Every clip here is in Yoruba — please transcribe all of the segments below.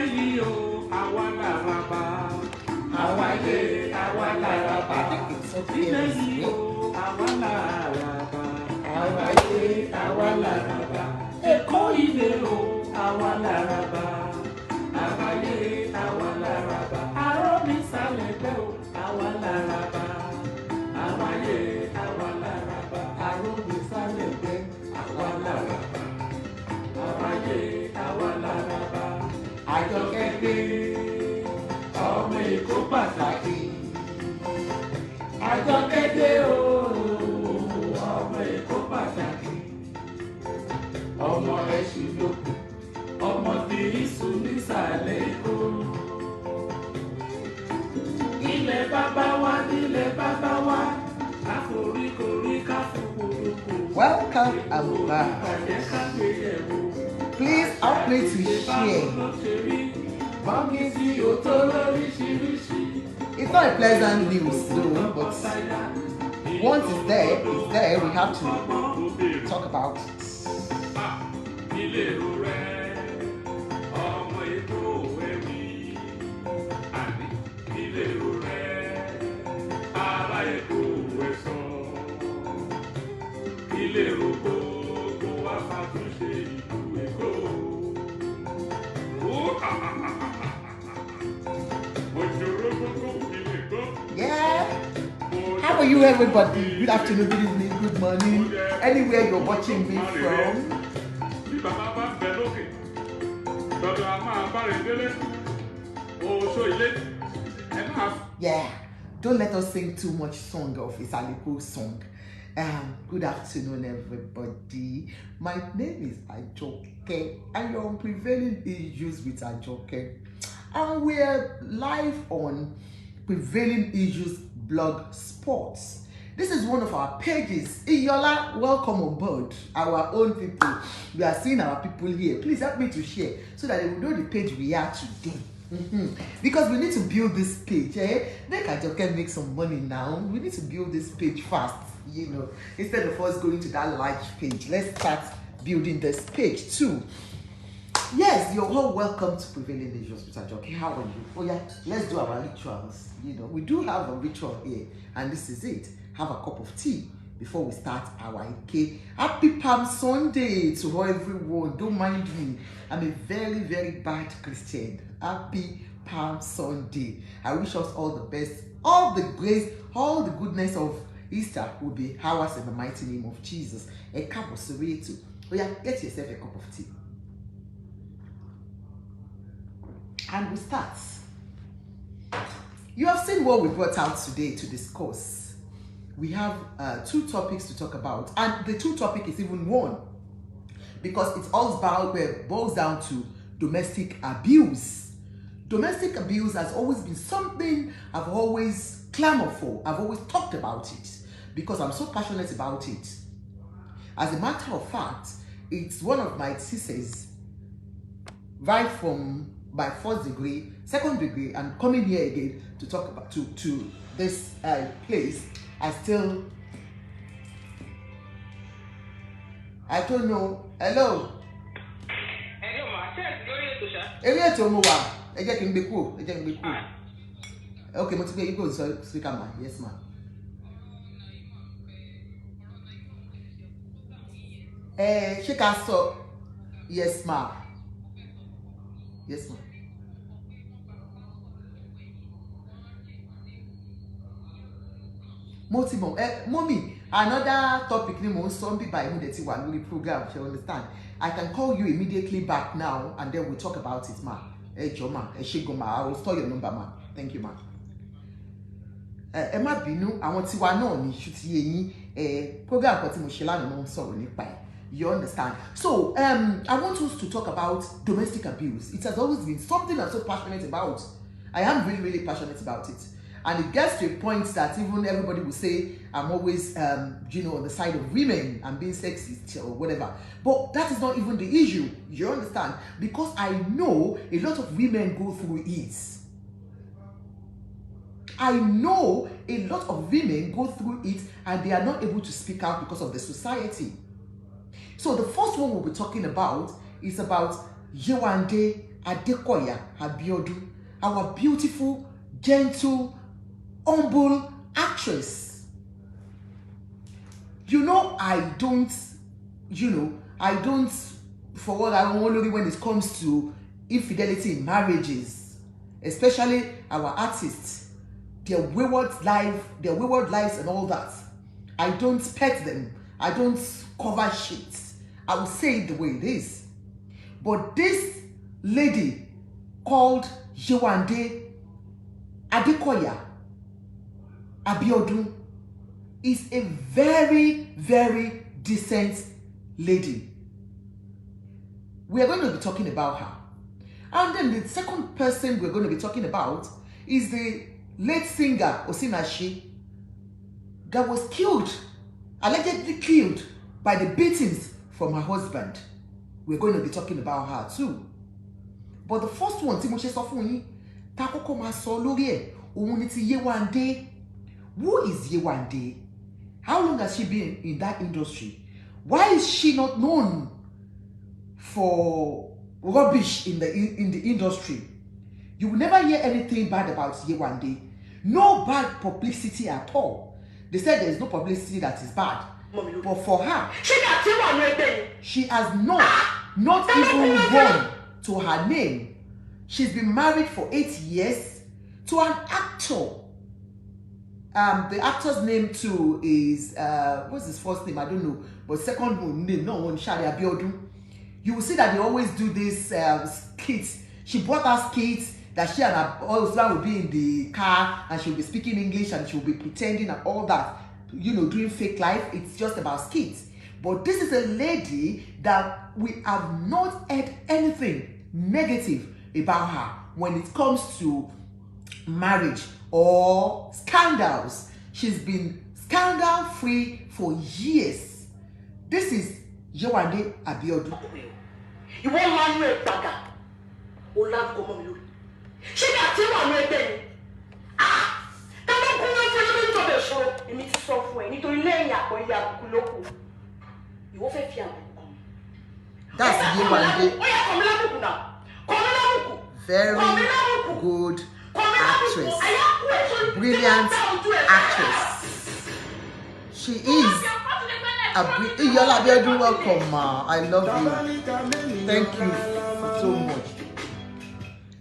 Ileyo, Awalaraba. Awaye, Awalaraba. I think it's okay this way. Ileyo, Awalaraba. Awaye, Awalaraba. Eko Ileyo, Awalaraba. Awaye, Awalaraba. Aromi Salebo, Awalaraba. Awaye, Awalaraba. Aromi Salebo, Awalaraba. Awaye, Awalaraba. Àjọkẹ́ ọmọ Èkó pàtàkì. Àjọkẹ́ ọmọ Èkó pàtàkì. Ọmọ ẹṣin lóko, ọmọ tí ìsù nísàlẹ̀ Èkó. Ilẹ̀ bàbá wa nílẹ̀ bàbá wa, káforíkorí káfọwọ́dọ́kọ̀. Welcome and back. Please help me to share. It's not a pleasant news though, but once it's there, we have to talk about it. Yeah. How are you, everybody? Good afternoon, good evening, good morning. Anywhere you're watching me from. Yeah. Don't let us sing too much song of Isaliko song. Good afternoon, everybody. My name is Ajoke, and you're on Prevailing Issues with Ajoke. And we're live on Prevailing Issues Blog Sports. This is one of our pages. Iyola, welcome on board. Our own people. We are seeing our people here. Please help me to share so that they will know the page we are today. Because we need to build this page. Make Ajoke make some money now. We need to build this page fast. Instead of us going to that large page, let's start building this page too. Yes, you're all welcome to Prevailing Issues with Ajoke. How are you? Oh yeah, let's do our rituals. We do have a ritual here, and this is it. Have a cup of tea before we start our Ike. Happy Palm Sunday to everyone. Don't mind me. I'm a very, very bad Christian. Happy Palm Sunday. I wish us all the best. All the grace, all the goodness of Easter will be ours in the mighty name of Jesus. A cup of Soweto. Oh yeah, get yourself a cup of tea. And we start. You have seen what we brought out today to discuss. We have two topics to talk about, and the two topics is even one, because it's all boils down to domestic abuse. Domestic abuse has always been something I've always clamored for. I've always talked about it because I'm so passionate about it. As a matter of fact, it's one of my theses, right from my first degree, second degree, and coming here again to talk about to this place. I don't know. Hello. Hello, ma. Okay, you go speak, ma. Yes, ma. She can stop. Yes, ma. Yes, ma. Mommy, another topic ni mo so bi by immediately one the program, you understand? I can call you immediately back now and then we'll talk about it, ma. Joma, I will store your number, ma. Thank you, ma. Emma binu, àwọn tí wa náà ni shoot yín program kan tí mo ṣe lánàá mo sọ̀rọ̀ nípa ẹ̀. You understand? So, I want us to talk about domestic abuse. It has always been something I'm so passionate about. I am really, really passionate about it. And it gets to a point that even everybody will say, I'm always, on the side of women and being sexist or whatever. But that is not even the issue. You understand? Because I know a lot of women go through it. I know a lot of women go through it and they are not able to speak out because of the society. So the first one we'll be talking about is about Yewande Adekoya Abiodun, our beautiful, gentle, humble actress. I don't, for what I want when it comes to infidelity in marriages, especially our artists, their wayward lives and all that. I don't pet them. I don't cover shit. I will say it the way it is. But this lady called Yewande Adekoya Abiodun is a very, very decent lady. We are going to be talking about her. And then the second person we're going to be talking about is the late singer Osinachi that was allegedly killed by the beatings from her husband. We're going to be talking about her too. But the first one, Yewande. Who is Yewande? How long has she been in that industry? Why is she not known for rubbish in the industry? You will never hear anything bad about Yewande. No bad publicity at all. They said there is no publicity that is bad. But for her, she has not even gone to her name. She's been married for 8 years to an actor. The actor's name too is what's his first name? I don't know. But second name, Yewande Abiodun. You will see that they always do this skits. She brought her skits that she and her husband will be in the car and she'll be speaking English and she'll be pretending and all that. Doing fake life. It's just about skits. But this is a lady that we have not heard anything negative about her when it comes to marriage or scandals. She's been scandal-free for years. This is Yewande Abiodun. You won't man you a bagger. Oh, love come on you. She got you on your thing. That's Yewande. Very good actress. Brilliant actress. She is Yewande Abiodun. Welcome, ma. I love you. Thank you so much.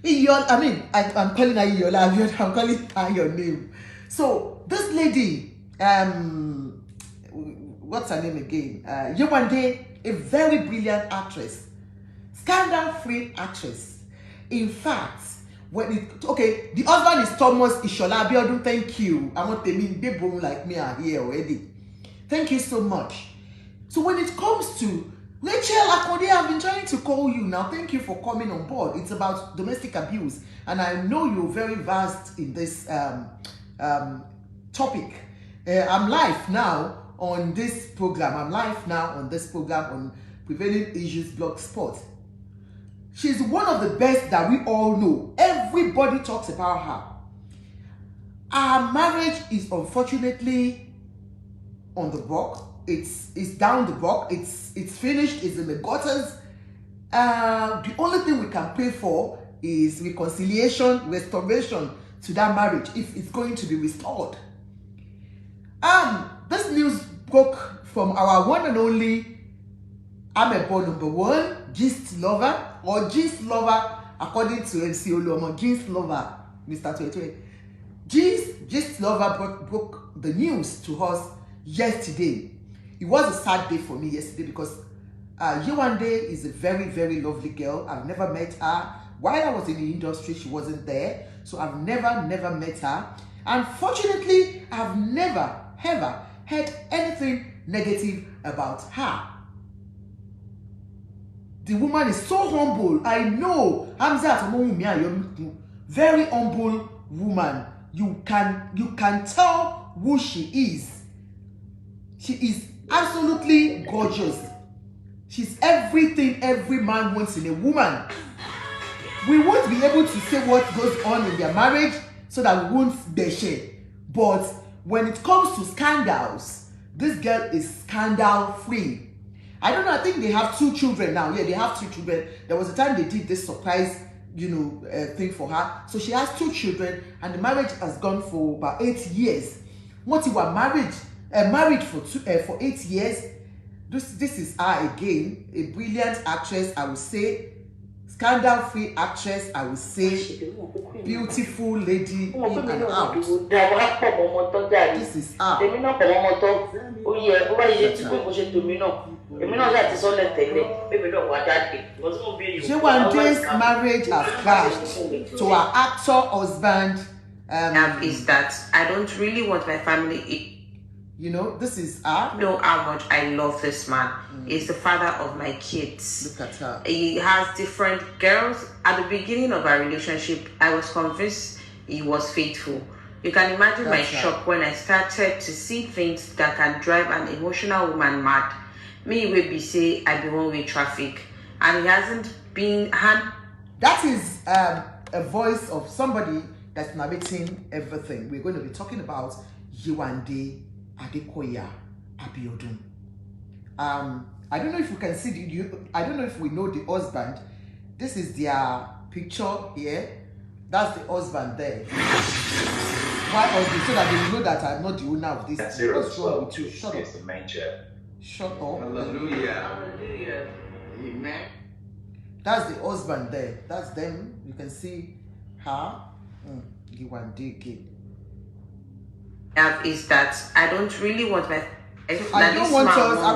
I'm calling her Yewande Abiodun. I'm calling her your name. So this lady, what's her name again? Yewande, a very brilliant actress, scandal-free actress. In fact, the husband is Thomas Ishola Abiodun. Thank you. I want people like me are here already. Thank you so much. So when it comes to Rachel Akode, I've been trying to call you now. Thank you for coming on board. It's about domestic abuse, and I know you're very vast in this topic. I'm live now on this program. On Prevailing Issues Blogspot. She's one of the best that we all know. Everybody talks about her. Our marriage is unfortunately on the block. It's down the block. It's finished. It's in the gutters. The only thing we can pray for is reconciliation, restoration to that marriage if it's going to be restored. This news broke from our one and only Amebo #1 gist lover, or gist lover according to MC Oluomo, gist lover, Mr. 2020. Gist lover broke the news to us yesterday. It was a sad day for me yesterday because Yewande is a very, very lovely girl. I've never met her. While I was in the industry, she wasn't there. So I've never met her. Unfortunately, I've never, ever heard anything negative about her. The woman is so humble. I know. Very humble woman. You can tell who she is. She is absolutely gorgeous. She's everything every man wants in a woman. We won't be able to say what goes on in their marriage so that we won't be shame. But when it comes to scandals, this girl is scandal-free. I don't know, I think they have 2 children now. Yeah, they have 2 children. There was a time they did this surprise thing for her. So she has 2 children, and the marriage has gone for about 8 years. What you were married for 8 years. This is her again, a brilliant actress, I would say. Scandal-free actress, I would say. Beautiful lady in and out. This is her. Yewande's marriage has crashed to her actor husband. Is that I don't really want my family. This is her. You know how much I love this man. He's the father of my kids. Look at her. He has different girls. At the beginning of our relationship, I was convinced he was faithful. You can imagine my shock when I started to see things that can drive an emotional woman mad. Me will be say I be one-way traffic, and he hasn't been That is a voice of somebody that's narrating everything. We're going to be talking about Yewande Adekoya Abiodun. I don't know if you can see I don't know if we know the husband. This is their picture here. That's the husband there. Why husband? So that they know that I'm not the owner of this. What's wrong with you? Shut up. Shut up. Hallelujah. Hallelujah. Amen. That's the husband there. That's them. You can see her. Yewande again. Is that I don't really want my. I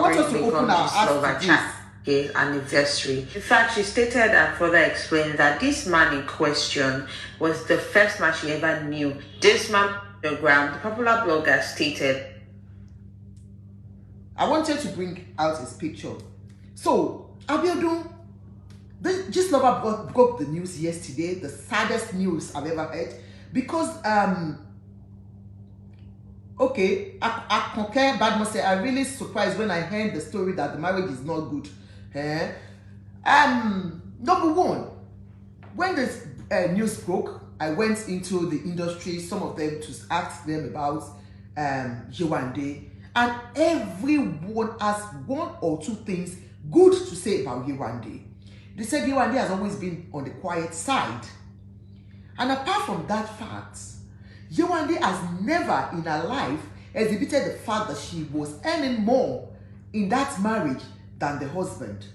want us to open our hearts to this. His anniversary. In fact, she stated and further explained that this man in question was the first man she ever knew. This man, the popular blogger stated. I wanted to bring out his picture. So, Abiodun, this lover broke the news yesterday, the saddest news I've ever heard, because okay, I'm really surprised when I heard the story that the marriage is not good. Number one, when this news broke, I went into the industry, some of them, to ask them about Yewande, and everyone has 1 or 2 things good to say about Yewande. They said Yewande has always been on the quiet side. And apart from that fact, Yewande has never in her life exhibited the fact that she was earning more in that marriage than the husband.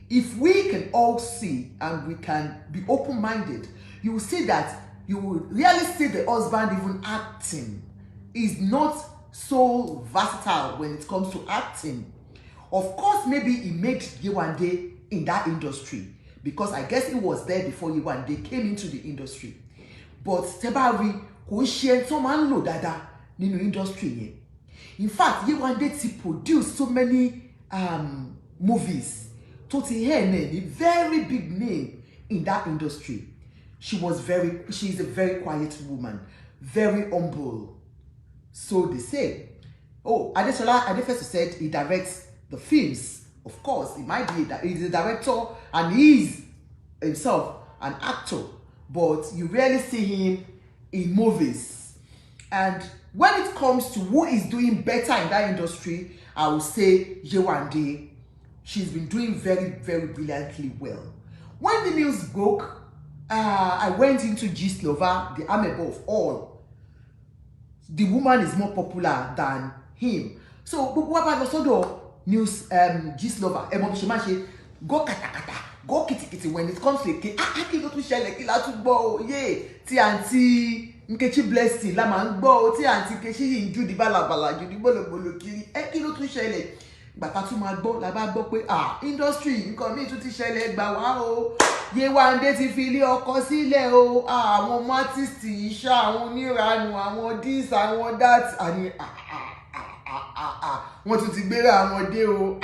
If we can all see and we can be open-minded, you will see that you will really see the husband even acting is not so versatile when it comes to acting. Of course, maybe he made Yewande in that industry, because I guess he was there before Yewande came into the industry. But Tebari kò ṣe tó máa ń lò dáadáa nínú industry yẹn. In fact, Yewande ti produce so many movies. Tó ti hair a very big name in that industry. She's a very quiet woman, very humble. So they say, oh, Adefeso said he directs the films. Of course, he might be he's a director and he's himself an actor, but you rarely see him in movies. And when it comes to who is doing better in that industry, I would say Yewande. She's been doing very, very brilliantly well. When the news broke, I went into Gislova, the amebo of all. The woman is more popular than him. So, what about news Gislova? Go katakata, go kitty when it comes to a cake. I go to share like ti auntie Nkechi Blessing, la man bo, ti auntie Nkechi inju di balabala, ju di bolobolo kiri. Kí ló tún ṣẹlẹ̀? Bàtà tún máa gbọ́, la bá gbọ́ pé industry nǹkan míì tún ti ṣẹlẹ̀, gbà wá o. Yewande ti fi ilé ọkọ sílẹ̀ o. Àwọn ọmọ artist yìí ṣá, àwọn onírànù, àwọn this, àwọn that, àní wọ́n tún ti gbéra àwọn dé o.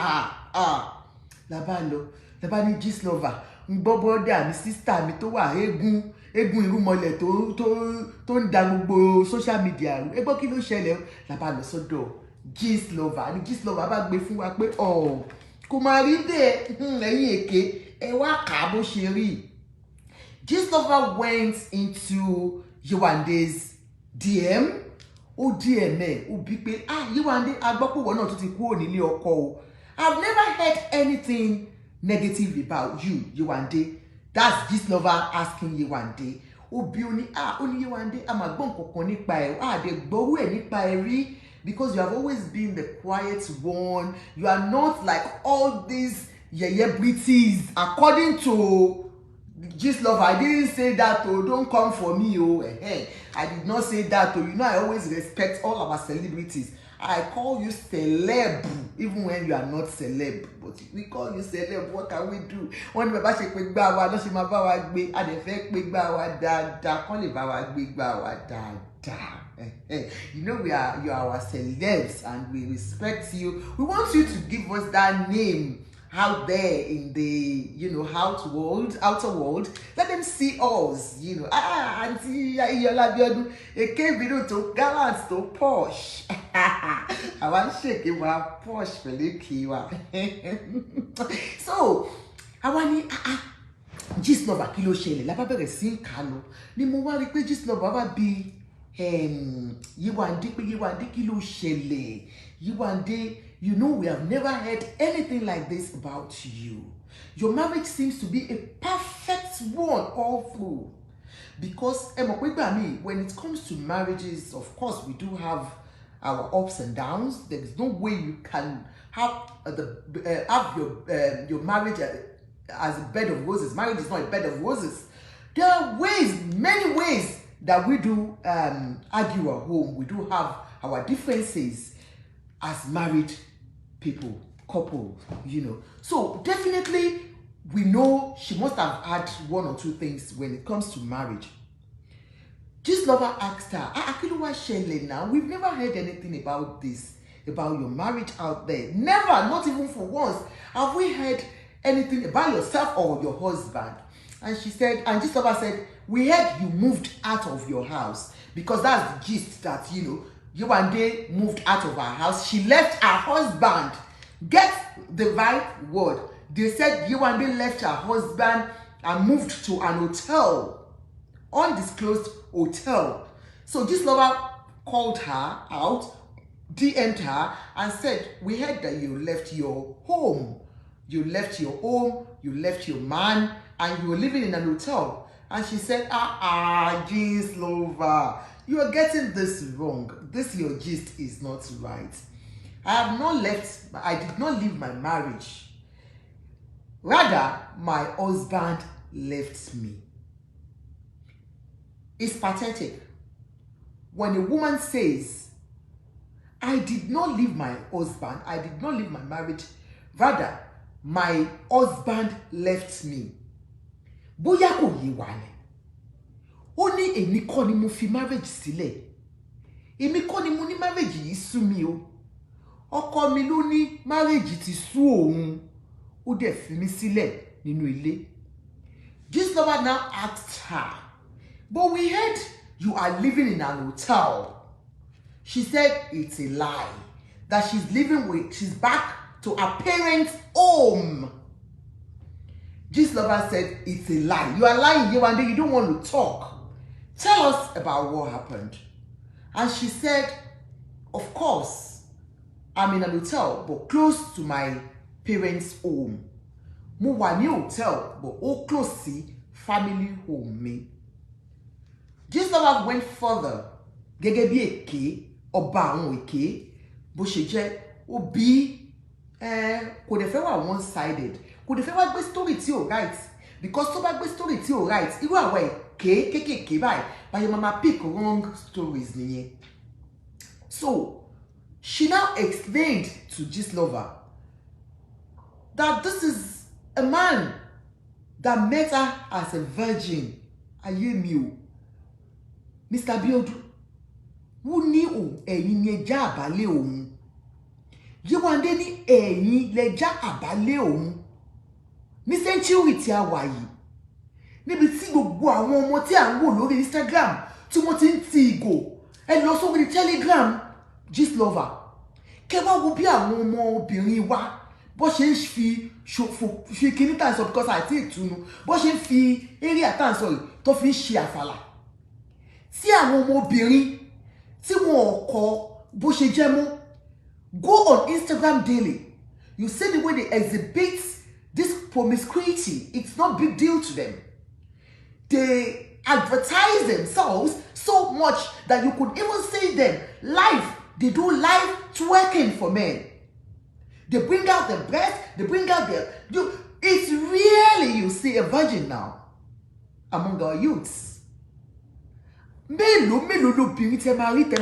La bá lọ, la bá ní Gislova, ń gbọ́ brother mi, sister mi tó wà eégún irúmọlẹ̀ tó ń da gbogbo social media rú. Ẹ gbọ́ kí ló ṣẹlẹ̀ o. La bá lọ sọ́dọ̀ Gislova, ní Gislova bá gbé fún wa pé kò máa rí dé ẹ̀yìn èké, ẹ wá kà bó ṣe rí. Gislova went into Yewande's DM. Ó DM ẹ̀, ó bí pé Yewande, agbọ́pọ̀wọ́ náà tó ti kúrò nílé ọkọ o. I've never heard anything negative about you, Yewande. That's this lover asking Yewande. Obioni, only Yewande, I'm a bonko nipa de gboru e nipa eri, because you have always been the quiet one. You are not like all these celebrities. According to this lover, I didn't say that. Oh, don't come for me. Oh, I did not say that. Oh, you know I always respect all our celebrities. I call you celeb, even when you are not celeb. But we call you celeb. What can we do? When we bash quick bawa, no she ma bawa gbe, and the fake quick bawa da, can't live bawa big bawa da. You know you are our celebs, and we respect you. We want you to give us that name out there in the outer world. Let them see us. Auntie Yewande Abiodun, a came video to gallant to posh. I want to shake it posh for kiwa. So I want gist lover kilo shele la ba bere sin kalo ni mo wa rí pé gist lover ba bi Yewande kilo shele. Yewande, you know we have never heard anything like this about you. Your marriage seems to be a perfect one all through. Because when it comes to marriages, of course, we do have our ups and downs. There is no way you can have your marriage as a bed of roses. Marriage is not a bed of roses. There are many ways that we do argue at home. We do have our differences as married people, couple, So definitely, we know she must have had one or two things when it comes to marriage. This lover asked her, Akiluwa Shele now, we've never heard anything about this, about your marriage out there. Never, not even for once, have we heard anything about yourself or your husband. And she said, and this lover said, we heard you moved out of your house, because that's the gist that, Yewande moved out of her house. She left her husband. Get the right word. They said Yewande left her husband and moved to an hotel, undisclosed hotel. So this lover called her out, DM'd her, and said, we heard that you left your home. You left your home, you left your man, and you were living in an hotel. And she said, jeans lover, you are getting this wrong. This your gist is not right. I did not leave my marriage. Rather, my husband left me. It's pathetic when a woman says, I did not leave my husband, I did not leave my marriage, rather, my husband left me. Bóyá kò yé wa ni. Ó ní èmi kọ́ ni mo fi marriage sílẹ̀. Èmi kọ́ ni mo ní marriage yìí sú mi o. Ọkọ mi ló ní marriage ti sú òun. Ó dẹ̀ fi mí sílẹ̀ nínú ilé. This lover now asked her, but we heard you are living in an hotel. She said it's a lie. That she's back to her parents' home. This lover said it's a lie. You are lying, Yewande, you don't want to talk. Tell us about what happened. And she said, of course, I'm in an hotel, but close to my parents' home. Mo wà ní hotel, but ó close sí family home mi. This lover went further. Gẹ́gẹ́ bí èké, ọba àwọn èké, bó ṣe jẹ́, ó bí kò dẹ̀ fẹ́ wà one-sided. Kò dẹ̀ fẹ́ wá gbé story tí ò right. Because tó bá gbé story tí ò right, irú àwọn èké kékèké báyìí, báyìí mama pick wrong stories nìyẹn. So, she now explained to this lover that this is a man that met her as a virgin. Ayé mi o. Mr. Abiodun, who ní o ẹ̀yin ni ẹja àbálẹ̀ òun. Yewande ní ẹ̀yin lẹja àbálẹ̀ òun. Ní century tí a wà yìí. Níbi tí gbogbo àwọn ọmọ tí à ń wò lórí Instagram tí wọ́n ti ń ti ìgò. Ẹ lọ sórí Telegram, Gist Lover. Kẹ́ wá wo bí àwọn ọmọ obìnrin wa bó ṣe ń fi kíní tàn sọ because àti ìtùnú bó ṣe ń fi area tàn sọ yìí tó fi ń ṣe àfàlà. Tí àwọn ọmọ obìnrin tí wọn ò kọ́ bó ṣe jẹ́ mọ́. Go on Instagram daily. You see the way they exhibit this promiscuity, it's not big deal to them. They advertise themselves so much that you could even see them live. They do live twerking for men. They bring out the breast, they bring out it's really, you see a virgin now among our youths. Mélòó lóbìnrin tẹ́ máa rí tẹ́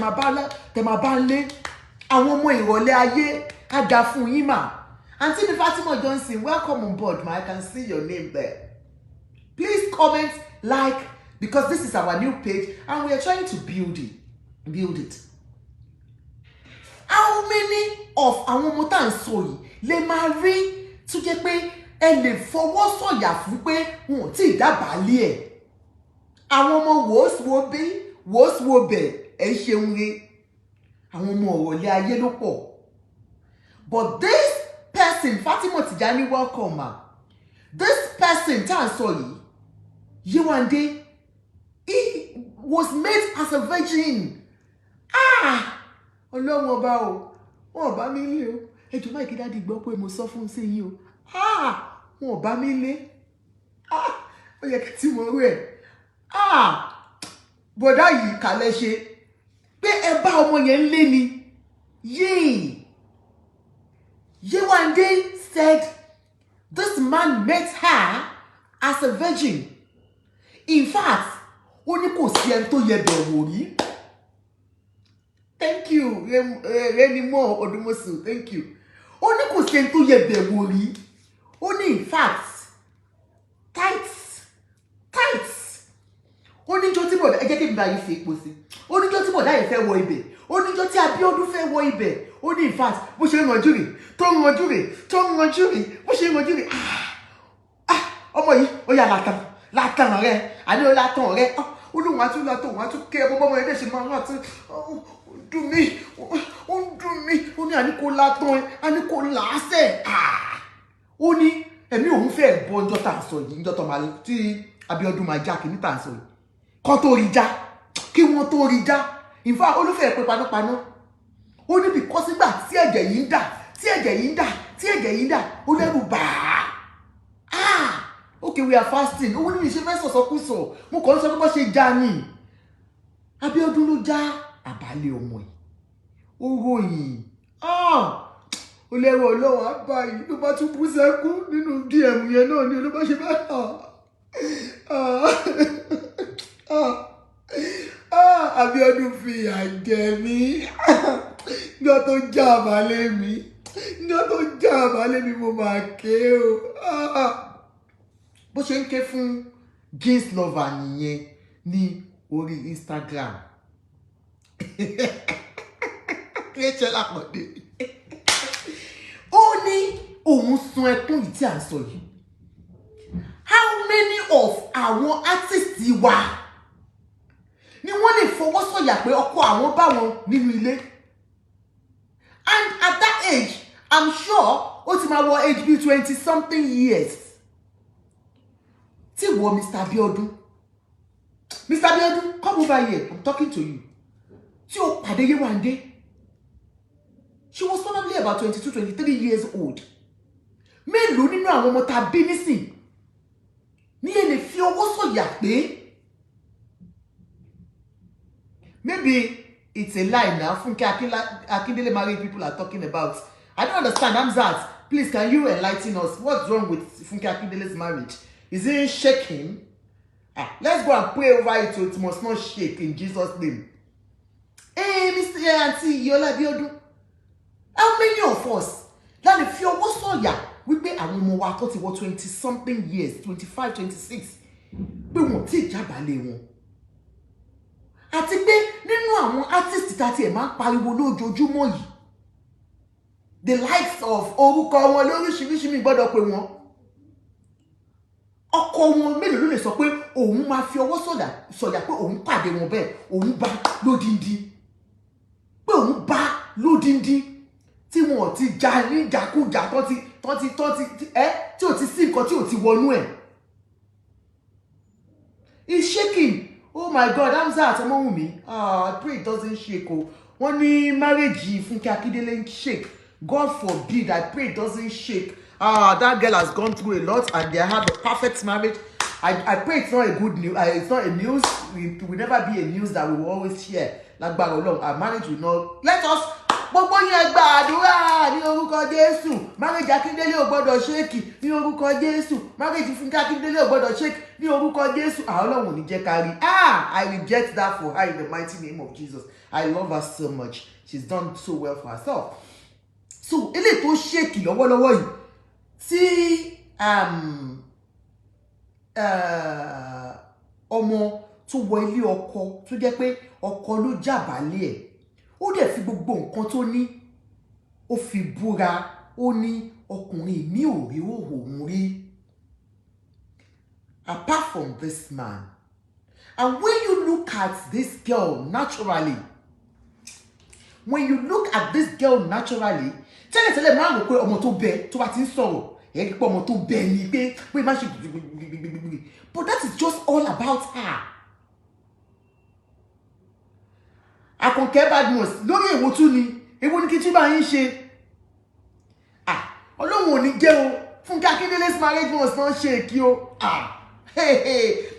máa bá lé àwọn ọmọ ìrọ̀lẹ́ ayé á dá fún yín mà. Auntie Fatima Johnson, welcome on board, ma. I can see your name there. Please comment, like, because this is our new page and we are trying to build it. How many of àwọn ọmọ tá à ń sọ yìí lè máa rí tó jẹ́ pé ẹ lè fọwọ́ sọ̀yà fún pé wọn ò tí ì dábàá lé ẹ̀? Àwọn ọmọ wòósùwò bẹ̀ ẹ̀ ṣeun re. Àwọn ọmọ ọ̀rọ̀lẹ́ ayé ló pọ̀. But this person, Fatima Tijani, welcome, ma. This person, tá à ń sọ yìí, Yewande, he was made as a virgin. Ọlọ́run ọba o, wọn ò bá mi lé o. Ẹjọ́ máa kí dáàdi gbọ́ pé mo sọ fún sí yín o. Wọn ò bá mi lé. Ó yẹ kí tí mo rú ẹ̀. Bọ̀dá yìí kàlẹ́ ṣe pé ẹ bá ọmọ yẹn lé ni. Yay! Yewande said this man met her as a virgin. In fact, ó ní kò sí ẹni tó yẹ bẹ̀wò rí. Thank you, Renimo Odumosu. Thank you. Ó ní kò sí ẹni tó yẹ bẹ̀wò rí. Ó ní in fact, tights. Ó ní jọ́ tí bọ̀dá ẹ jẹ́ kí n bá yín fi epo sí. Ó ní jọ́ tí bọ̀dá yẹn fẹ́ wọ ibẹ̀. Ó ní jọ́ tí Abíọ́dún fẹ́ wọ ibẹ̀. Ó ní in fact, bó ṣe ń ranjú rè, tó ń ranjú rè, bó ṣe ń ranjú rè. Ọmọ yìí, ó yà látàn rẹ̀, àní ó látàn rẹ̀. Ó lóun á tún látàn, òun á tún kẹ́ ẹ bọ́bọ́ ọmọ yẹn lè ṣe máa rántí. Dùn mí, ó ní àní kò látàn ẹ, àní kò làásẹ̀. Ó ní ẹ̀mí òun fẹ́ bọ́ ọjọ́ tá à ń sọ yìí, ọjọ́ tó máa tí Abíọ́dún máa já kìíní tá à ń sọ yìí. Kọ́ tó rí já, kí wọ́n tó rí já. In fact, olúfẹ́ pé panápaná. Ó ní because nígbà tí ẹ̀jẹ̀ yìí ń dà, ó lẹ́rù bà á. Okay, we are fasting. Ó ní mi ṣe fẹ́ sọ̀sọ̀kúsọ̀. Mo kàn ń sọ pé bó ṣe já ni. Abíọ́dún ló já àbálẹ̀ ọmọ ẹ̀. Ó ròyìn. Ó lẹ́rù Ọlọ́run á bá yìí ló bá tún bú sẹ́kún nínú DM yẹn náà ni ló bá ṣe bá Abíọ́dún fi ìyà jẹ mí. Níjọ́ tó já àbálẹ̀ mi, mo máa ké o. Bó ṣe ń ké fún jeans lover nìyẹn ní orí Instagram. Rachel Akode. Ó ní òun sun ẹkún yìí tí à ń sọ yìí. How many of àwọn artists wa ni wọ́n lè fọwọ́ sọ̀yà pé ọkọ àwọn bá wọn nínú ilé? And at that age, I'm sure ó ti máa wọ age bí 20 something years. Tí wọ Mr. Abiodun, come over here, I'm talking to you. Tí ó pàdé Yewande, she was probably about 22, 23 years old. Mélòó nínú àwọn ọmọ tá bí nísìn ní ẹ lè fi ọwọ́ sọ̀yà pé maybe it's a lie now. Funke Akindele married people are talking about. I don't understand. Hamzat, please, can you enlighten us? What's wrong with Funke Akindele's marriage? Is it shaking? Let's go and pray over it so it must not shake in Jesus' name. Hey, Mr. Auntie Yola Abiodun, how many of us that if you ọwọ́ sọ̀yà wípé àwọn ọmọ wa tó ti wọ 20 something years, 25, 26, pé wọ́n ti jábàálẹ̀ wọn? Àti pé nínú àwọn artist tá ti ẹ̀ máa ń pariwo lójoojúmọ́ yìí, the likes of orúkọ wọn lóríṣiríṣi mi gbọ́dọ̀ pé wọn. Ọkọ wọn mélòó ló lè sọ pé òun máa fi ọwọ́ sọ̀yà pé òun pàdé wọn bẹ́ẹ̀, òun bá lódindi. Pé òun bá lódindi tí wọn ò ti já ní ìjàkújà tí ò ti sí nǹkan tí ò ti wọnú ẹ̀. He's shaking. Oh my God, Hamzat Omowumi. I pray it doesn't shake. Wọ́n ní marriage Funke Akindele shake. God forbid, I pray it doesn't shake. that girl has gone through a lot and they have a perfect marriage. I pray it's not a good news. It's not a news. It will never be a news that we will always share. Like Barolong, our marriage will not. Let us. Gbogbo yẹn gba àdúrà ní orúkọ Jésù. Marriage Akíndélé ò gbọ́dọ̀ ṣéèkì ní orúkọ Jésù. Marriage Fúnkẹ́ Akíndélé ò gbọ́dọ̀ ṣéèkì ní orúkọ Jésù. Ọlọ́run ò ní jẹ́ ká rí. I reject that for her in the mighty name of Jesus. I love her so much. She's done so well for herself. So eléyìí tó ṣéèkì lọ́wọ́lọ́wọ́ yìí tí ọmọ tó wọ ilé ọkọ tó jẹ́ pé ọkọ ló jàbálẹ̀ ẹ̀ ó dẹ̀ fi gbogbo nǹkan tó ní ó fi búra ó ní ọkùnrin mi ò rí òun rí apart from this man. And when you look at this girl naturally, tẹ́lẹ̀tẹ́lẹ̀ máa ń rò pé ọmọ tó bẹ tó bá ti ń sọ̀rọ̀ ẹ̀ pé ọmọ tó bẹ ni pé má ṣe gbìgbìgbìgbìgbì, but that is just all about her. Àkànkẹ́ Badmus lórí èwo tún ni èwo ní kí tí bá yín ṣe Ọlọ́run ò ní jẹ́ o Fúnkẹ́ Akíndélé's marriage must not shake o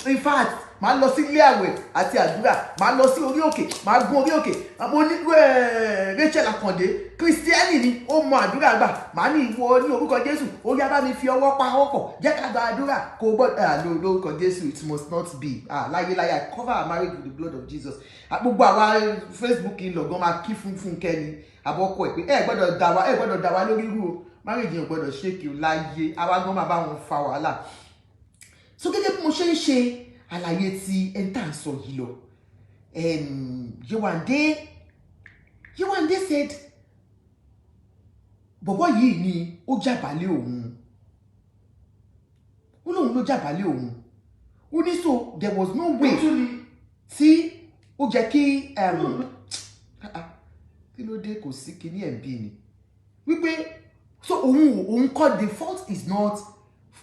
in fact màá lọ sí ilé àwẹ̀ àti àdúrà màá lọ sí orí òkè màá gun orí òkè mo ní Rachel Akande Kristiani ni ó mọ àdúrà gbà màá ní ìwọ ní orúkọ Jésù ó yá bá mi fi ọwọ́ pa ọwọ́ pọ̀ jẹ́ ká gba àdúrà kò gbọ́dọ̀ lórúkọ Jésù it must not be láyéláyé I cover our marriage with the blood of Jesus. Gbogbo àwa Facebook ìlọ̀gán máa kí fún Fúnkẹ́ ni àbọ̀kọ ẹ̀ pé ẹ gbọ́dọ̀ dà wá lórí irú o marriage yẹn ò gbọ́dọ̀ ṣèkì o láyé àwa gan máa bá wọn fa wàhálà. So gẹ́gẹ́ bí mo ṣe ń ṣe àlàyé tí ẹni tá à ń sọ yìí lọ Yewande said bọ̀bọ̀ yìí ni ó jàbálẹ̀ òun ó lóun ló jàbálẹ̀ òun ó ní so there was no way tí ó jẹ́ kí ló dé kò sí kíní ẹ̀bí ni wípé so òun kọ́ the fault is not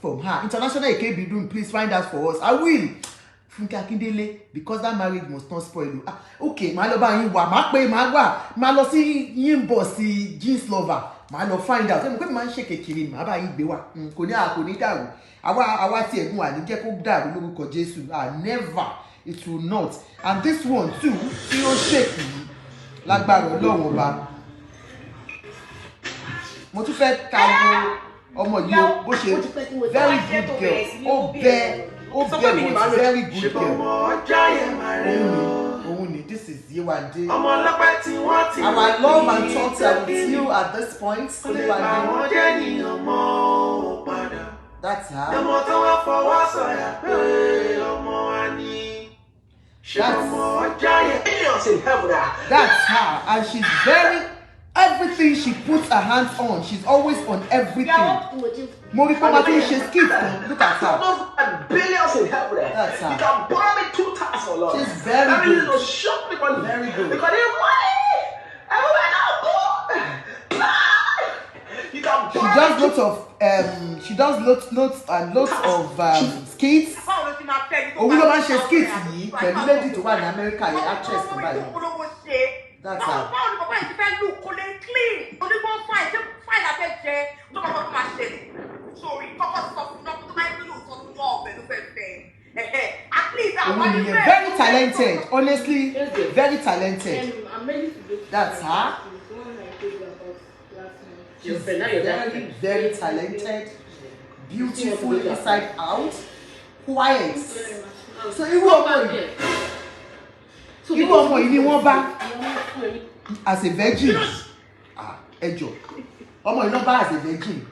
from her. International Abiodun, please find out for us. I will. Fúnkẹ́ Akíndélé, because that marriage must not spoil you. Okay, màá lọ bá yín wá, màá lọ sí yín bọ̀ sí jeans lover, màá lọ find out. Ṣé mo pé màá ń ṣe kékeré màá bá yín gbé wá. Kò ní dàrú. Àwa tí ẹ̀gún wà ní jẹ́ kó dàrú lórúkọ Jésù. Never. It will not. And this one too, tí ó ṣèkì yìí lágbára Ọlọ́run ọba. Mo tún fẹ́ ka wo ọmọ yìí o bó ṣe very good girl ó bẹ was very good girl òun ni this is Yewande. Our love and thoughts are with you at this point. That's her. That's her, and she's very. Everything she puts her hands on, she's always on everything. Moripoma too, she's skits. Look at her. Billions in heaven. That's her. You can borrow me 2 times for Lord. She's very good. That shock me money. Very good. Because you money. Everywhere now go. You can borrow. She does lots of skits. Òun ló máa ń ṣe skits yìí pẹ̀lú lady tó wà ní America yìí actress kan báyìí. That's her. Very talented, honestly, very talented. That's her. She's very talented, beautiful inside out, quiet. So irú ọmọ yìí ni wọ́n bá as a virgin. Ẹjọ ọmọ yìí ló bá as a virgin.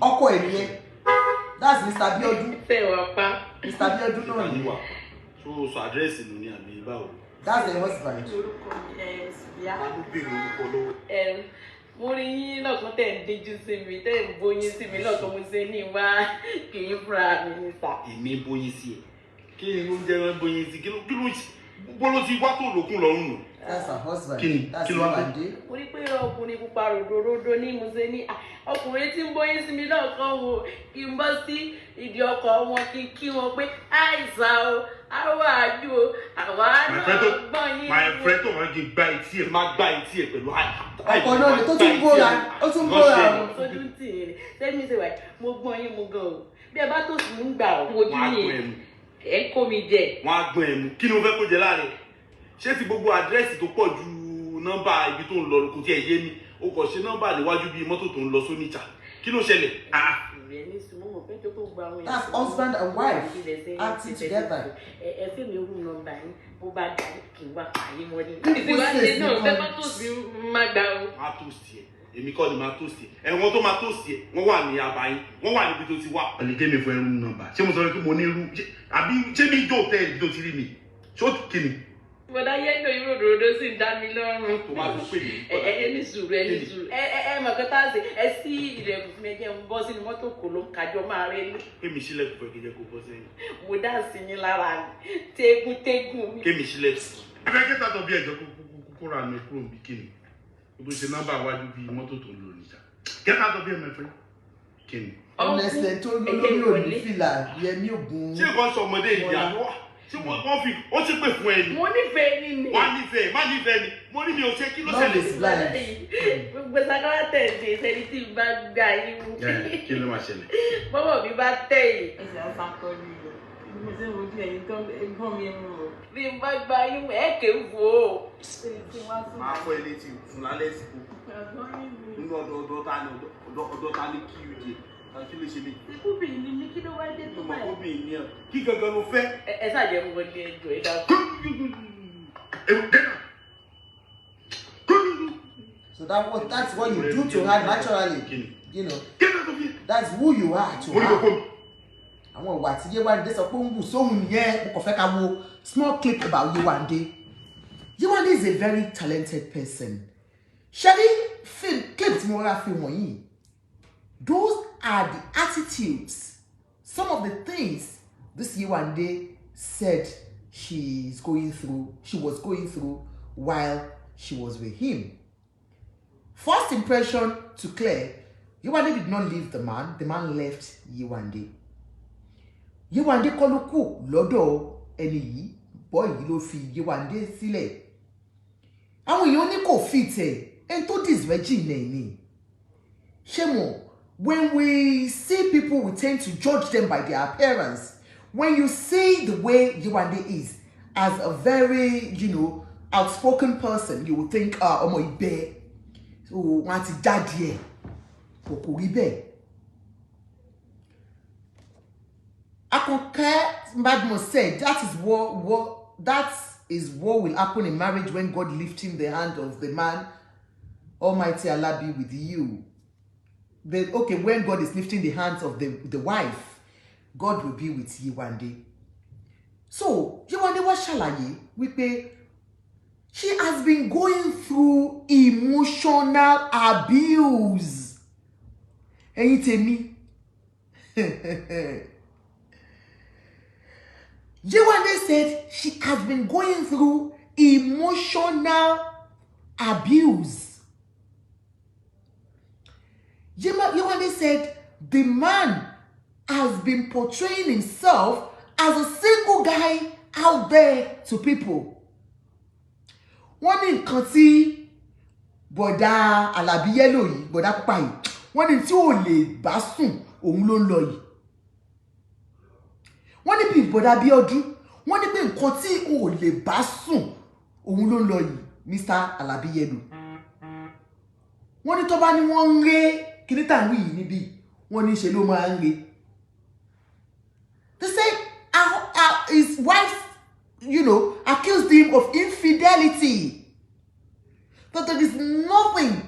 Ọkọ ẹ̀ nìyẹn. That's Mr. Abiodun. Mr. Abiodun náà ni. So address ìlú ni àbí báwo? That's the husband. Mo rí yín lọ́kàn tẹ̀ ń díjú sí mi tẹ̀ ń bóyin sí mi lọ́kàn mo ṣe ní wá kì í fúnra mi ní sà. Èmi bóyin sí ẹ. Kí ni ló ń jẹ́ wọ́n bóyin sí? Kí ló ti wá tó lòkun lọ́rùn nù? That's her husband. Kí ló wá pé? Mo rí pé ọkùnrin pupa ròdòròdò ní mo ṣe ní ọkùnrin tí ń bóyin sí mi lọ́kàn wo kí n bọ́ sí ìdí ọkọ̀ wọn kí wọn pé àìsàn o Àwa àjò, àwa my friend, tó máa ń gba etí ẹ̀, máa gba etí ẹ̀ pẹ̀lú ọkọ náà ni tó tún bóra, ó tún bóra. Sójú tì í. Tell me say why, mo gbọ́n yín mo gan o. Bí ẹ bá tó sì ń gbà ó, wojú yín. Ẹ kó mi jẹ. Wọ́n á gbọ́n ẹ̀mú. Kí ni mo fẹ́ kó jẹ láàrin? Ṣé ti gbogbo àdírẹ́sì tó pọ̀ ju nọ́mbà ibi tó ń lọ kò tí ẹ̀ yé mi? O kò ṣe nọ́mbà níwájú bíi mọ́tò tó ń lọ sóníjà. Kí ló ṣẹlẹ̀? That's husband and wife acting together. Ẹ fẹ́ mi rú nọ́mbà yín, bó bá dà kí n wá pààyè wọn ni. Ìsìnwáṣẹ náà fẹ́ bá tó sí máa gbà o. Máa tó sí ẹ̀. Èmi kọ́ ni máa tó sí ẹ̀. Ẹ̀wọ̀n tó máa tó sí ẹ̀, wọ́n wà ní abayín, wọ́n wà níbi tó ti wá. Ọ̀lẹ́gẹ́ mi fún ẹrú nọ́mbà. Ṣé mo sọ pé mo ní irú? Àbí ṣé mi jó tẹ́ ibi tó ti rí mi? Ṣé ó kí ni? Bọ̀dá yẹ́n náà irú òdòdó sì ń dá mi lọ́rùn. Tó máa fi pè mí. Ẹ ní sùúrù, ẹ ní sùúrù. Ẹ mọ̀ kí tá a ṣe, ẹ sí ilẹ̀kùn fún mi ẹjẹ́ ń bọ́ sínú mọ́tò kò ló ń kájọ máa rẹ́ ní. Kémi sílẹ̀ kò fẹ́ kí jẹ́ kó bọ́ sẹ́yìn. Mo dá sí yín lára mi, tégún mi. Kémi sílẹ̀. Ẹgbẹ́ kẹta tó bí ẹ̀jọ̀ kó ra mi kúrò bí kíni. O tó ṣe nọ́mbà wájú bíi mọ́tò tó ń lò níjà. Kẹta tó bí ẹ̀ mẹ́fẹ́. Kíni. Honestly, tó lórí òní fìlà Yẹmí Ògún. Ṣé nǹkan sọ ọmọdé ìyá wá? Ṣé wọ́n fi ó ti pè fún ẹni? Mo nífẹ̀ẹ́ ní ni. Wọ́n á nífẹ̀ẹ́, má nífẹ̀ẹ́ ni. Mo ní mi ò ṣe kí ló Love ṣẹlẹ̀. is blind. Gbogbo sakara tẹ̀ ṣe ìṣẹ́ni tí n bá gbà yín mú. Kí ló máa ṣẹlẹ̀? Bọ́bọ̀ mi bá tẹ̀ yìí. Ẹsẹ̀ ọ̀sán kọ́ ni o. Mo ṣe ń wojú ẹ̀yin gbọ́n mi mú o. Bí n bá gbà yín mú ẹ̀ kéwù o. Máa fọ ilé tí fún lálẹ́ ìsìnkú. Nínú ọ̀dọ̀ ta ni kí u jẹ. Kí ló ṣe mí? Kúbìnrin ni mí, kí ló wá dé tó báyìí? Kúbìnrin ni ẹ̀. Kí gangan ló fẹ́? Ẹ ṣàjẹ́ mo wọlé ẹjọ́ ẹ dáa. So that's what you do to her naturally. You know, that's who you are to her. Àwọn ìwà tí Yewande sọ pé ń wù sóhun nìyẹn, mo kàn fẹ́ ká wo small clip about Yewande. Yewande is a very talented person. Ṣebí clip tí mo rà fi wọ̀nyí. Those are the attitudes, some of the things this Yewande said she was going through while she was with him. First impression to clear, Yewande did not leave the man left Yewande. Yewande kọ́ ló kù lọ́dọ̀ ẹni yìí, boy yìí ló fi Yewande sílẹ̀. Àwọn èèyàn ní kò fit ẹ̀, ẹni tó disvirgin ẹ̀ ni. Ṣé mo? When we see people, we tend to judge them by their appearance. When you see the way Yewande is, as a very, outspoken person, you will think, ọmọ Ibe, so wọ́n ti jáde ẹ̀, kò rí bẹ́ẹ̀. Akonke Mbadmo said that is what will happen in marriage when God lifts him the hand of the man. Almighty Allah be with you. But okay, when God is lifting the hands of the wife, God will be with Yewande. So Yewande was ṣàlàyé wípé she has been going through emotional abuse. Ẹ̀yin tèmi. Yewande said she has been going through emotional abuse. Yewande said the man has been portraying himself as a single guy out there to people. Wọ́n ní nǹkan tí bọ̀dá Àlàbí yẹ́lò yìí, bọ̀dá pupa yìí, wọ́n ní tí ò lè bá sùn òun ló ń lọ yìí. Wọ́n ní bí bọ̀dá Abiodun, wọ́n ní pé nǹkan tí ò lè bá sùn òun ló ń lọ yìí, Mr. Àlàbí yẹ́lò. Wọ́n ní tó bá ní wọ́n ń ré kíní tá ń wí yìí níbí, wọ́n ní ṣe ló máa ń ré. They say his wife, accused him of infidelity. That there is nothing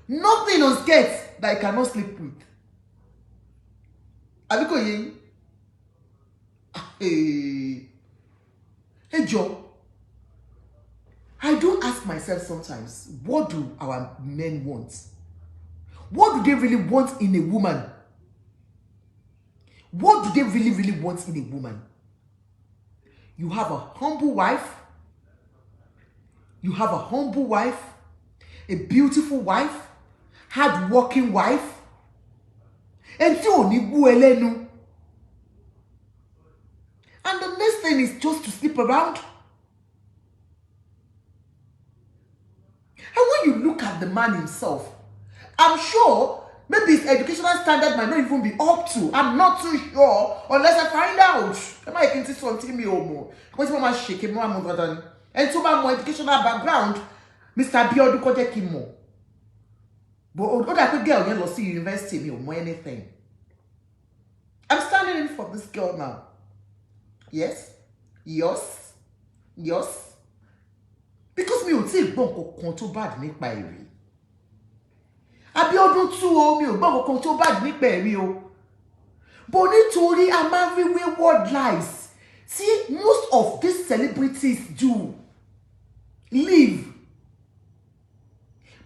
on skirts that he cannot sleep with. Abikoye, hey Joe, I do ask myself sometimes, what do our men want? What do they really want in a woman? What do they really want in a woman? You have a humble wife. You have a humble wife, a beautiful wife, hard-working wife, and tí ò ní bú ẹlẹ́nu. And the next thing is just to sleep around. And when you look at the man himself, I'm sure maybe his educational standard might not even be up to. I'm not too sure unless I find out. Am I going to something me or more? Because mama shake him, mama mother. And so my educational background, Mr. Abiodun Koje Kimo. But other could girl you see university me or more anything. I'm standing in for this girl now. Yes. Because me ò tí gbọ́ nǹkan tó bad nípa èrè. Abiodun too o mi ò gbọ́ nǹkan tó bad nípa èrè o. But nítorí a máa rí wayward lives. See, most of these celebrities do live.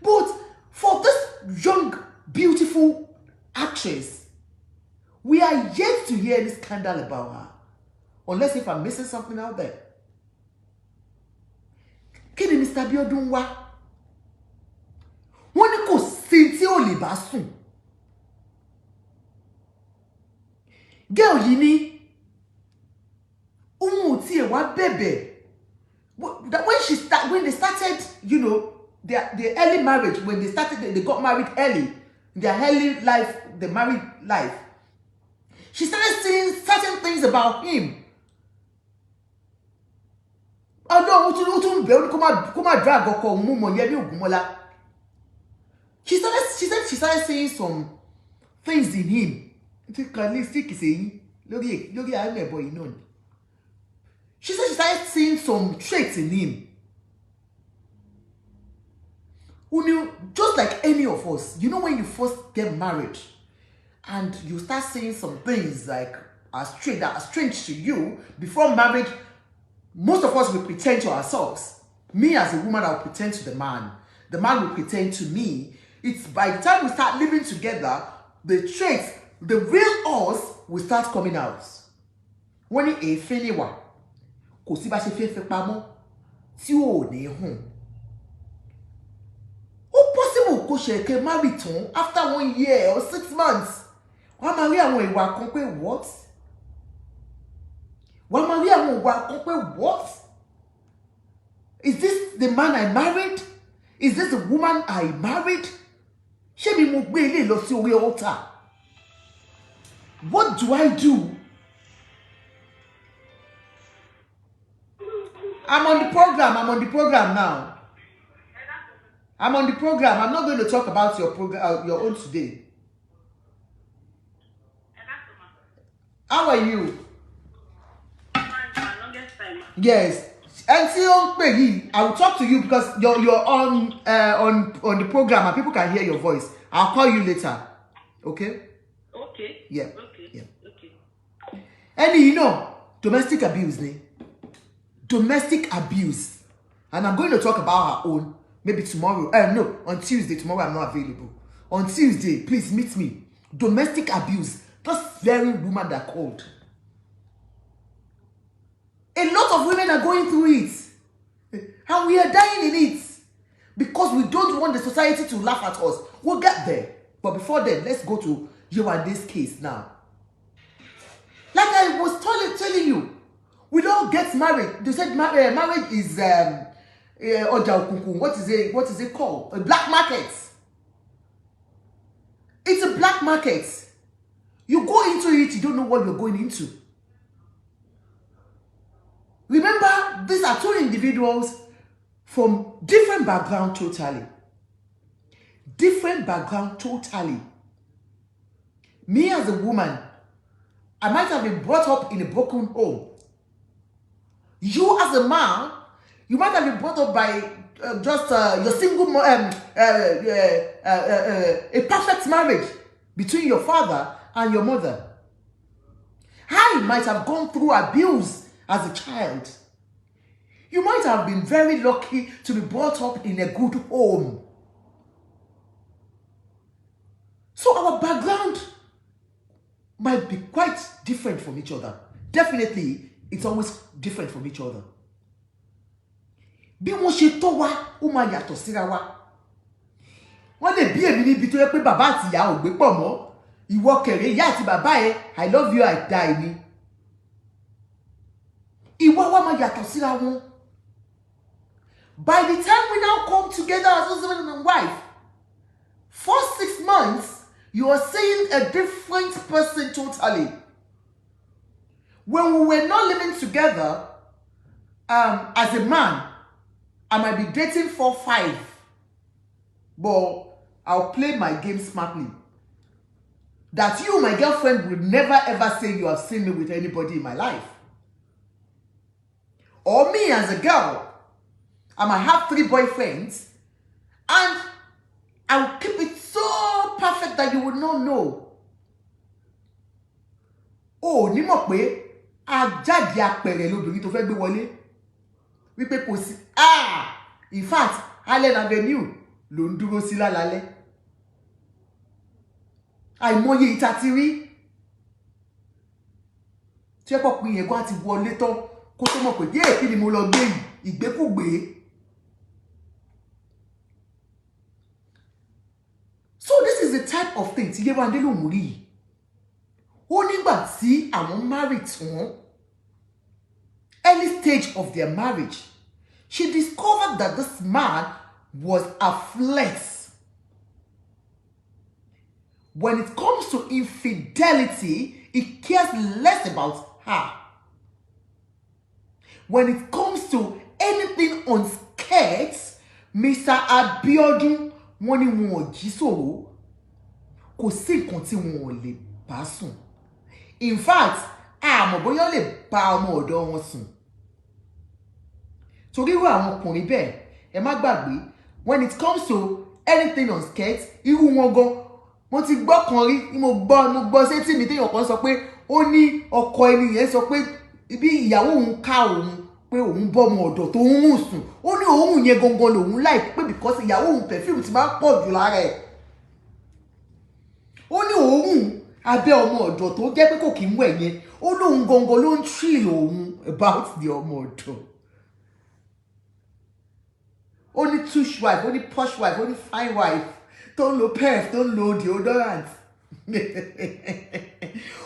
But for this young, beautiful actress, we are yet to hear any scandal about her. Unless if I'm missing something out there. Kí ni Mr. Abiodun wá? Wọ́n ní kò sí tí ò lè bá sùn. Girl yìí ní òun ò tiẹ̀ wá bẹ̀bẹ̀. When they started, you know, the early marriage, when they started, they got married early, their early life, the married life. She started saying certain things about him. Although she started saying some things in him. She said she started seeing some traits in him. Just like any of us, you know, when you first get married and you start saying some things like that are strange to you before marriage. Most of us will pretend to ourselves. Me as a woman, I'll pretend to the man. The man will pretend to me. It's by the time we start living together, the traits, the real us will start coming out. When it a finiwa, kò sí bá ṣe fẹ́ pamọ́ tí ò ní hùn. Ó possible kó ṣe ke marry tán after 1 year or 6 months. Wọ́n máa rí àwọn ìwà kan pé what? What? Is this the man I married? Is this the woman I married? What do I do? I'm on the program now. I'm on the program. I'm not going to talk about your program, your own today. How are you? Yes, and I will talk to you because you're on the program and people can hear your voice. I'll call you later. Okay? Okay. Yeah. Okay. Yeah. Okay. And domestic abuse, domestic abuse, and I'm going to talk about her own maybe tomorrow. No, on Tuesday. Tomorrow I'm not available. On Tuesday, please meet me. Domestic abuse. This very woman that called. A lot of women are going through it. And we are dying in it. Because we don't want the society to laugh at us. We'll get there. But before then, let's go to Yewande's case now. Like I was telling you, we don't get married. They said marriage is what is it called? A black market. It's a black market. You go into it, you don't know what you're going into. Remember, these are two individuals from different background totally. Different background totally. Me as a woman, I might have been brought up in a broken home. You as a man, you might have been brought up by your single a perfect marriage between your father and your mother. I might have gone through abuse as a child. You might have been very lucky to be brought up in a good home. So our background might be quite different from each other. Definitely, it's always different from each other. Bí wọ́n ṣe tọ́ wa, ó máa yàtọ̀ síra wa. Wọ́n lè bí èmi níbi tó yẹ pé bàbá àti ìyá ò gbé pọ̀ mọ́. Ìwọ kẹ̀rẹ̀ ìyá àti bàbá ẹ, I love you, I die ni. Ìwà wa máa yàtọ̀ síra wọn. By the time we now come together as husband and wife, 6 months, you are seeing a different person totally. When we were not living together, as a man, I might be dating 4, 5, but I'll play my game smartly. That you, my girlfriend, would never ever say you have seen me with anybody in my life. Or me as a girl, I might have 3 boyfriends, and I'll keep it so perfect that you would not know. Oh, ní mọ̀ pé àjáde apẹ̀rẹ̀ lóbìnrin tó fẹ́ gbé wọlé. Wípé kò sí, in fact, Allen Avenue ló ń dúró sí lálálẹ́. Àìmọye ìta ti rí. Tí ẹ pọ̀ pé yẹn kó á ti wọlé tán kó tó mọ̀ pé yé kí ni mo lọ gbé yìí, ìgbékúgbé. So this is the type of thing tí Yewande lòun rí. Ó nígbà tí àwọn married tán, early stage of their marriage, she discovered that this man was a flex. When it comes to infidelity, he cares less about her. When it comes to anything on skirts, Mr. Abiodun, wọ́n ní wọn ò jí sọ̀rọ̀, kò sí nǹkan tí wọn ò lè bá sùn. In fact, àmọ́ bóyá lè bá ọmọ ọ̀dọ̀ wọn sùn. Torí irú àwọn ọkùnrin bẹ́ẹ̀, ẹ má gbàgbé, when it comes to anything on skirts, irú wọn gan, mo ti gbọ́ kan rí, mo gbọ́ sétí mi téèyàn kan sọ pé ó ní ọkọ ẹni yẹn sọ pé bí ìyàwó òun ká òun pé òun bọ́ ọmọ ọ̀dọ̀ tó ń rùn sùn, ó ní òun yẹn gangan lòun láì pé because ìyàwó òun perfume ti máa ń pọ̀ jù lára ẹ̀. Ó ní òun abẹ́ ọmọ ọ̀dọ̀ tó jẹ́ pé kò kí ń wẹ̀ yẹn, ó lóun gangan ló ń thrill òun about the ọmọ ọ̀dọ̀. Ó ní tush wife, ó ní posh wife, ó ní fine wife, tó ń lo perf, tó ń lo deodorant.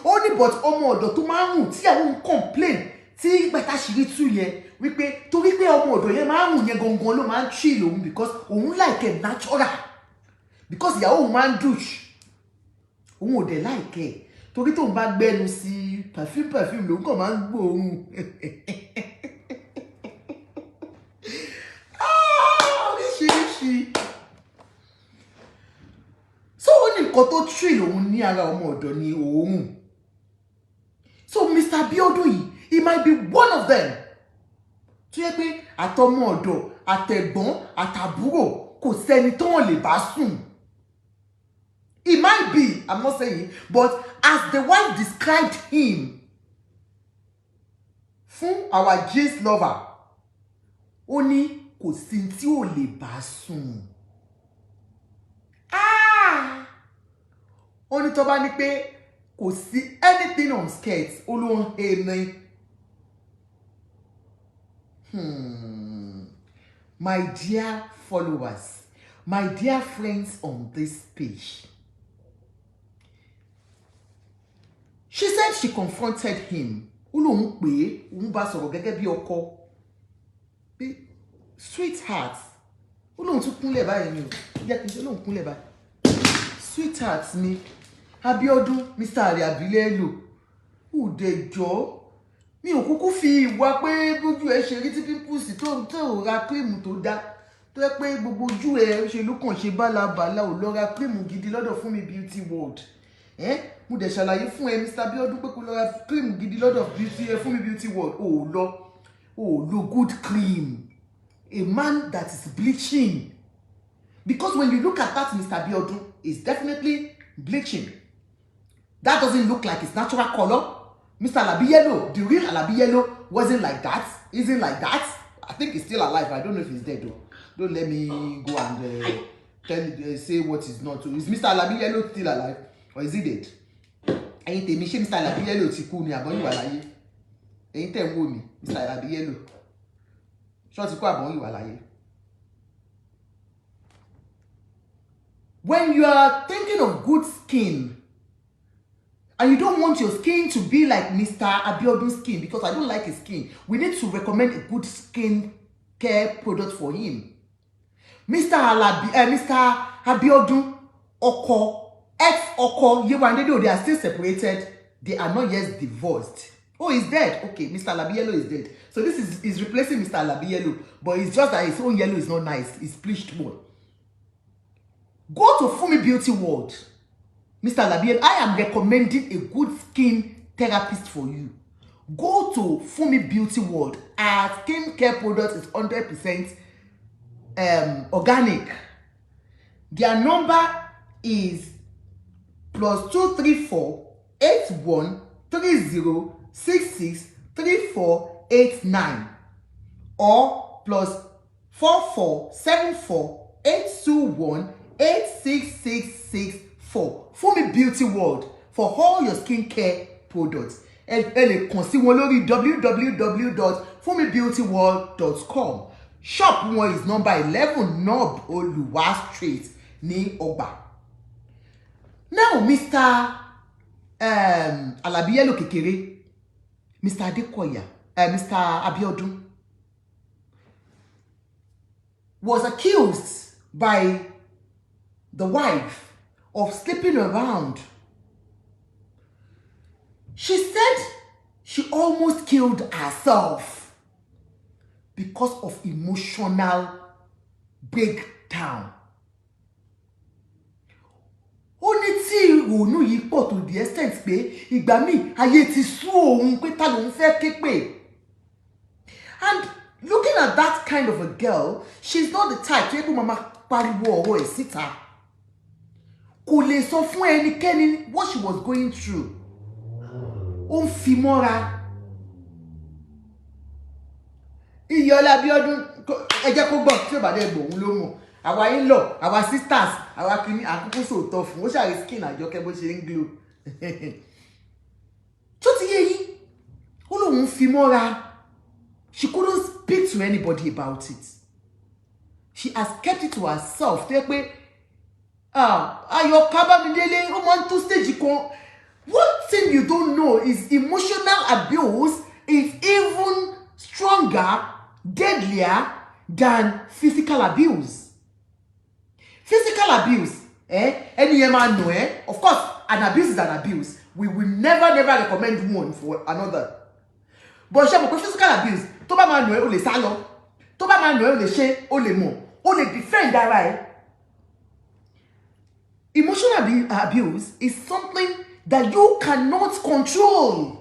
Ó ní but ọmọ ọ̀dọ̀ tó máa ń rùn tí àwọn ń complain tí gbẹ̀ta ṣìírí tú yẹn wípé torí pé ọmọ ọ̀dọ̀ yẹn máa ń rùn yẹn gangan ló máa ń chill òun because òun like it natural, because ìyàwó òun máa ń douche, òun ò dẹ̀ like it torí tóun bá gbẹ́nu sí perfume lòun kàn máa ń gbóòórùn. Oríṣiríṣi. So ó ní nǹkan tó chill òun ní ara ọmọ ọ̀dọ̀ ní òórùn. So Mr. Abiodun yìí, he might be one of them. Tó yẹ pé àtọmọ ọ̀dọ̀, àtẹ̀gbọ́n, àtàbúrò kò sẹ́ni tó wọ́n lè bá sùn. It might be, I'm not saying, but as the wife described him, fún our gist lover, ó ní kò sí tí ò lè bá sùn. Ó ní tó bá ní pé kò sí anything on skirts, ó ló ń he ní. My dear followers, my dear friends on this page, she said she confronted him. Ó lóun pé òun bá sọ̀rọ̀ gẹ́gẹ́ bí ọkọ. Pé sweetheart, ó lóun tún kúnlẹ̀ báyìí ni o. Jẹ́ kí n ṣe lóun kúnlẹ̀ báyìí. Sweetheart mi, Abiodun, Mr. Abiodun, Udejọ́, mi ò kúkú fi ìwà pé bójú ẹ ṣe rí tí pimples tó ra cream tó dá. Tó yẹ pé gbogbo ojú ẹ ṣe ló kàn ṣe bálabàla, ò lọ ra cream gidi lọ́dọ̀ Fúnmi Beauty World. Mo dẹ̀ ṣàlàyé fún ẹ Mr. Abiodun pé kó lọ ra cream gidi lọ́dọ̀ Fúnmi Beauty World. Ó lo good cream. A man that is bleaching. Because when you look at that Mr. Abiodun, it's definitely bleaching. That doesn't look like his natural color. Mr. Alabi Yellow, the real Alabi Yellow wasn't like that. Isn't like that. I think he's still alive. I don't know if he's dead though. Don't let me go and say what is not true. Is Mr. Alabi Yellow still alive or is he dead? Ẹ̀yin tèmi ṣé Mr. Alabi Yellow ti kú ni àbọ̀ yìí wà láyé? Ẹ̀yin tẹ́ ń wò mí, Mr. Alabi Yellow. Ṣé ó ti kú àbọ̀ yìí wà láyé? When you are thinking of good skin, and you don't want your skin to be like Mr. Abiodun's skin, because I don't like his skin, we need to recommend a good skin care product for him. Mr. Abiodun ex-Oko, Yewande, though they are still separated, they are not yet divorced. Oh, he's dead. Okay, Mr. Alabi is dead. So this is replacing Mr. Alabi, but it's just that his own yellow is not nice. It's bleached more. Go to Fumi Beauty World. Mr. Alabi, I am recommending a good skin therapist for you. Go to Fumi Beauty World. Our skin care product is 100% organic. Their number is +234 81 30 66 3489 or +44 74 821 86664. Fumi Beauty World for all your skincare products. And kàn sí wọn lórí www.fumibeautyworld.com. Shop one is number 11 Nob Oluwa Street ní Ọgbà. Now, Mr. Alabi Kékeré, Mr. Adekoya, Mr. Abiodun was accused by the wife of sleeping around. She said she almost killed herself because of emotional breakdown. Ó ní tí ìrònú yìí pọ̀ to the extent pé ìgbà míì ayé ti sú òun pé ta lòun fẹ́ ké pè. And looking at that kind of a girl, she's not the type to able mama pariwo ọ̀rọ̀ ẹ̀ síta. Kò lè sọ fún ẹnikẹ́ni what she was going through. Ó ń fi mọ́ra. Iyọ̀lá Abiodun ẹ jẹ́ kó gbọ́ tí ó bá dé gbòun ló mọ̀. Àwa in-law, àwa sisters, àwa kìíní àkókò sòótọ́ fún ó ṣàrí skin Àjọkẹ́ bó ṣe ń glow. Tó ti yé yín, ó lóun fi mọ́ra. She couldn't speak to anybody about it. She has kept it to herself. Tó yẹ pé Ayọ̀ká Bámidélé ó máa ń tó stage kan. One thing you don't know is emotional abuse is even stronger, deadlier than physical abuse. Physical abuse, of course, an abuse is an abuse. We will never recommend one for another. But physical abuse, tó bá máa nù ẹ́, ó lè sá lọ. Tó bá máa nù ẹ́, ó lè ṣe, ó lè mọ̀, ó lè defend ara ẹ̀. Emotional abuse is something that you cannot control.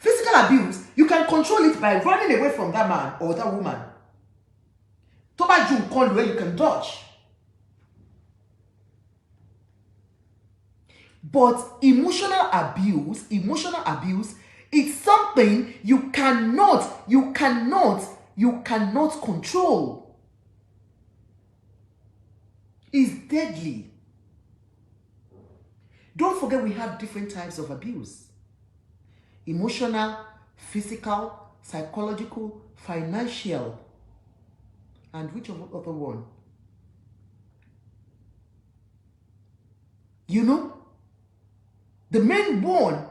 Physical abuse, you can control it by running away from that man or that woman. Tó bá ju nǹkan lù ẹ́, you can dodge. But emotional abuse is something you cannot control. It's deadly. Don't forget we have different types of abuse. Emotional, physical, psychological, financial. And which other one? You know? The main one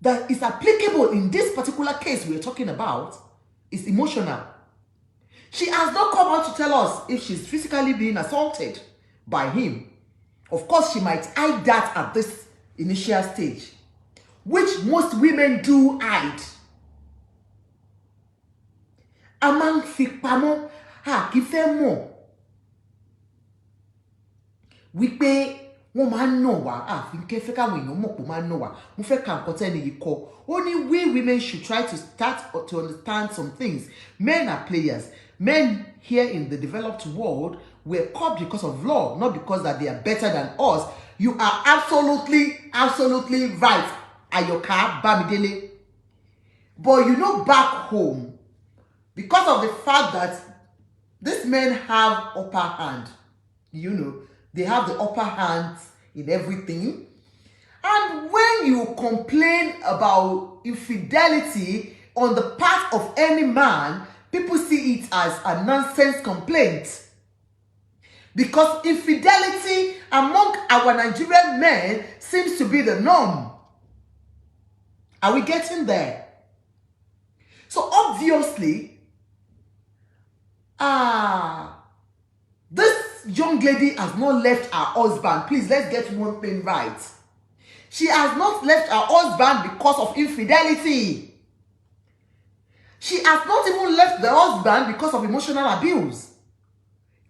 that is applicable in this particular case we're talking about is emotional. She has not come out to tell us if she's physically being assaulted by him. Of course, she might hide that at this initial stage, which most women do hide. A máa ń fi pamọ́, kì í fẹ́ mọ̀. Wípé wọ́n máa ń nà wá, fi ń fẹ́ káwọn èèyàn mọ̀ pé wọ́n máa ń nà wá. Mo fẹ́ ka nǹkan tẹ́ni yìí kọ. Only we women should try to start to understand some things. Men are players. Men here in the developed world were caught because of law, not because that they are better than us. You are absolutely right, Ayọ̀ká Bámidélé. But you know, back home, because of the fact that these men have upper hand, you know, they have the upper hand in everything. And when you complain about infidelity on the part of any man, people see it as a nonsense complaint. Because infidelity among our Nigerian men seems to be the norm. Are we getting there? So obviously, this young lady has not left her husband. Please, let's get one thing right. She has not left her husband because of infidelity. She has not even left the husband because of emotional abuse.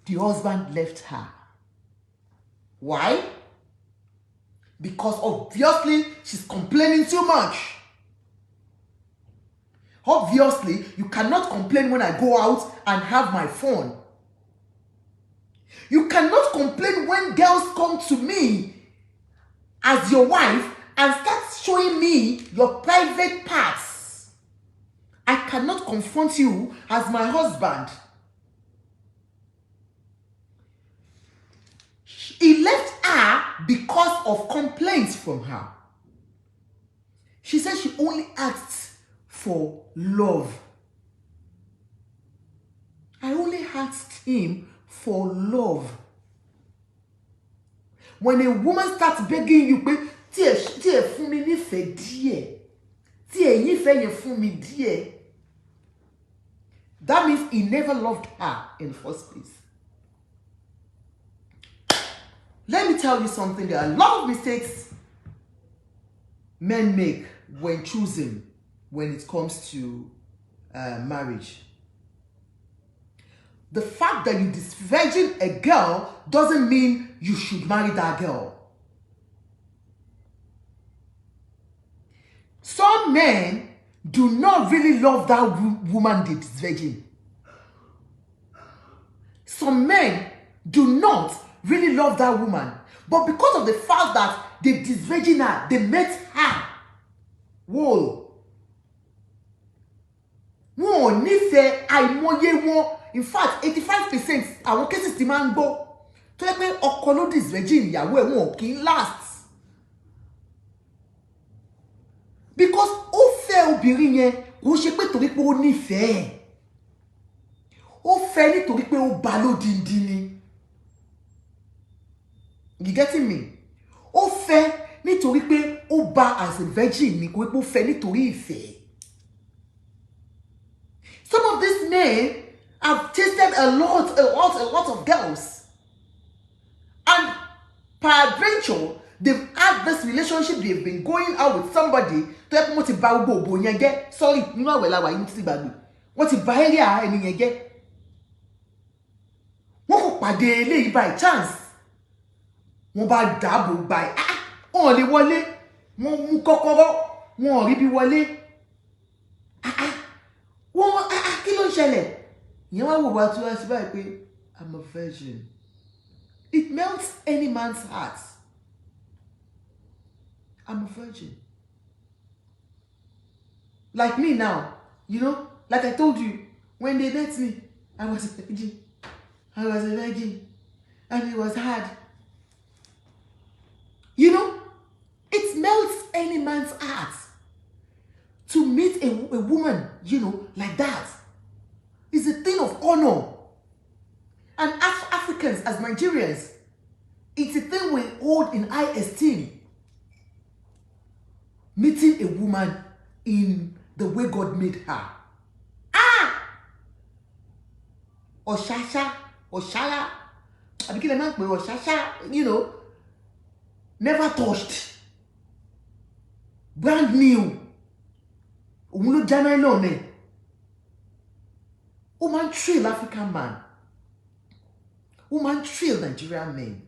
The husband left her. Why? Because obviously she's complaining too much. Obviously, you cannot complain when I go out and have my phone. You cannot complain when girls come to me as your wife and start showing me your private parts. I cannot confront you as my husband. He left her because of complaints from her. She said she only asked for love. I only asked him for love. When a woman starts begging you, fún mi nífẹ̀ẹ́ díẹ̀, tí ẹ̀yin fẹ́ yẹn fún mi díẹ̀, that means he never loved her in the first place. Let me tell you something. There are a lot of mistakes men make when choosing, when it comes to marriage. The fact that you disvirgin a girl doesn't mean you should marry that girl. Some men do not really love that woman they disvirgin. Some men do not really love that woman, but because of the fact that they disvirgin her, they met her whole. Wọ́n nífẹ̀ẹ́ àìmọye wọn. In fact, 85% àwọn cases tí máa ń gbọ́ tó yẹ pé ọkọ ló disvirgin ìyàwó ẹ̀ wọn kì í last. Because ó fẹ́ obìnrin yẹn kò ṣe pé torí pé ó nífẹ̀ẹ́. Ó fẹ́ nítorí pé ó bá lódindi ni. You getting me? Ó fẹ́ nítorí pé ó bá as a virgin ni, kò pé ó fẹ́ nítorí ìfẹ́. Some of these men have tasted a lot of girls. And peradventure, they've had this relationship, they've been going out with somebody to help mo ti ba gbogbo yẹn jẹ́. Sorry, nínú àwẹ̀ la wà yìí ti gbàgbé. Wọ́n ti ba area ẹni yẹn jẹ́. Wọ́n kò pàdé eléyìí by chance. Wọ́n bá dáàbò by wọ́n lè wọlé. Wọ́n mú kọ́kọ́rọ́, wọ́n rí bí wọlé. Wọ́n kí ló ń ṣẹlẹ̀? Ìyẹn wá wò wá tí wọ́n ṣe báyìí pé I'm a virgin. It melts any man's heart. I'm a virgin. Like me now, you know, like I told you, when they met me, I was a virgin. I was a virgin. And it was hard. You know, it melts any man's heart to meet a woman, you know, like that. It's a thing of honor. And as Africans, as Nigerians, it's a thing we hold in high esteem. Meeting a woman in the way God made her. Oshasha, you know, never touched. Brand new. Umulo jana ilone. Woman thrill African man. Woman thrill Nigerian men.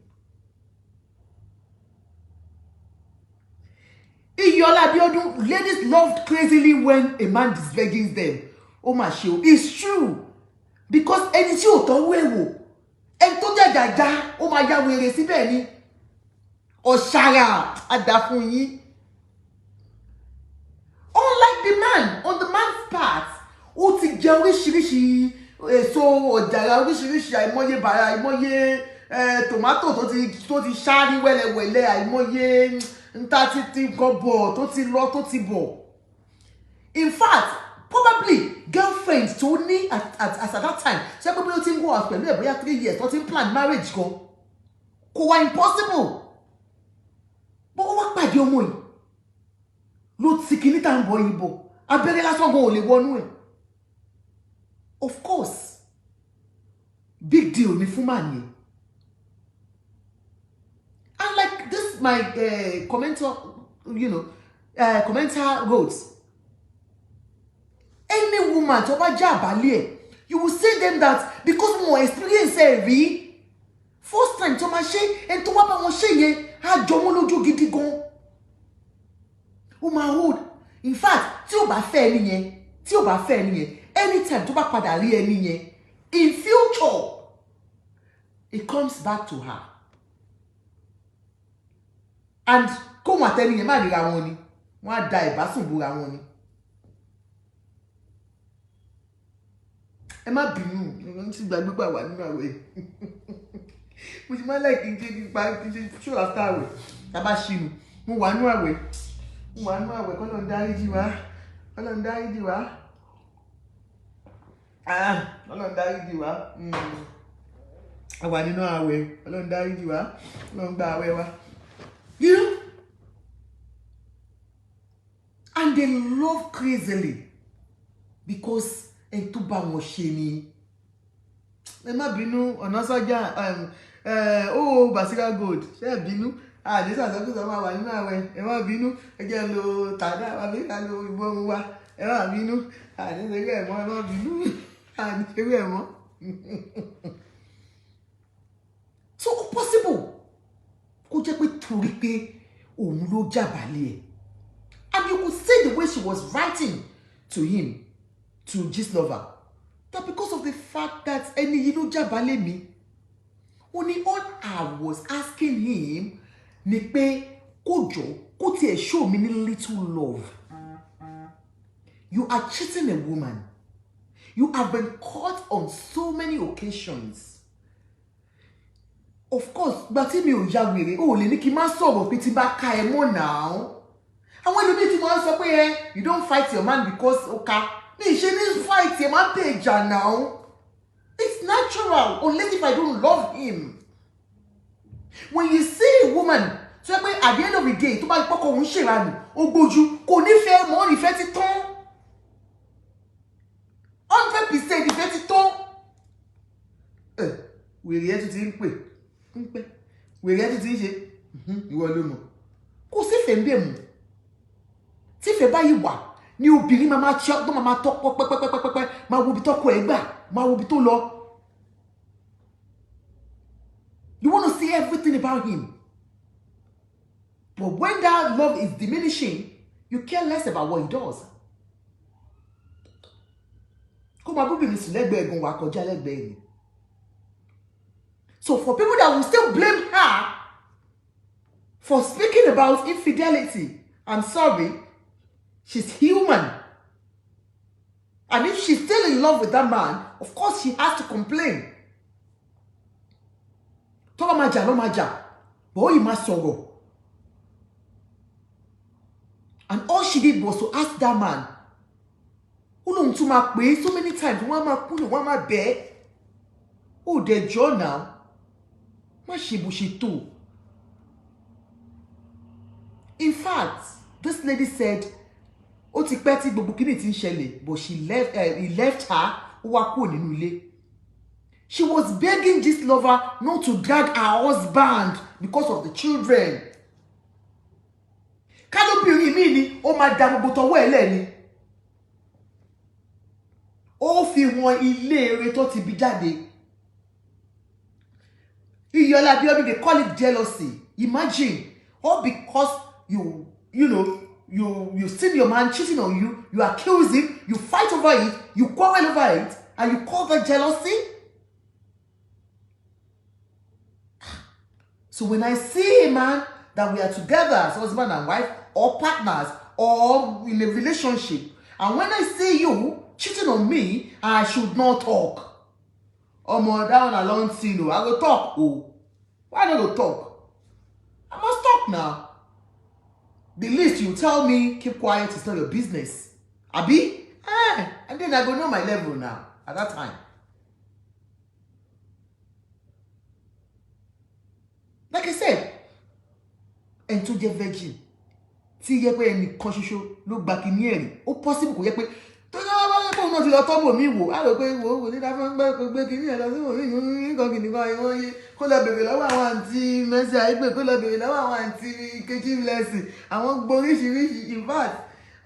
Yewande Abiodun, ladies loved crazily when a man disvirgins them. Oh my show, it's true. Because ẹni tí ò tọ́ wéwò, ẹni tó jẹ́ jàjà, ó máa ya wèrè síbẹ̀ ni. Ọ̀ṣàrà àdá fún yín. Unlike the man, on the man's part, ó ti jẹ oríṣiríṣi èso ọ̀jàrà oríṣiríṣi àìmọye bàrà àìmọye tomato tó ti ṣá ní wẹ́lẹ́wẹ́lẹ́ àìmọye nta ti gọbọ tó ti lọ tó ti bọ̀. In fact, probably girlfriend tó ní at that time ṣé pé bí ó ti ń go out pẹ̀lú ẹ̀ bóyá 3 years tó ti ń plan marriage gan kò wá impossible bó wá pàdé ọmọ yìí ló ti kìíní tá ń bọ ìbò abẹ́rẹ́ lásán gan ò lè wọnú ẹ̀. Of course big deal ni fún màá yẹn. And like this my commenter wrote, any woman tó bá jẹ́ àbálẹ̀ you will say them that because mo experience ẹ̀ rí first time tó máa ṣe ẹni tó wá bá wọn ṣe yẹn á jọ wọn lójú gidi gan. Ó máa hold in fact tí ò bá fẹ́ ẹni yẹn anytime tó bá padà rí ẹni yẹn in future it comes back to her. And kóhun àtẹni yẹn má ríra wọn ni wọ́n á da ìbásùn búra wọn ni. Ẹ má bínú mo ti gbàgbé pa wà nínú àwẹ̀ mo ti máa láì kí n ṣe nípa kí n ṣe show after àwẹ̀ tábà ṣínú mo wà nínú àwẹ̀ kọ́lọ́run dáríjì wá Ọlọ́run dáríjì wá a wà nínú àwẹ̀ Ọlọ́run dáríjì wá Ọlọ́run gba àwẹ̀ wa. You know, and they love crazily because ẹni tó bá wọn ṣe ni. Ẹ má bínú ọ̀nà sọ́jà Basira Gold ṣe é bínú àdéṣà sọ́kùsọ máa wà nínú àwẹ̀ ẹ má bínú ẹ jẹ́ lo tàdá àbí ká lo ìbọn wa ẹ má bínú àdéṣeré ẹ̀mọ́ ẹ má bínú àdéṣeré ẹ̀mọ́. So possible kó jẹ́ pé torí pé òun ló jábàálẹ̀ ẹ̀. And you could see the way she was writing to him, to Gistlover, that because of the fact that ẹni yìí ló jábàálẹ̀ mi, only all I was asking him ni pé kó jọ kó tiẹ̀ show me ní little love. You are cheating a woman. You have been caught on so many occasions. Of course, but tí mi ò ya wèrè ó lè ní kí n má sọ̀rọ̀ pé tí bá ka ẹ mọ́ now. Àwọn ẹlòmíì tí wọ́n sọ pé you don't fight your man because oka mi ṣe ní fight ẹ má bẹ̀ jà now. It's natural unless if I don't love him. When you see a woman so pé at the end of the day tó bá pọ́kọ òun ṣèrànù ó gbójú kò nífẹ̀ẹ́ mọ́ ìfẹ́ ti tán 100% ìfẹ́ ti tán. Wèrè ẹ tún ti ń pè wèrè ẹ tún ti ń ṣe ìwọ ló mọ̀ kò sífẹ̀ẹ́ ń bẹ̀ mú tífẹ̀ẹ́ báyìí wà ní obìnrin máa tí ọgbọ́n máa tọ́pọ̀ pẹ́pẹ́pẹ́pẹ́ máa wo ibi tọ́kọ ẹ̀ gbà máa wo ibi tó lọ. You want to see everything about him. But when that love is diminishing, you care less about what he does. Kó máa bóbìnrin sùn lẹ́gbẹ̀ẹ́ ẹ̀gùn wà kọjá lẹ́gbẹ̀ẹ́ yìí. So for people that will still blame her for speaking about infidelity, I'm sorry, she's human. And if she's still in love with that man, of course she has to complain. Tọ́lá máa jà ló máa jà, but ó yìí máa sọ̀rọ̀. And all she did was to ask that man. Ó lóun tún máa pè é so many times, wọ́n á máa kúrò, wọ́n á máa bẹ̀ ẹ́. Ó dẹ̀ jọ́ now. Má ṣe bó ṣe tó. In fact, this lady said, ó ti pẹ́ tí gbogbo kíní ti ń ṣẹlẹ̀, but he left her, ó wá kúrò nínú ilé. She was begging Gistlover not to drag her husband because of the children. Kálóbìnrin mi ni ó máa da gbogbo tọwọ́ ẹ̀ lẹ́ni. Ó fi wọn ilé eré tó ti bí jáde. Yewande Abiodun, they call it jealousy. Imagine, all because you see your man cheating on you, you accuse him, you fight over it, you quarrel over it, and you call that jealousy? So when I see a man that we are together as husband and wife, or partners, or in a relationship, and when I see you cheating on me, I should not talk. Omo, that one alone see no, I go talk. Oh, why not go talk? I must talk now. The least you tell me, keep quiet, it's not your business. Abi? And then I go know my level now at that time. Like I said, and to get virgin. See, ye pé ẹnìkan ṣoṣo ló gba kíní ẹ̀rí. Ó possible kò yẹ pé tó yá pé òun náà ti lọ tọ́bọ̀ mi wò. Á rò pé wò ní dáfẹ́ gbé kíní ẹ̀ lọ sí òun nǹkan kìnìún kan ìwọ̀n yé. Kó lọ bèrè lọ́wọ́ àwọn àǹtí Mercy Aigbe, kó lọ bèrè lọ́wọ́ àwọn àǹtí Kejì Blessing. Àwọn gbọ́ oríṣiríṣi. In fact,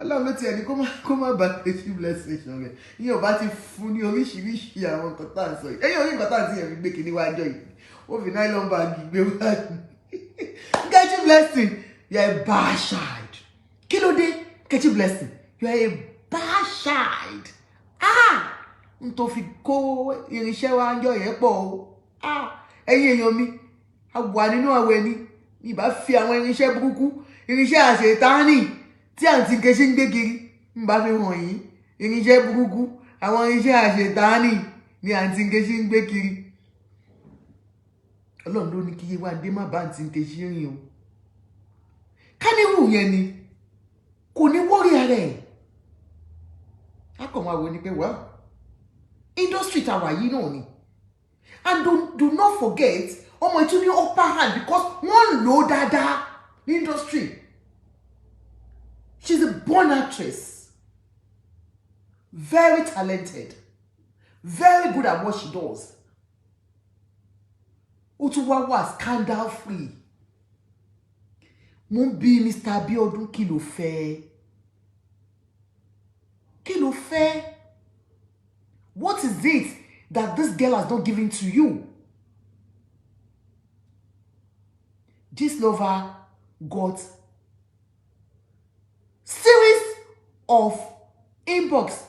Ọlọ́run ló ti ẹni kó má bá Kejì Blessing ṣọ̀rẹ́. Ìyẹn ò bá ti fún ní oríṣiríṣi àwọn nǹkan tá à ń sọ yìí. Ẹ̀yin orí nǹkan tá à ń ti ẹ̀rí gbé kíní wájọ́ yìí. Ó fi nylon bag gbé wá. Kejì Blessing, you're a bad child. Kí ló dé, Kejì Blessing, you are a bad child. N tó fi kó irinṣẹ́ wa ń jọ yẹn pọ̀ o. Ẹ̀yin èèyàn mi, a wà nínú àwẹ̀ ni. Ìbá fi àwọn irinṣẹ́ burúkú, irinṣẹ́ àṣetánì tí àǹtí Kejì ń gbé kiri. N bá fi hàn yín, irinṣẹ́ burúkú, àwọn irinṣẹ́ àṣetánì ni àǹtí Kejì ń gbé kiri. Ọlọ́run ló ní kí Yewande má bá àǹtí Kejì rìn o. Ká ní wù yẹn ni, kò ní wọ́rí ara ẹ̀. A kàn máa wò ní pé well, industry tàwa yìí náà ni. And do not forget, ọmọ ìtún ní upper hand because wọ́n lò ó dáadáa ní industry. She's a born actress. Very talented. Very good at what she does. Ó tún wá scandal free. Mo ń bi Mr. Abiodun kí ló fẹ́? Kí ló fẹ́? What is it that this girl has not given to you? This lover got series of inbox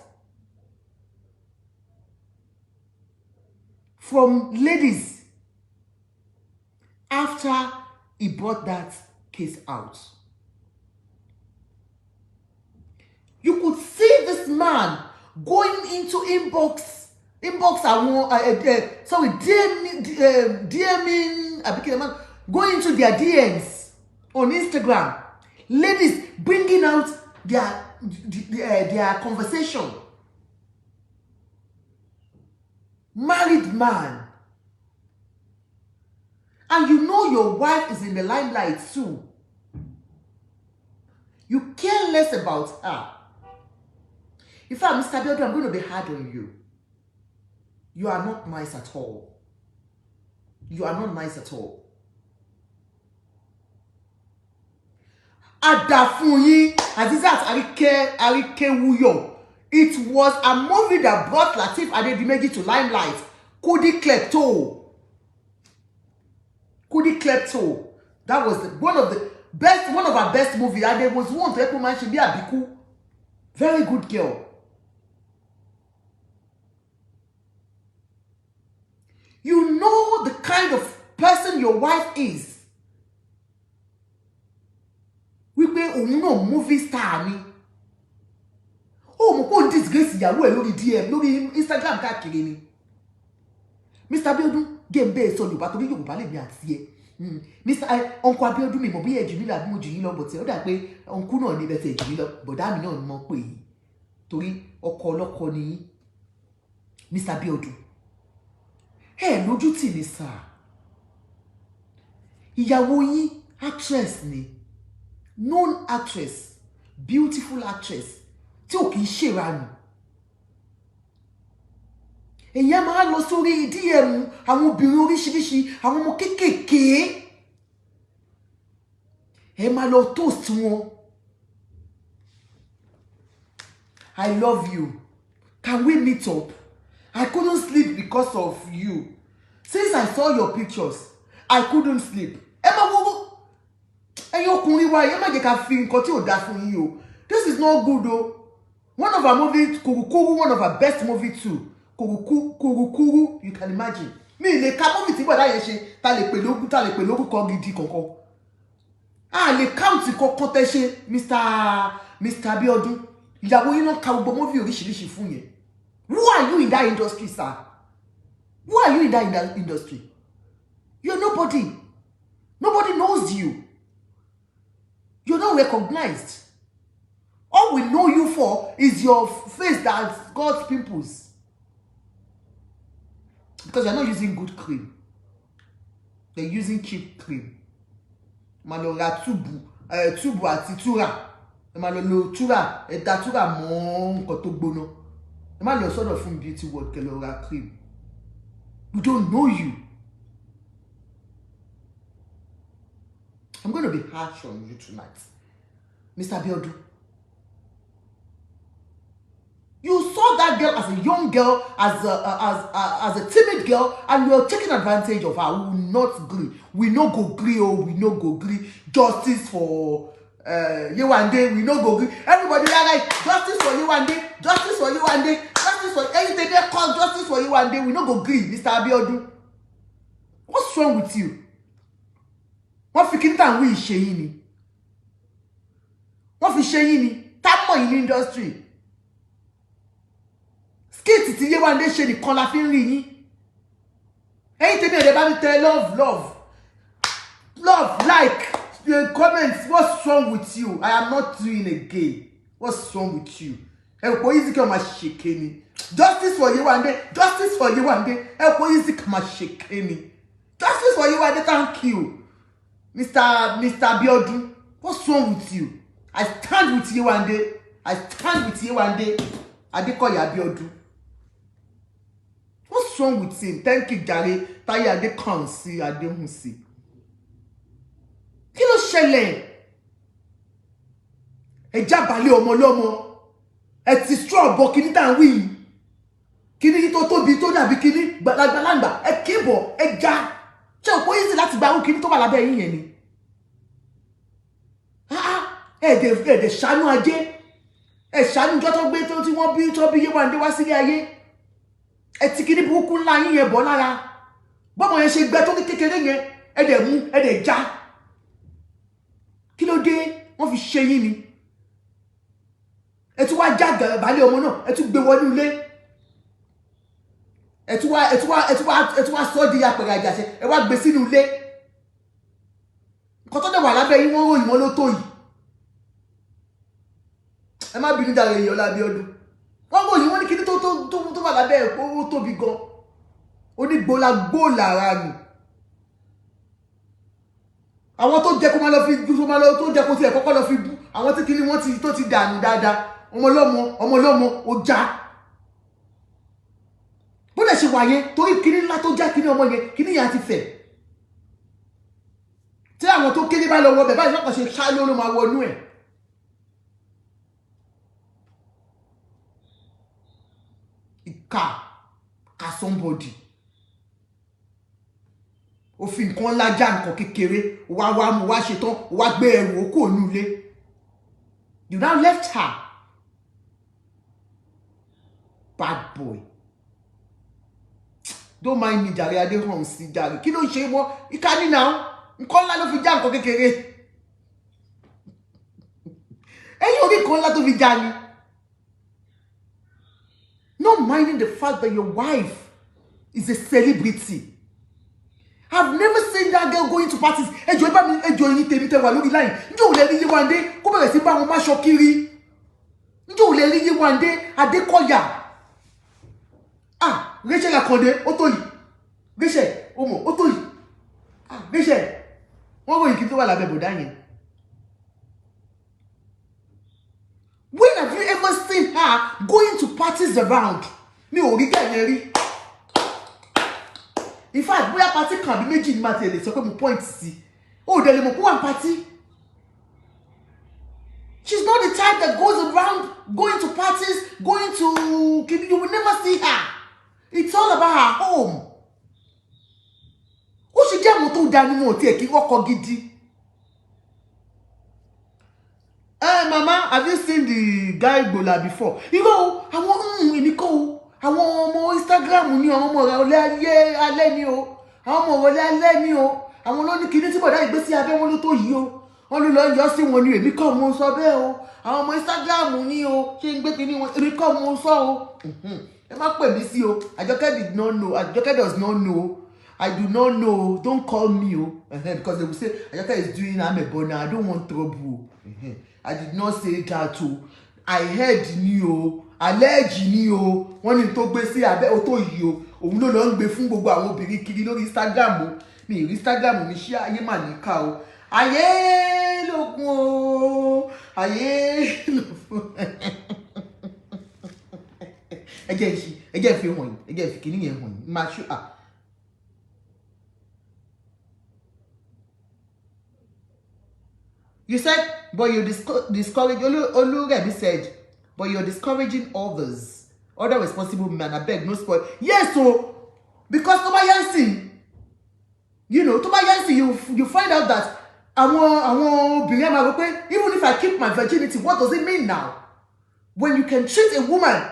from ladies after he brought that case out. You could see this man going into inbox DMing, going into their DMs on Instagram. Ladies bringing out their conversation. Married man. And you know your wife is in the limelight too. You care less about her. In fact, Mr. Abiodun, I'm going to be hard on you. You are not nice at all. You are not nice at all. Adafunyi, Azizat Arike Wuyo. It was a movie that brought Lateef Adedimeji to limelight. Kudi Klepto. Kudi Klepto. That was one of our best movies. And there was one to man should be a Biku. Very good girl. You know the kind of person your wife is. We pay no movie star ni. Oh, mo ko disgrace ìyàwó ẹ lórí DM, lórí Instagram káàkiri ni. Mr. Abiodun, game be so Yorùbá torí Yorùbá lè mi àti ẹ. Mr. Uncle Abiodun mi mo bí ẹ jù mí la bí mo jù yín lọ but ó dà pé uncle náà ni bẹ́ẹ̀ jù mí lọ bọ̀dá mi náà ni mo pè yín. Torí ọkọ ọlọ́kọ ni yín. Mr. Abiodun. Lójú tì ní sà. Ìyàwó yín actress ni. Known actress. Beautiful actress. Tí ò kì í ṣèrànù. Èyàn máa lọ sórí DM àwọn obìnrin oríṣiríṣi, àwọn ọmọ kéékèèké. Ẹ máa lọ toast wọn. I love you. Can we meet up? I couldn't sleep because of you. Since I saw your pictures, I couldn't sleep. Ẹ máa wo ẹ̀yin ọkùnrin wa, ẹ má jẹ́ ká fi nǹkan tí ò dá fún yín o. This is not good o. One of our movies, Kurukuru, one of our best movies too. Kurukuru, you can imagine. Mi lè ka movie tí bọ̀dá yẹn ṣe ta lè pè lórúkọ gidi kankan. Lè count kankan tẹ́ ṣe Mr. Abiodun. Ìyàwó yín náà ka gbogbo movie oríṣiríṣi fún yẹn. Who are you in that industry, sir? Who are you in that industry? You're nobody. Nobody knows you. You're not recognized. All we know you for is your face that's God's pimples. Because you're not using good cream. They're using cheap cream. Malora tubu ati tura. Malolo tura tura mon kotogbono. Malo sort of from beauty world kelora cream. We don't know you. I'm going to be harsh on you tonight, Mr. Abiodun. You saw that girl as a young girl, as a timid girl, and you're taking advantage of her. We will not agree. We no go agree. Oh, we no go agree. Justice for Yewande. We no go agree. Everybody like justice for Yewande. Justice for Yewande. Justice for anything they call justice for Yewande. We no go agree, Mr. Abiodun. What's wrong with you? What fi kini tan wi ṣe yín ni? What fi ṣe yín ni? Ta mo in industry. Skit ti Yewande ṣe nìkan la fi ń rí yín. Ẹ̀yin tèmi ẹ bá mi tẹ love like the comments. What's wrong with you? I am not doing again. What's wrong with you? Ẹ kò easy kí ma ṣèké ni. Justice for Yewande. Justice for Yewande. Ẹ kò easy kí ma ṣèké ni. Justice for Yewande. Thank you. Mr. Abiodun, what's wrong with you? I stand with Yewande. I stand with Yewande Adekoya Abiodun. What's wrong with him? Thank you, Jare. Taye Adekansi Adehunsi. Kí ló ṣẹlẹ̀? Ẹ jábàlẹ̀ ọmọ lọ́mọ. Ẹ ti straw bo kíní tá ń wí. Kíní tó tóbi tó dàbí kíní gbàlagbàlagbà. Ẹ kíbọ̀, ẹ já. Ṣé o kò easy láti gba kini tó wà lábẹ́ yín yẹn ni? Ẹ ṣàánú ajé. Ẹ ṣàánú jọ́ tó gbé tó tí wọ́n bí tó bí Yewande wá sílé ayé. Ẹ ti kíní burúkú ńlá yín yẹn bọ́ lára. Bọ́mọ yẹn ṣe gbẹ tó kékeré yẹn, ẹ dẹ̀ mú, ẹ dẹ̀ já. Kí ló dé? Wọ́n fi ṣe yín ni. Ẹ tún wá já balẹ̀ ọmọ náà, ẹ tún gbé wọnú ilé. Ẹ tún wá sọ di apẹ̀rẹ̀ àjàṣe, ẹ wá gbé sínú ilé. Nǹkan tó dẹ̀ wà lábẹ́ yín wọ́n ròyìn wọn ló tó yìí. Ẹ má bínú jàre Yewande Abiodun. Wọ́n ròyìn wọn ní kíní tó wà lábẹ́ ẹ̀ ó tóbi gan. Onígbólagbóòlà ara nù. Àwọn tó jẹ́ kó máa lọ fi tó jẹ́ kó tiẹ̀ kọ́kọ́ lọ fi bú. Àwọn tí kíní wọ́n tó ti dànù dáadáa. Ọmọ lọ́mọ ó já. Bó lè ṣe wà yẹn torí kíní ńlá tó já kíní ọmọ yẹn kíní yẹn ti fẹ̀. Tí àwọn tó kéré bá lọ wọ bẹ̀ báyìí lọ́kàn ṣe ṣá ló máa wọnú ẹ̀. Ka somebody. Ó fi nǹkan ńlá já nǹkan kékeré, wá mú wá ṣetán, wá gbé ẹrù okó ònú ilé. You now left her. Bad boy. Don't mind me, Jare Adekansi Jare. Kí ló ń ṣe mọ́? Ìkànnì náà. Nǹkan ńlá ló fi já nǹkan kékeré. Ẹ̀yin orí nǹkan ńlá tó fi já ni. Not minding the fact that your wife is a celebrity. I've never seen that girl going to parties. Ẹjọ́ bá mi ẹjọ́ yín tèmi tẹ́ wà lórí line. Ǹjẹ́ o lè rí Yewande kó bẹ̀rẹ̀ sí bá wọn máṣọ kiri? Ǹjẹ́ o lè rí Yewande Adekoya? Rachel Akande, ó tó yìí. Rachel, ó tó yìí. Rachel, wọ́n ròyìn kí tó wà lábẹ́ bọ̀dá yẹn. When have you ever seen her going to parties around? Mi ò rí gẹ̀yẹ́ rí. In fact, bóyá party kan bí méjì ni máa tẹ̀lé sọ pé mo point sí. Ó dẹ̀ lè mọ̀ kó wà party. She's not the type that goes around going to parties, going to... You will never see her. It's all about her home. Ó ṣe jẹ́ àwọn tó dá nínú òtí ẹ̀ kí wọ́n kọ gidi. Mama, have you seen the guy Gbola before? You know, àwọn èmi kọ́ o. Àwọn ọmọ Instagram ni àwọn ọmọ ọ̀rẹ́ alẹ́ ni o. Àwọn ọmọ ọ̀rẹ́ alẹ́ ni o. Àwọn ló ní kíní tí bọ̀dá ìgbésí abẹ́ wọn ló tó yìí o. Wọ́n ló lọ yọ sí wọn ni èmi kọ́ mo sọ bẹ́ẹ̀ o. Àwọn ọmọ Instagram ni o. Ṣé ń gbé kíní wọn èmi kọ́ mo sọ o. Ẹ má pè mí sí o. Àjọkẹ́ did not know. Àjọkẹ́ does not know. I do not know. Don't call me o. Because they will say Àjọkẹ́ is doing amebona. I don't want trouble. I did not say that o. I heard ni o, allege ni o, wọ́n ní tó gbé sí abẹ́ o tó yìí o, òun ló lọ ń gbé fún gbogbo àwọn obìnrin kiri lórí Instagram o, mi rí Instagram mi ṣí ayé mà níkà o, ayé lógún o, ayé lógún. Ẹ jẹ́ fi hàn yín, ẹ jẹ́ fi kíní yẹn hàn yín, máa ṣú à. You said, but you discourage, Oluremi said, but you're discouraging others, other responsible men, I beg, no spoil. Yes, so, because Toba Yansi, you know, Toba Yansi, you find out that even if I keep my virginity, what does it mean now? When you can treat a woman,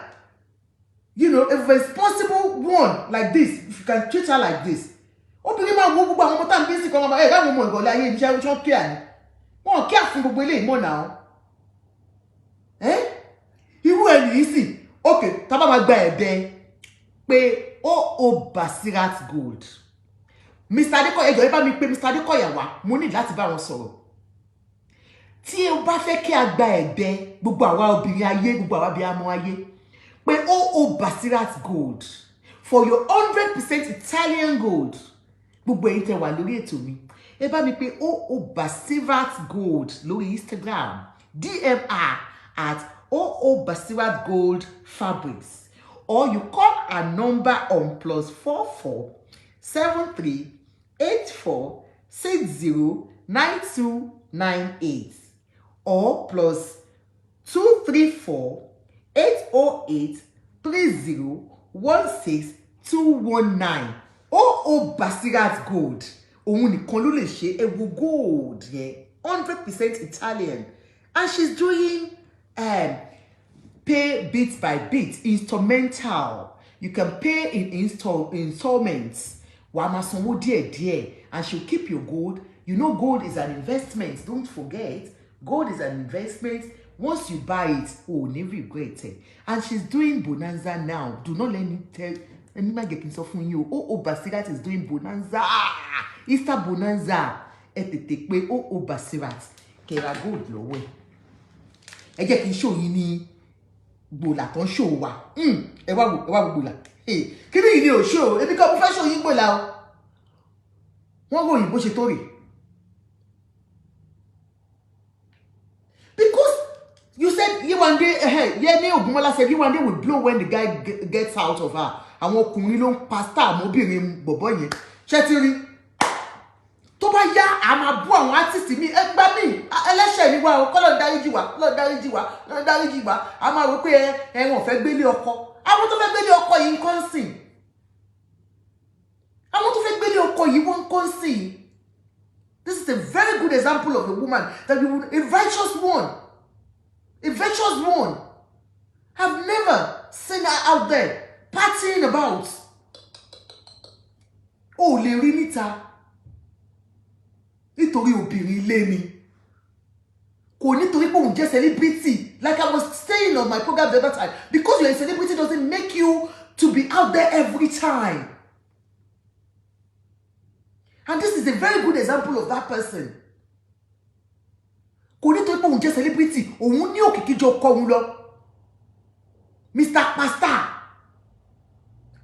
you know, a responsible one like this, if you can treat her like this, wọ́n kí àfún gbogbo ilé ìmọ̀ náà irú ẹni yìí sì ok tábà máa gba ẹ̀bẹ̀ pé ó Basirat Gold Mr. Adekoya ẹjọ́ ẹ bá mi pé Mr. Adekoya wá mo ní láti bá wọn sọ̀rọ̀ tí o bá fẹ́ kí a gba ẹ̀bẹ̀ gbogbo àwa obìnrin ayé gbogbo àwa bí amọ̀ ayé pé ó Basirat Gold for your 100% Italian gold gbogbo èyí tẹ́ wà lórí ètò mi ẹ bá mi pé ó Basirat Gold lórí Instagram DMR at Basirat Gold Fabrics or you call our number on +44 73 84 60 9298 or +234 808 30 16 219 Basirat Gold. Òun nìkan ló lè ṣe ewu gold yẹn 100% Italian and she's doing pay bit by bit instrumental. You can pay in installments wàá máa sanwó díẹ̀díẹ̀ and she'll keep your gold. You know gold is an investment, don't forget gold is an investment. Once you buy it oh never regret it. And she's doing bonanza now. Do not let me tell anybody getting sọ fún yín o Basirat is doing bonanza. Easter bonanza ẹ tètè pé ó Basirat kẹra gold lọ́wọ́ ẹ jẹ́ kí n show yín ní gbòlà tó ń show wa ẹ wá gbòlà kí ni yìí ni ò show ebi kan mo fẹ́ show yín gbòlà o wọ́n ròyìn bó ṣe tó rè because you said Yewande Yemi Ogunmola said Yewande would blow when the guy gets out of her àwọn ọkùnrin ló ń pa star mọ́bìnrin bọ̀bọ̀ yẹn ṣé ti rí tó bá yá a máa bú àwọn artist mi ẹgbẹ́ mi ẹlẹ́ṣẹ̀ mi wá o kọ́lọ̀ dáríjì wá a máa rò pé ẹ̀wọ̀n fẹ́ gbélé ọkọ àwọn tó fẹ́ gbélé ọkọ yìí ń kọ́ sìn wọ́n ń kọ́ sìn. This is a very good example of a woman that you would, a virtuous one. I've never seen her out there partying about. Oh, lè rí níta nítorí obìnrin ilé ni kò nítorí pé òun jẹ́ celebrity like I was saying on my program the other time because you're a celebrity doesn't make you to be out there every time. And this is a very good example of that person. Kò nítorí pé òun jẹ́ celebrity òun ní òkìkí jọ kọ òun lọ Mr. Pastor.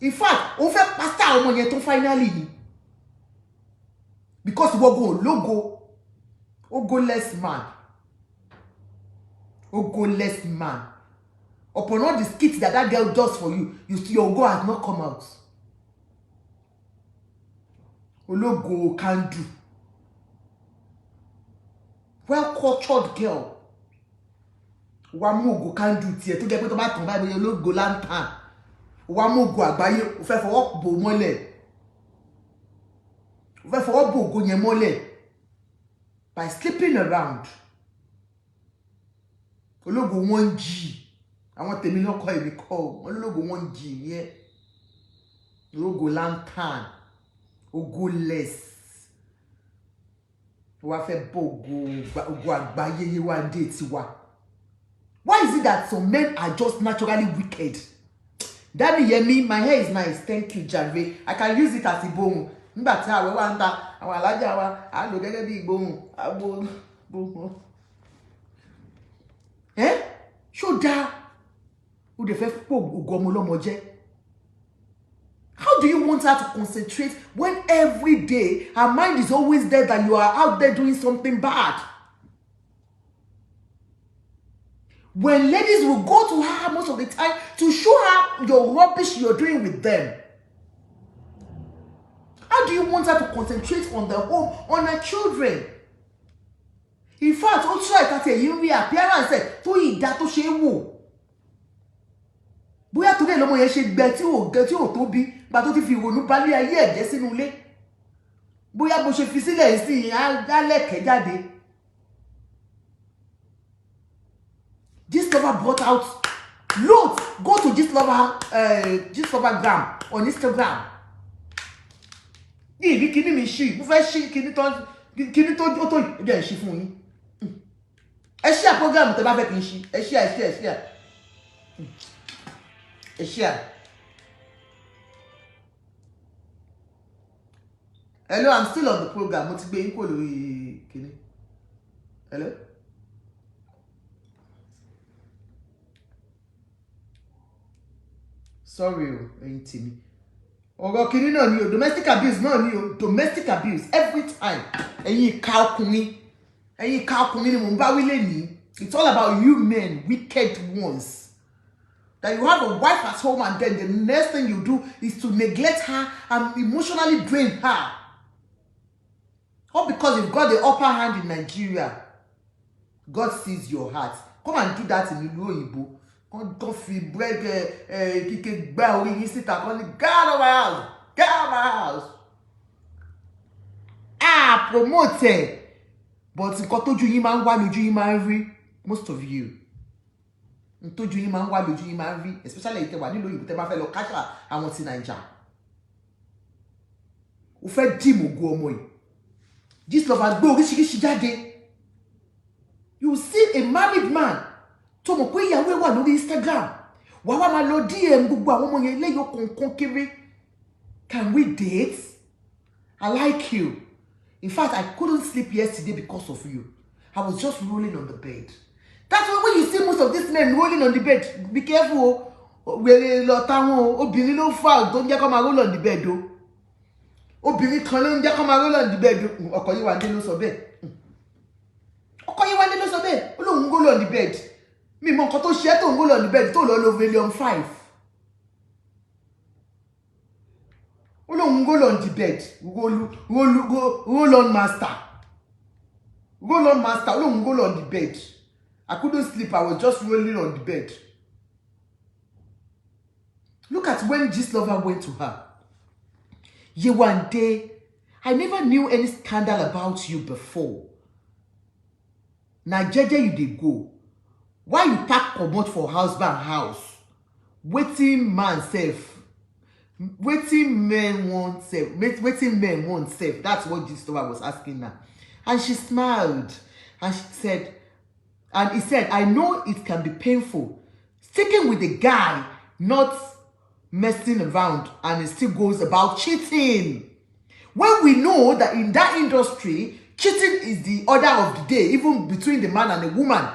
In fact, òun fẹ́ pastor ọmọ yẹn tó finally ni because we go less man. Upon all the skits that girl does for you, your go has not come out. Ologo can do. Well cultured girl. Wamugo can do tiẹ̀ tó jẹ́ pé tó bá tàn báyìí ológo lantern. Wamugo àgbáyé ó fẹ́ fọwọ́ bò mọ́lẹ̀. Ó fẹ́ fọwọ́ bò ògo yẹn mọ́lẹ̀ by sleeping around. Ológo 1G. Àwọn tèmi ló kọ́ èmi kọ́ ológo 1G yẹn. Ológo lantern. Ogoless. Wá fẹ́ bò ògo àgbáyé Yewande tiwa. Why is it that some men are just naturally wicked? Daddy Yemi, my hair is nice. Thank you, Jarve. I can use it as a bone. Nígbà tí àwẹ̀ wá ń ta àwọn alájà wa á lò gẹ́gẹ́ bí ìgbóhùn. Show da who the first ugomolomoje. How do you want her to concentrate when every day her mind is always there that you are out there doing something bad? When ladies will go to her most of the time to show her your rubbish you're doing with them. How do you want her to concentrate on the home, on her children? In fact, also I can say you appearance to eat that to share wo. Bóyá today lọ́mọ yẹn ṣe gbẹ tí ò tóbi gba tó ti fi ìrònú balẹ̀ ayé ẹ̀jẹ̀ sínú ilé. Bóyá bó ṣe fi sílẹ̀ sí alẹ́kẹ̀ẹ́ jáde. Gistlover brought out loads. Go to Gistlover gram on Instagram. Ní ìbí kíní mi ṣí, mo fẹ́ ṣí kíní tó ó tó ìdẹ̀ ṣí fún yín. Ẹ ṣí à program tẹ́ bá fẹ́ kí n ṣí. Ẹ ṣí à. Ẹ ṣí à. Hello, I'm still on the program. Mo ti gbé yín kò lórí kíní. Hello? Sorry o, ẹ̀yin tèmi. Ọ̀rọ̀ kìíní náà ni o, domestic abuse náà ni o, domestic abuse every time. Ẹ̀yin ìka ọkùnrin ni mò ń bá wí lẹ́nìí. It's all about you men, wicked ones. That you have a wife at home and then the next thing you do is to neglect her and emotionally drain her. All because you've got the upper hand in Nigeria. God sees your heart. Come and do that in ìlú òyìnbó. Don't feel break kike gba orí yín síta kan ní get out of my house. Promoted. But nǹkan tójú yín máa ń wá lójú yín máa ń rí, most of you. Tójú yín máa ń wá lójú yín máa ń rí, especially if wà nílùú òyìnbó tẹ́ bá fẹ́ lọ káṣà àwọn ti Naija. Ó fẹ́ dì mògo ọmọ yìí. Gistlover gbé oríṣiríṣi jáde. You see a married man tó mọ̀ pé ìyàwó ẹ̀ wà lórí Instagram. Wà wá máa lọ DM gbogbo àwọn ọmọ yẹn lẹ́yìn kọ̀ọ̀kan kéré. Can we date? I like you. In fact, I couldn't sleep yesterday because of you. I was just rolling on the bed. That's why when you see most of these men rolling on the bed, be careful. Wèrè lọ táwọn obìnrin ló fà tó ń jẹ́ kó máa roll on the bed o. Obìnrin kan ló ń jẹ́ kó máa roll on the bed o. Ọkọ Yewande ló sọ bẹ́ẹ̀. Ọkọ Yewande ló sọ bẹ́ẹ̀. Ó lóun roll on the bed. Mi mọ nǹkan tó ṣe tó ń roll on the bed tó lọ lo Valium 5. Ó lóun roll on the bed. Roll on master. Roll on master. Ó lóun roll on the bed. I couldn't sleep. I was just rolling on the bed. Look at when Gistlover went to her. Yewande, I never knew any scandal about you before. Now, jeje you dey go. Why you pack comot for husband house? Waiting man self. Waiting men want self. Waiting men want self. That's what Gistlover was asking her. And she smiled. And she said, and he said, I know it can be painful. Sticking with a guy, not messing around, and it still goes about cheating. When we know that in that industry, cheating is the order of the day, even between the man and the woman.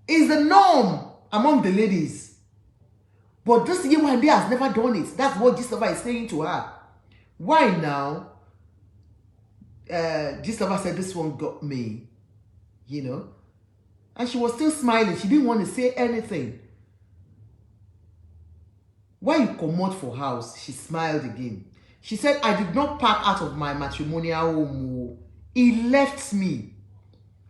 It's the norm among the ladies. But this Yewande has never done it. That's what Gistlover is saying to her. Why now? Gistlover said, this one got me, you know. And she was still smiling. She didn't want to say anything. Why you come out for house? She smiled again. She said, I did not pack out of my matrimonial home. He left me.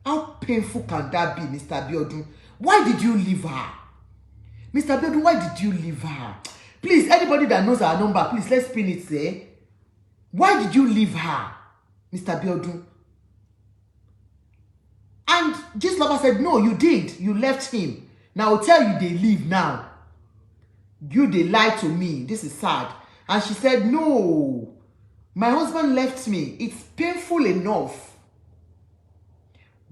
How painful can that be, Mr. Abiodun? Why did you leave her? Mr. Abiodun, why did you leave her? Please, anybody that knows our number, please, let's pin it there. Why did you leave her, Mr. Abiodun? And Gistlover said, no, you did. You left him. Now, I'll tell you they leave now. You, they lied to me. This is sad. And she said, no, my husband left me. It's painful enough.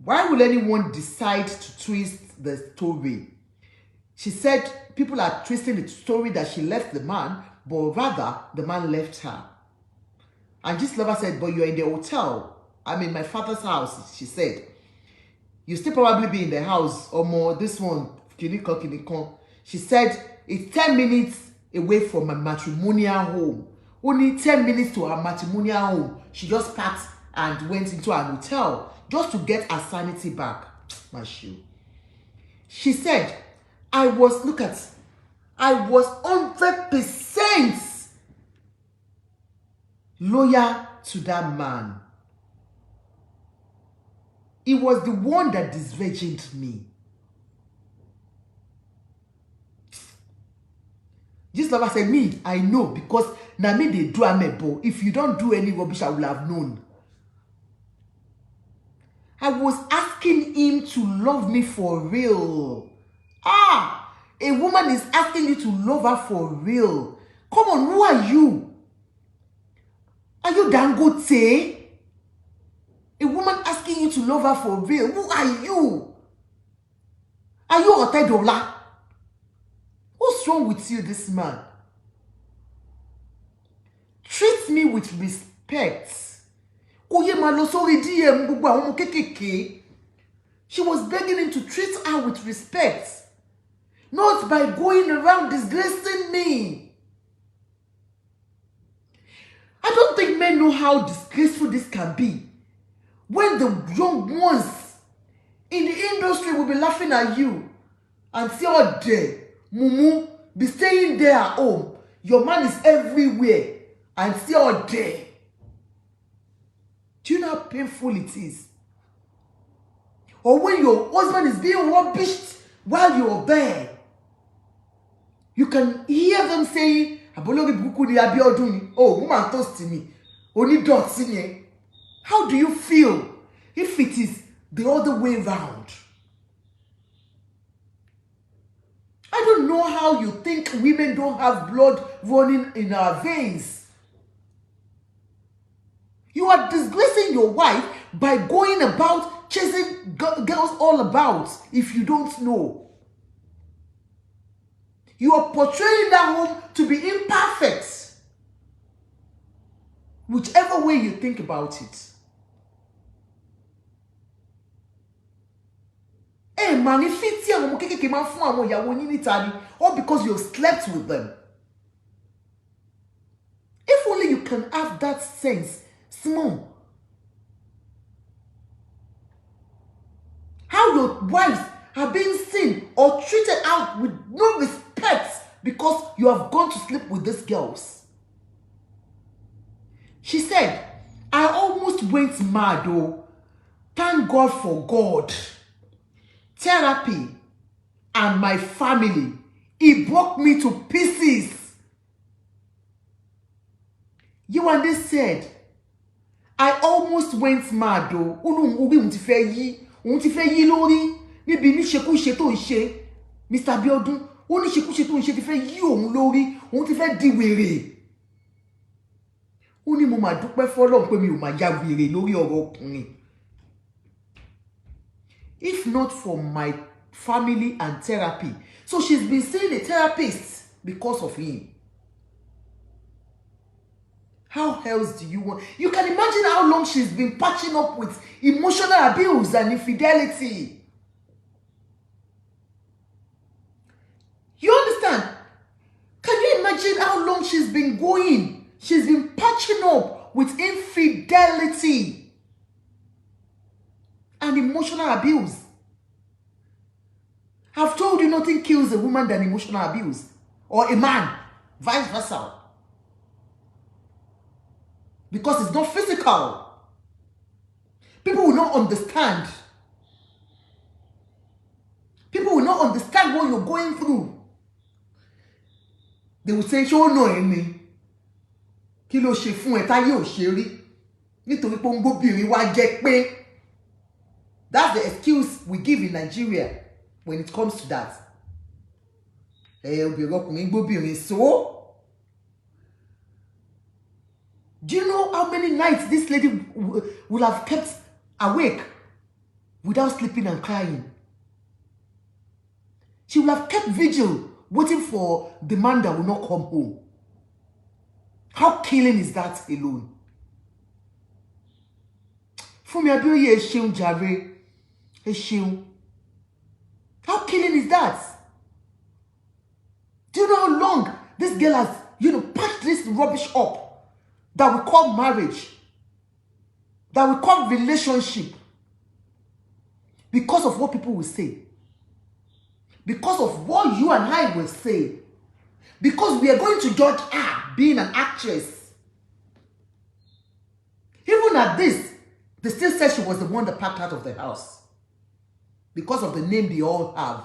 Why would anyone decide to twist the story? She said people are twisting the story that she left the man, but rather the man left her. And Gistlover said, but you're in the hotel. I'm in my father's house, she said. You still probably be in the house or more, this one, She said it's 10 minutes away from my matrimonial home. Only 10 minutes to her matrimonial home. She just packed and went into an hotel just to get her sanity back. My shoe. She said, I was 100% loyal to that man. He was the one that disvirgined me. This lover said, me, I know, because now me they do amebo. If you don't do any rubbish, I will have known. I was asking him to love me for real. A woman is asking you to love her for real. Come on, who are you? Are you Dangote? A woman asking you to love her for real. Who are you? Are you Otedola? What's wrong with you, this man? Treat me with respect. She was begging him to treat her with respect. Not by going around disgracing me. I don't think men know how disgraceful this can be. When the young ones in the industry will be laughing at you and say, oh, there, Mumu, be staying there at home. Your man is everywhere. And say, oh, there. Do you know how painful it is? Or when your husband is being rubbished while you're there, you can hear them saying, Yewande Abiodun, oh, woman toasting me. Only dots in here. How do you feel if it is the other way around? I don't know how you think women don't have blood running in our veins. You are disgracing your wife by going about chasing girls all about if you don't know. You are portraying that home to be imperfect. Whichever way you think about it. Hey man, if it's or because you slept with them. If only you can have that sense, small. How your wives are being seen or treated out with no respect because you have gone to sleep with these girls. She said, I almost went mad though. Thank God for God. Therapy and my family. It broke me to pieces. Yewande said, I almost went mad though. Mr. Abiodun, ó ní ṣekúṣe tó ń ṣe ti fẹ́ yí òun lórí, òun ti fẹ́ di wèrè. Ó ní mo máa dúpẹ́ f'Ọlọ́run pé mi ò máa ya wèrè lórí ọ̀rọ̀ ọkùnrin. If not for my family and therapy. So she's been seeing a therapist because of him. How else do you want? You can imagine how long she's been patching up with emotional abuse and infidelity. You understand? Can you imagine how long she's been going? She's been patching up with infidelity and emotional abuse. I've told you nothing kills a woman than emotional abuse. Or a man. Vice versa. Because it's not physical. People will not understand. People will not understand what you're going through. They will say, show no any. Kí ló ṣe fún ẹ táyé ò ṣe rí. Nítorí pé ó ń gbóbìnrin wá jẹ́ pé. That's the excuse we give in Nigeria when it comes to that. Obìnrin ọkùnrin gbóbìnrin so. Do you know how many nights this lady will have kept awake without sleeping and crying? She will have kept vigil waiting for the man that will not come home. How killing is that alone? Fúnmi Abíóyè ẹ ṣeun jàre. Ẹ ṣeun. How killing is that? that? Do you know how long this girl has, packed this rubbish up that we call marriage, that we call relationship, because of what people will say, because of what you and I will say, because we are going to judge her being an actress. Even at this, they still said she was the one that packed out of the house because of the name they all have.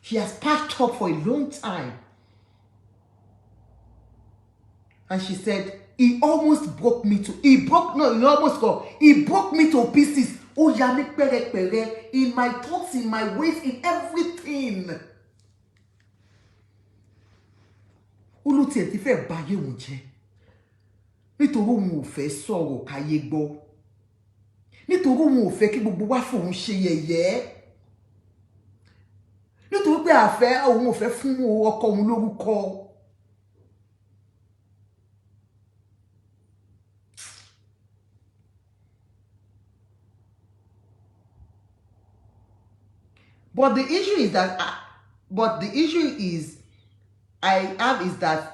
She has packed up for a long time. And she said, he almost broke me to, he broke me to pieces. Oh, in my thoughts, in my ways, in everything. Olùtí ẹ̀ ti fẹ́ báyé òun jẹ́ nítorí òun ò fẹ́ sọ̀rọ̀ káyé gbọ́, nítorí òun ò fẹ́ kí gbogbo wa fòun ṣe yẹ̀yẹ́, nítorí pé òun ò fẹ́ fún ọkọ òun lórúkọ. But the issue is that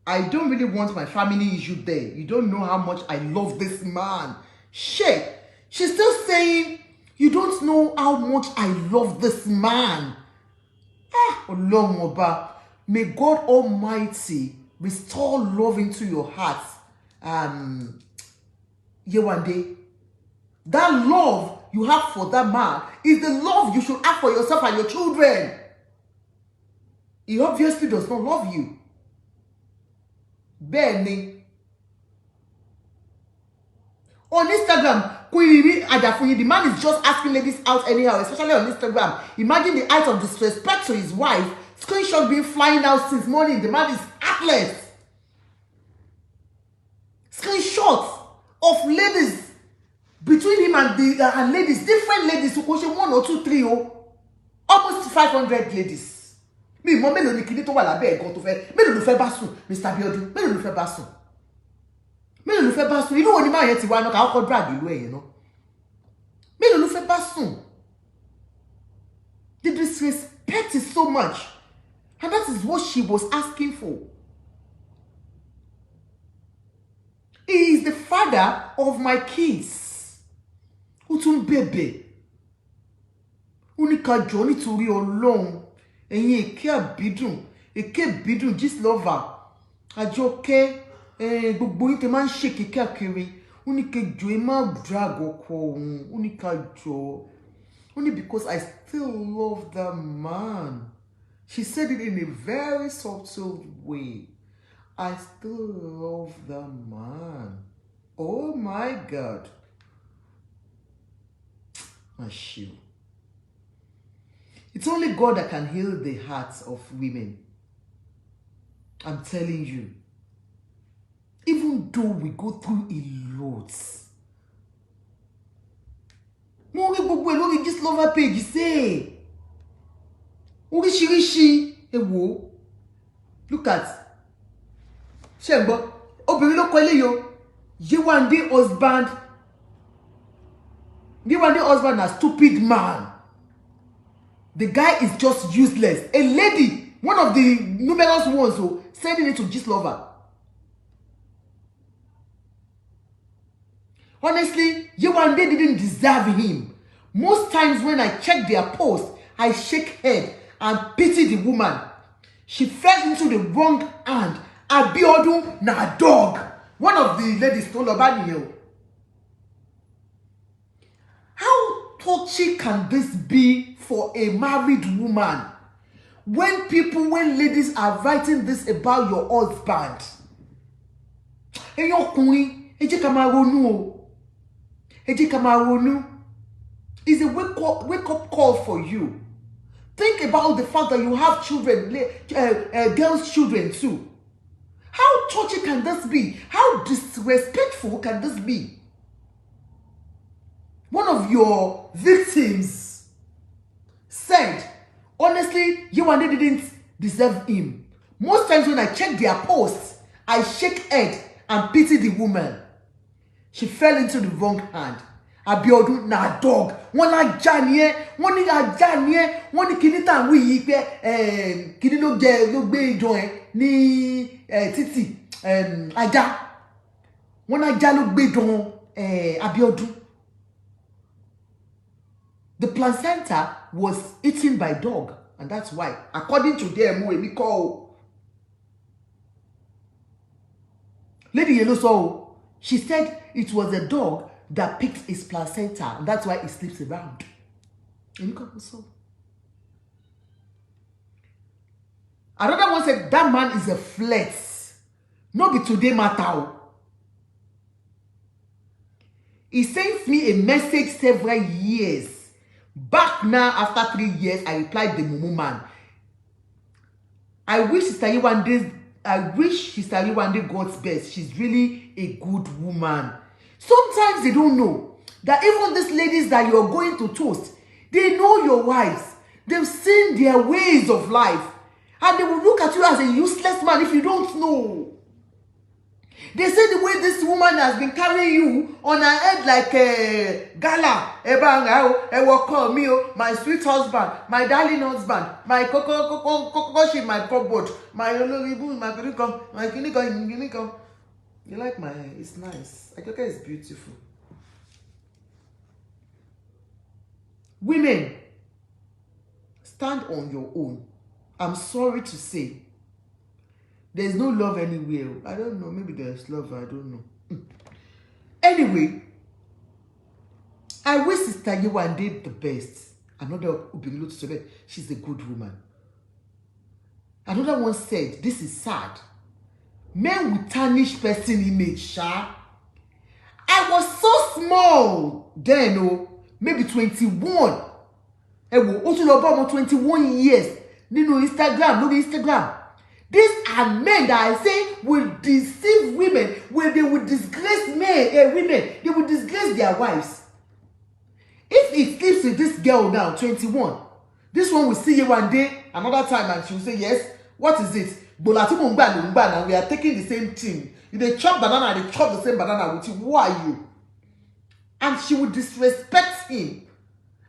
I don't really want my family issue there. You don't know how much I love this man. Shit. She's still saying, you don't know how much I love this man. Ọlọ́run ọba, may God Almighty restore love into your heart. Yewande, that love you have for that man is the love you should have for yourself and your children. He obviously does not love you. Benny. On Instagram, the man is just asking ladies out anyhow, especially on Instagram. Imagine the height of disrespect to his wife. Screenshot being flying out since morning. The man is heartless. Screenshots of ladies between him and ladies, different ladies, one or two, three, almost 500 ladies. Me, mo mélòó ni kíní tó wà lábẹ́ ẹ̀gọ́ tó fẹ́, mélòó ló fẹ́ bá sùn, Mr. Abiodun, mélòó ló fẹ́ bá sùn, mélòó ló fẹ́ bá sùn, inú wo ni máa yẹn ti wá náà ká ọkọ̀ drag ìlú ẹ̀yẹn náà, mélòó ló fẹ́ bá sùn. The disrespect is so much, and that is what she was asking for. He is the father of my kids. Utun bebe. Unika Johnny nítorí Ọlọ́run. Ẹ̀yin Èké Àbídùn, gist lover. Àjọkẹ́, gbogbo yín tẹ́ máa ń ṣèké káàkiri. Unika jọ̀ọ́ ẹ má drag ọkọ òun. Unika jọ̀ọ́. Only because I still love that man. She said it in a very subtle way. I still love that man. Oh my God. My shoe. It's only God that can heal the hearts of women. I'm telling you. Even though we go through a lot. Just love her page. Say. Look at. Shembo. Obìnrin ló kọ ilé yo. Yewande husband a stupid man. The guy is just useless. A lady, one of the numerous ones who sending it to gist lover. Honestly, Yewande didn't deserve him. Most times when I check their post, I shake head and pity the woman. She fell into the wrong hand. Abiodun na dog. One of the ladies told about you. How touchy can this be for a married woman? When ladies are writing this about your husband. It's a wake up call for you. Think about the fact that you have children, girls' children too. How touchy can this be? How disrespectful can this be? One of your victims said, honestly, Yewande didn't deserve him. Most times when I check their posts, I shake head and pity the woman. She fell into the wrong hand. Abiodun na dog. Wọ́n la já ni ẹ́, wọ́n ní ajá ni ẹ́, wọ́n ní kíní tá wí yìí pé kíní ló gbé ìjọ ẹ ní títì ajá. Wọ́n la já ló gbé ìjọ Abiodun. The placenta was eaten by dog, and that's why, according to them, we call Lady Yellow saw. She said it was a dog that picked his placenta, and that's why he sleeps around. And you can so. Another one said that man is a flex. No be today matter. He sent me a message several years. Back now, after 3 years, I replied the Mumu man. I wish Sister Yewande God's best. She's really a good woman. Sometimes they don't know that even these ladies that you're going to toast, they know your wives. They've seen their ways of life. And they will look at you as a useless man if you don't know. They say the way this woman has been carrying you on her head like a gala. Call me, my sweet husband, my darling husband, my coco, my cupboard, my clinical. You like my hair? It's nice. Adekoya is beautiful. Women, stand on your own. I'm sorry to say. There's no love anywhere. I don't know. Maybe there's love. I don't know. Anyway, I wish Sister Yewande the best. Another she's a good woman. Another one said, this is sad. Men will tarnish person image, sha. I was so small then, maybe 21. Also 21 years. Instagram. These are men that I say will deceive women, where they will disgrace women, they will disgrace their wives. If he sleeps with this girl now, 21, this one will see you one day, another time, and she will say, yes, what is it? Now we are taking the same thing. If they chop banana, they chop the same banana with you. Who are you? And she will disrespect him,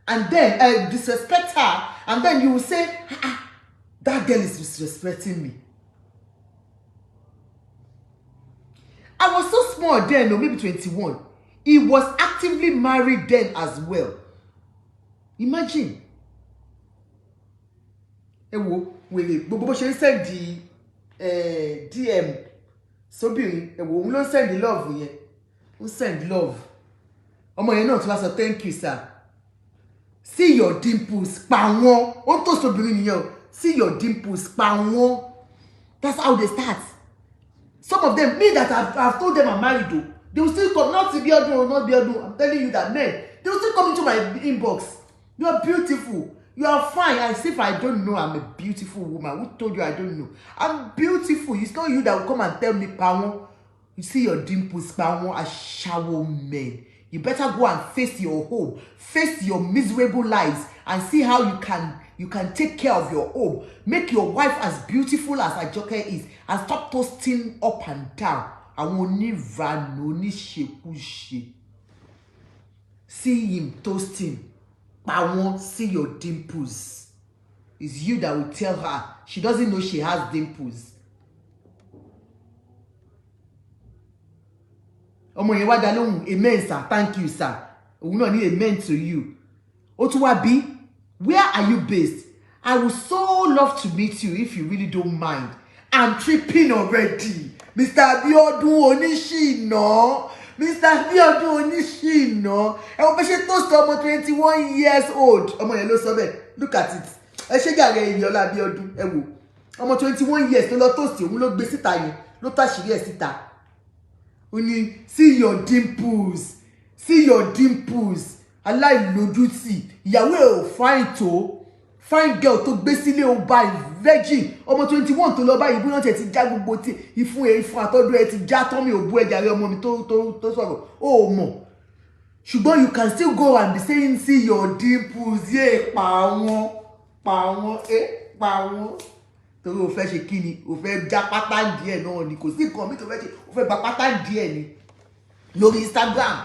and then disrespect her, and then you will say, that girl is disrespecting me. I was so small then, or maybe 21. He was actively married then as well. Imagine. She send the DM. So we don't send the love. We send love. Thank you, sir. See your dimples. See your dimples. That's how they start. Some of them, me that I've told them I'm married though, they will still come, not to be Abiodun or not be Abiodun. I'm telling you that men, they will still come into my inbox. You are beautiful. You are fine. As if I don't know I'm a beautiful woman. Who told you I don't know? I'm beautiful. It's not you that will come and tell me, Pawon. You see your dimples, Pawon, as shower men. You better go and face your home, face your miserable lives, and see how you can take care of your home. Make your wife as beautiful as Adekoya is, and stop toasting up and down. I won't never see him toasting. I won't see your dimples. It's you that will tell her. She doesn't know she has dimples. Amen, sir. Thank you, sir. We don't need amen to you. Otuwabi, where are you based? I would so love to meet you if you really don't mind. I'm tripping already. Mr. Abiodun Onishino. Mr. Abiodun Onishino. I will be toast to 21 years old. Look at it. I shake again Yola Abiodun. I'm 21 years. No toast you. No be sita. No touch you. Sita. See your dimples. See your dimples. I like Loduti. Yahweh fine to. Fine girl to basically buy virgin. 21 to lọ báyìí bóyá ti já gbogbo tí ìfún àtọ́dún ẹ ti já tán mi ò bú ẹja rẹ ọmọ mi tó sọ̀rọ̀ ó mọ̀. Ṣùgbọ́n you can still go and be saying see your dimples. Yeah, pa wọ́n. Torí o fẹ́ ṣe kíni, o fẹ́ já pátá díẹ̀ náà ni, kò sí nǹkan mi tó fẹ́ ṣe, o fẹ́ gba pátá díẹ̀ ni lórí Instagram.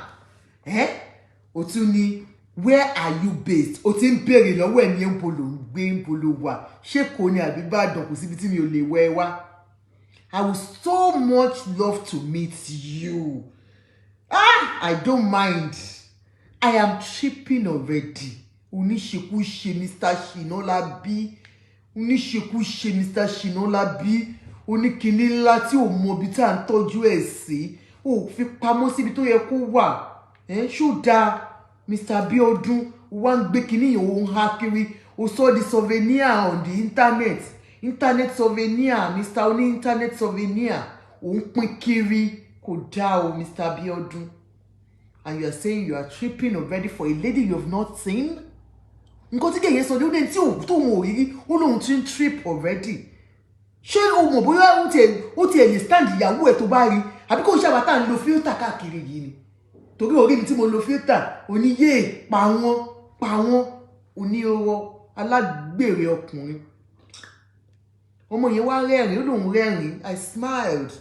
o tún ní where are you based? O ti ń béèrè lọ́wọ́ ẹ̀ ní ńbolo ń gbé ńbolo wà. Ṣé kò ní àbí Ìbàdàn kò síbi tí mi ò lè wẹ̀ wá? I would so much love to meet you. I don't mind. I am tripping already. Oníṣekúṣe Mr. Shinolabi. Oníṣekúṣe Mr. Shinolabi. Oníkíní ńlá tí ò mọ ibi tá à ń tọ́jú ẹ̀ sí. Ó fi pamọ́ síbi tó yẹ kó wà. Ṣó dáa Mr. Abiodun wá ń gbé kíní yẹn ó ń há kiri. Ó sọ di souvenir on the internet. Internet souvenir, Mr. Oni internet souvenir. Ó ń pín kiri. Kò dáa o Mr. Abiodun. And you are saying you are tripping already for a lady you have not seen? Nǹkan tí kẹ̀yẹ́ sọ ní ó dé tí ò tó wọn ò rí ó lóun ti ń trip already. Ṣé o mọ̀ bóyá ó tiẹ̀ lè stand ìyàwó ẹ̀ tó bá rí àbí kò ṣàbátà ń lo filter káàkiri yìí ni? Torí orí mi tí mo lo filter oníyé pa wọ́n oníoró alágbèrè ọkùnrin. Ọmọ yẹn wá rẹ́rìn ó lóun rẹ́rìn. I smiled.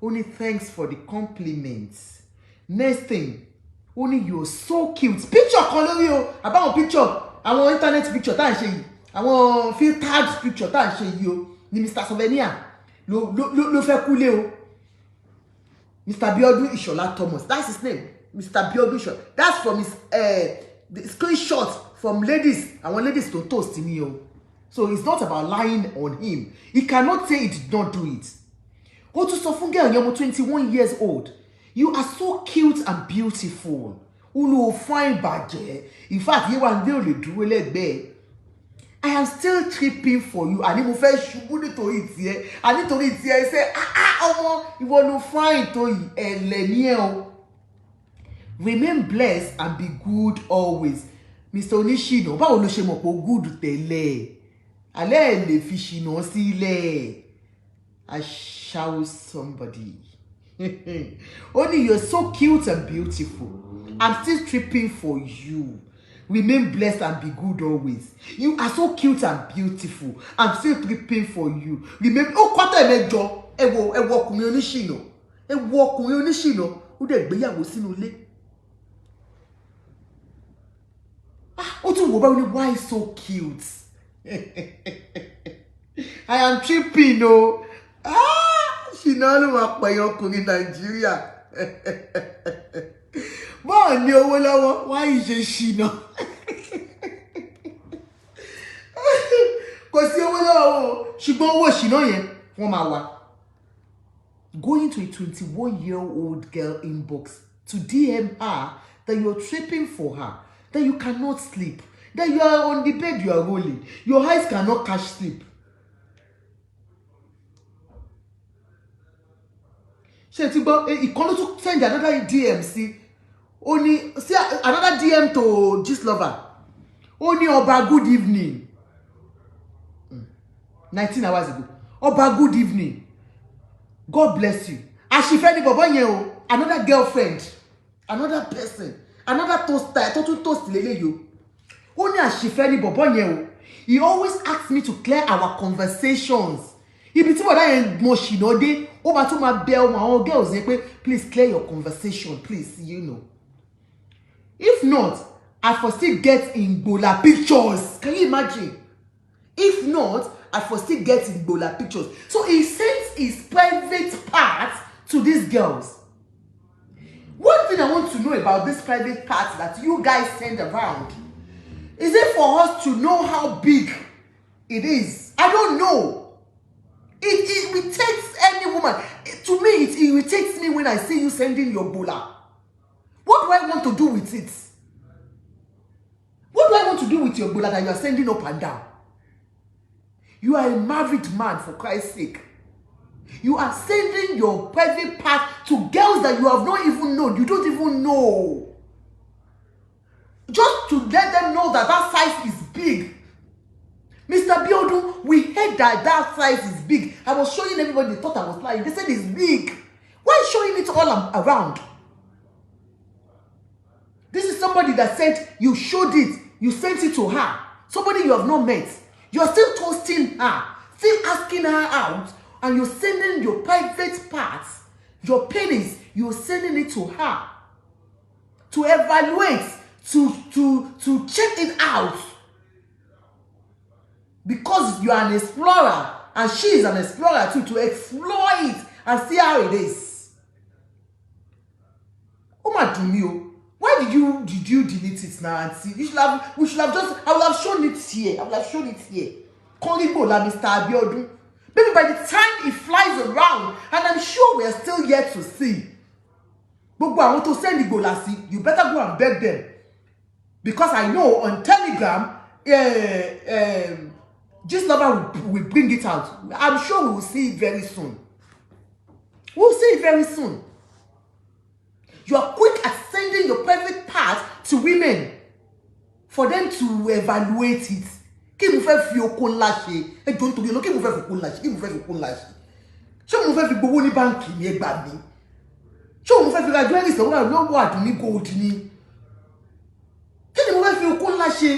Only thanks for the compliments. Next thing, only you're so cute. Picture kan lórí o, àbáwọn picture, àwọn internet picture tá à ń ṣe yìí, àwọn filtered picture tá à ń ṣe yìí o, ni Mr. Souvenir ló fẹ́ kúlé o. Mr. Abiodun Ishola Thomas, that's his name. Mr. Abiodun Ishola. That's from his the screenshot from ladies. Àwọn ladies tó toast ni o. So it's not about lying on him. He cannot say he did not do it. Ó tún sọ fún girl yẹn ọmọ 21 years old. You are so cute and beautiful. Ulu fine bàjẹ́. In fact, Yewande ò lè dúró lẹ́gbẹ̀ẹ́. I am still tripping for you. Àní mo fẹ́ ṣubú nítorí tiẹ̀. Àní nítorí tiẹ̀ ṣe ọmọ ìwọ ló fine tó yìí ẹ̀lẹ̀ ní ẹ̀ o. Remain blessed and be good always. Mr. Onishino, báwo ló ṣe mọ̀ pé good tẹ́lẹ̀? Alẹ́ ẹ̀ lè fi ṣìnà sílẹ̀. I shout somebody. Only you're so cute and beautiful. I'm still tripping for you. Remain blessed and be good always. You are so cute and beautiful. I'm still tripping for you. Remain. Oh, kwata ẹ̀mẹ́jọ. Ẹ wo ọkùnrin oníṣìnà. Ẹ wo ọkùnrin oníṣìnà. Ó dẹ̀ gbéyàwó sínú ilé. Ó tún wò bá ní why so cute. I am tripping o. Ṣìnà ló máa pẹ̀yàn ọkùnrin Nàìjíríà. Bọ́ọ̀ ní owó lọ́wọ́, wá ìṣe ṣìnà. Kò sí owó lọ́wọ́ o, ṣùgbọ́n owó ṣìnà yẹn wọ́n máa wá. Going to a 21-year-old girl inbox to DM her that you're tripping for her, that you cannot sleep, that you are on the bed, you are rolling, your eyes cannot catch sleep. Ṣé ti gbọ́ ìkan ló tún send another DM sí ó see another DM to Gist Lover ó ní ọba good evening 19 hours ago ọba good evening God bless you àṣìfẹ́ ni bọ̀bọ̀ yẹn o another girlfriend another person another toaster tó tún toast lélẹ́yìí o ó ní àṣìfẹ́ ni bọ̀bọ̀ yẹn o he always asks me to clear our conversations ibi tí bọ̀dá yẹn mo ṣìnà dé ó máa tún máa bẹ ọmọ àwọn girls yẹn pé please clear your conversation please you know if not I for still get Igbola pictures can you imagine if not I for still get Igbola pictures so he sends his private parts to these girls. One thing I want to know about this private parts that you guys send around is it for us to know how big it is? I don't know. It irritates any woman. To me, it irritates me when I see you sending your bola. What do I want to do with it? What do I want to do with your bola that you are sending up and down? You are a married man, for Christ's sake. You are sending your private part to girls that you have not even known. You don't even know. Just to let them know that that size is big. Mr. Abiodun, we heard that that size is big. I was showing everybody, they thought I was lying. They said it's big. Why showing it all around? This is somebody that said you showed it, you sent it to her. Somebody you have not met. You're still toasting her, still asking her out, and you're sending your private parts, your pennies, you're sending it to her to evaluate, to check it out. Because you are an explorer and she is an explorer too, to explore it and see how it is. Oh my God, why did you delete it now and see? We should have just, I would have shown it here. Kongibo la Mr. Abiodun. Maybe by the time it flies around, and I'm sure we are still yet to see. But I want to send the Golasi, you better go and beg them. Because I know on Telegram, this number will bring it out. I'm sure we will see it very soon. We'll see it very soon. You are quick at sending your private parts to women for them to evaluate it. Kí mo fẹ́ fi okun ńlá ṣe? Ẹ jọ̀ọ́ nítorí Ọlọ́run, kí mo fẹ́ fi okun ńlá ṣe? Kí mo fẹ́ fi okun ńlá ṣe? Ṣé mo fẹ́ fi gbowó ní báńkì ní ẹgbàá mi? Ṣé mo fẹ́ fi ra jewelry lọ́wọ́ àdúní gold ni? Kí ni mo fẹ́ fi okun ńlá ṣe?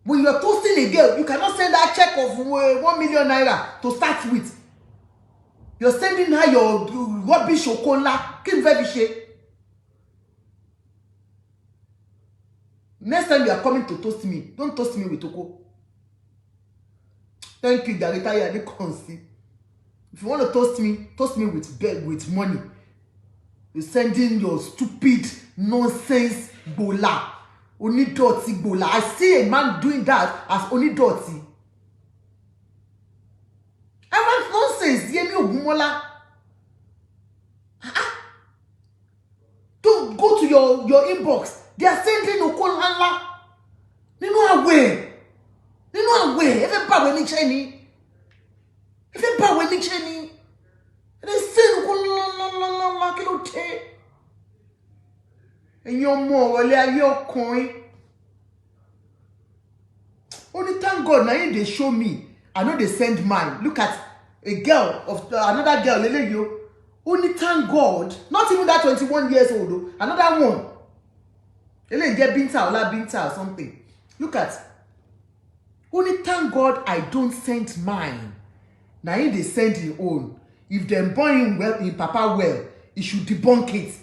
When you are toasting a girl, you cannot send her a check of 1 million naira to start with. You're sending her your rubbish okonla. Kí ni fẹ́ fi ṣe? Next time you are coming to toast me, don't toast me with oko. Thank you, Yewande Adekoya. If you want to toast me with money. You're sending your stupid nonsense bola. Onidoti bola. I see a man doing that as onidoti. I want nonsense. Yemi Ogunmola. Don't go to your inbox. They are sending Okonla. Nínú àwẹ̀. Even bad when it's any. They send Okonla kilo te. And your more your coin. Only thank God now they show me. I know they send mine. Look at a girl of another girl. Only thank God. Not even that 21 years old. Though, another one. Binta or something. Look at. Only thank God I don't send mine. Now if they send his own. If they born him well in Papa well, he should debunk it.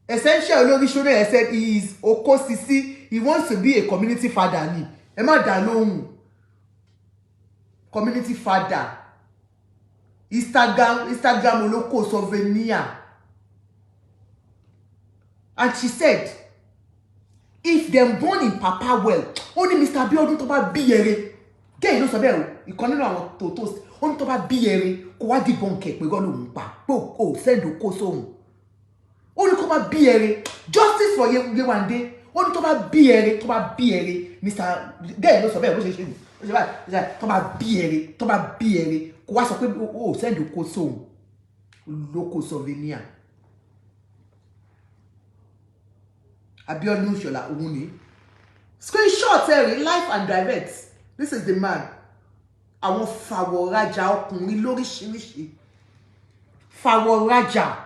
Essential Olori Shode said he is Okosisi. He wants to be a community father. Ni. Emma Dalong. Community father. Instagram Oloko souvenir. And she said, if them born in Papa well, only Mr. Abiodun to ba biyere. Get you know sabe you call no to toast. Only to ba biyere ko wa debunk e pe go lohun pa. Po send oko sohun. Only to ba biyere. Justice for Yewande. Only to ba biyere, Mr. Get you know sabe bó ṣe ṣe. Ó ṣe báyìí, to ba biyere, ko wa sọ pé send oko sohun. Local souvenir. Abiodun Shola Owuni. Screenshot life and direct. This is the man. Àwọn fàwọ̀rajà ọkùnrin lóríṣiríṣi. Fàwọ̀rajà.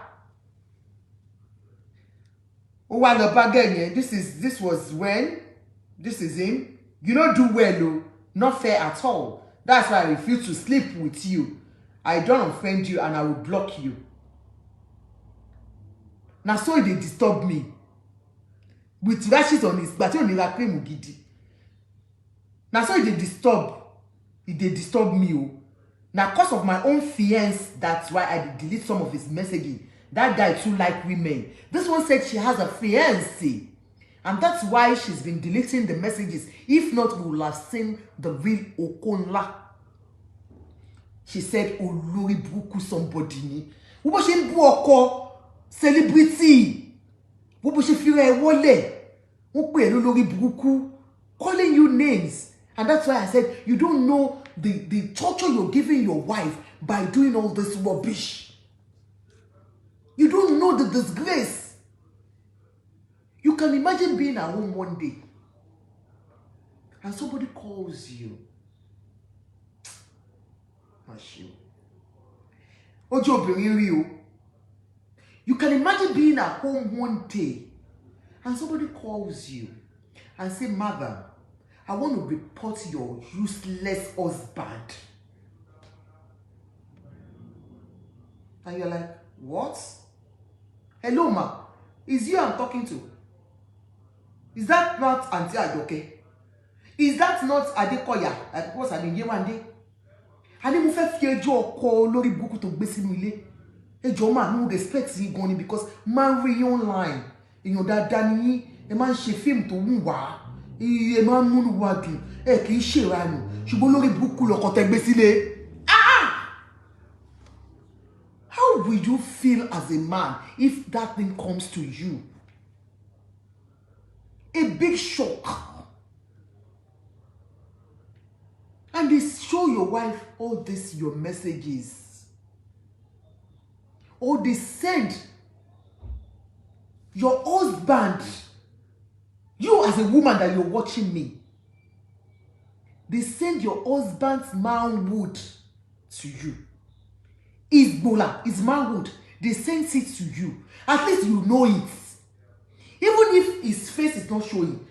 Ó wá lọ bá gẹ̀yẹn. This was when. This is him. You don't do well, though. Not fair at all. That's why I refuse to sleep with you. I don't offend you and I will block you. Now so they disturb me. With rashes on his back, on the cream gidi. Now so they disturb me. Now because of my own fiance, that's why I delete some of his messaging. That guy too like women. This one said she has a fiance, and that's why she's been deleting the messages. If not, we will have seen the real Okonla. She said, Olori buruku somebody ni. Wo ṣe ń bú ọkọ celebrity. Wo ṣe fi rẹ̀ wọlé. Wọ́n pè é lórí burúkú, calling you names. And that's why I said, you don't know the torture you're giving your wife by doing all this rubbish. You don't know the disgrace. You can imagine being at home one day and somebody calls you. You can imagine being at home one day and somebody calls you and say, Mother, I want to report your useless husband. And you're like, what? Hello, ma. Is you I'm talking to? Is that not Auntie Ajoke? Is that not Adekoya? Like, what's her name? Yewande? And then we fẹ́ fi ẹjọ́ ọkọ lórí burúkú tó gbé sínú ilé. Ẹjọ́ ma no respect yín gan ni because man rí online. Èèyàn dáadáa ni yín. Ẹ máa ń ṣe fíìmù tó wù wá. Ẹ máa ń múnú wa dùn. Ẹ kì í ṣèrànù. Ṣùgbọ́n lórí burúkú lọkọ tẹ́ gbé sílé. How will you feel as a man if that thing comes to you? A big shock. And they show your wife all this, your messages. Or they send your husband, you as a woman that you're watching me, they send your husband's manhood to you. His bola, his manhood, they send it to you. At least you know it. Even if his face is not showing,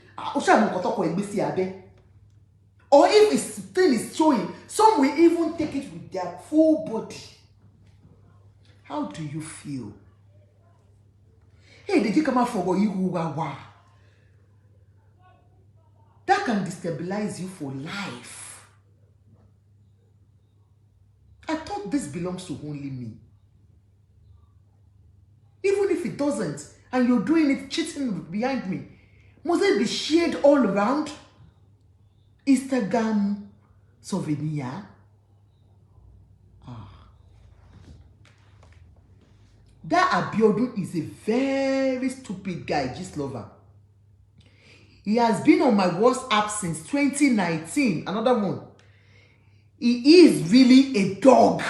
or if his thing is showing, some will even take it with their full body. How do you feel? Hey, did you come out for you? That can destabilize you for life. I thought this belongs to only me. Even if it doesn't, and you're doing it, cheating behind me, must it be shared all around? Instagram souvenir. That Abiodun is a very stupid guy, just lover. He has been on my WhatsApp since 2019. Another one. He is really a dog.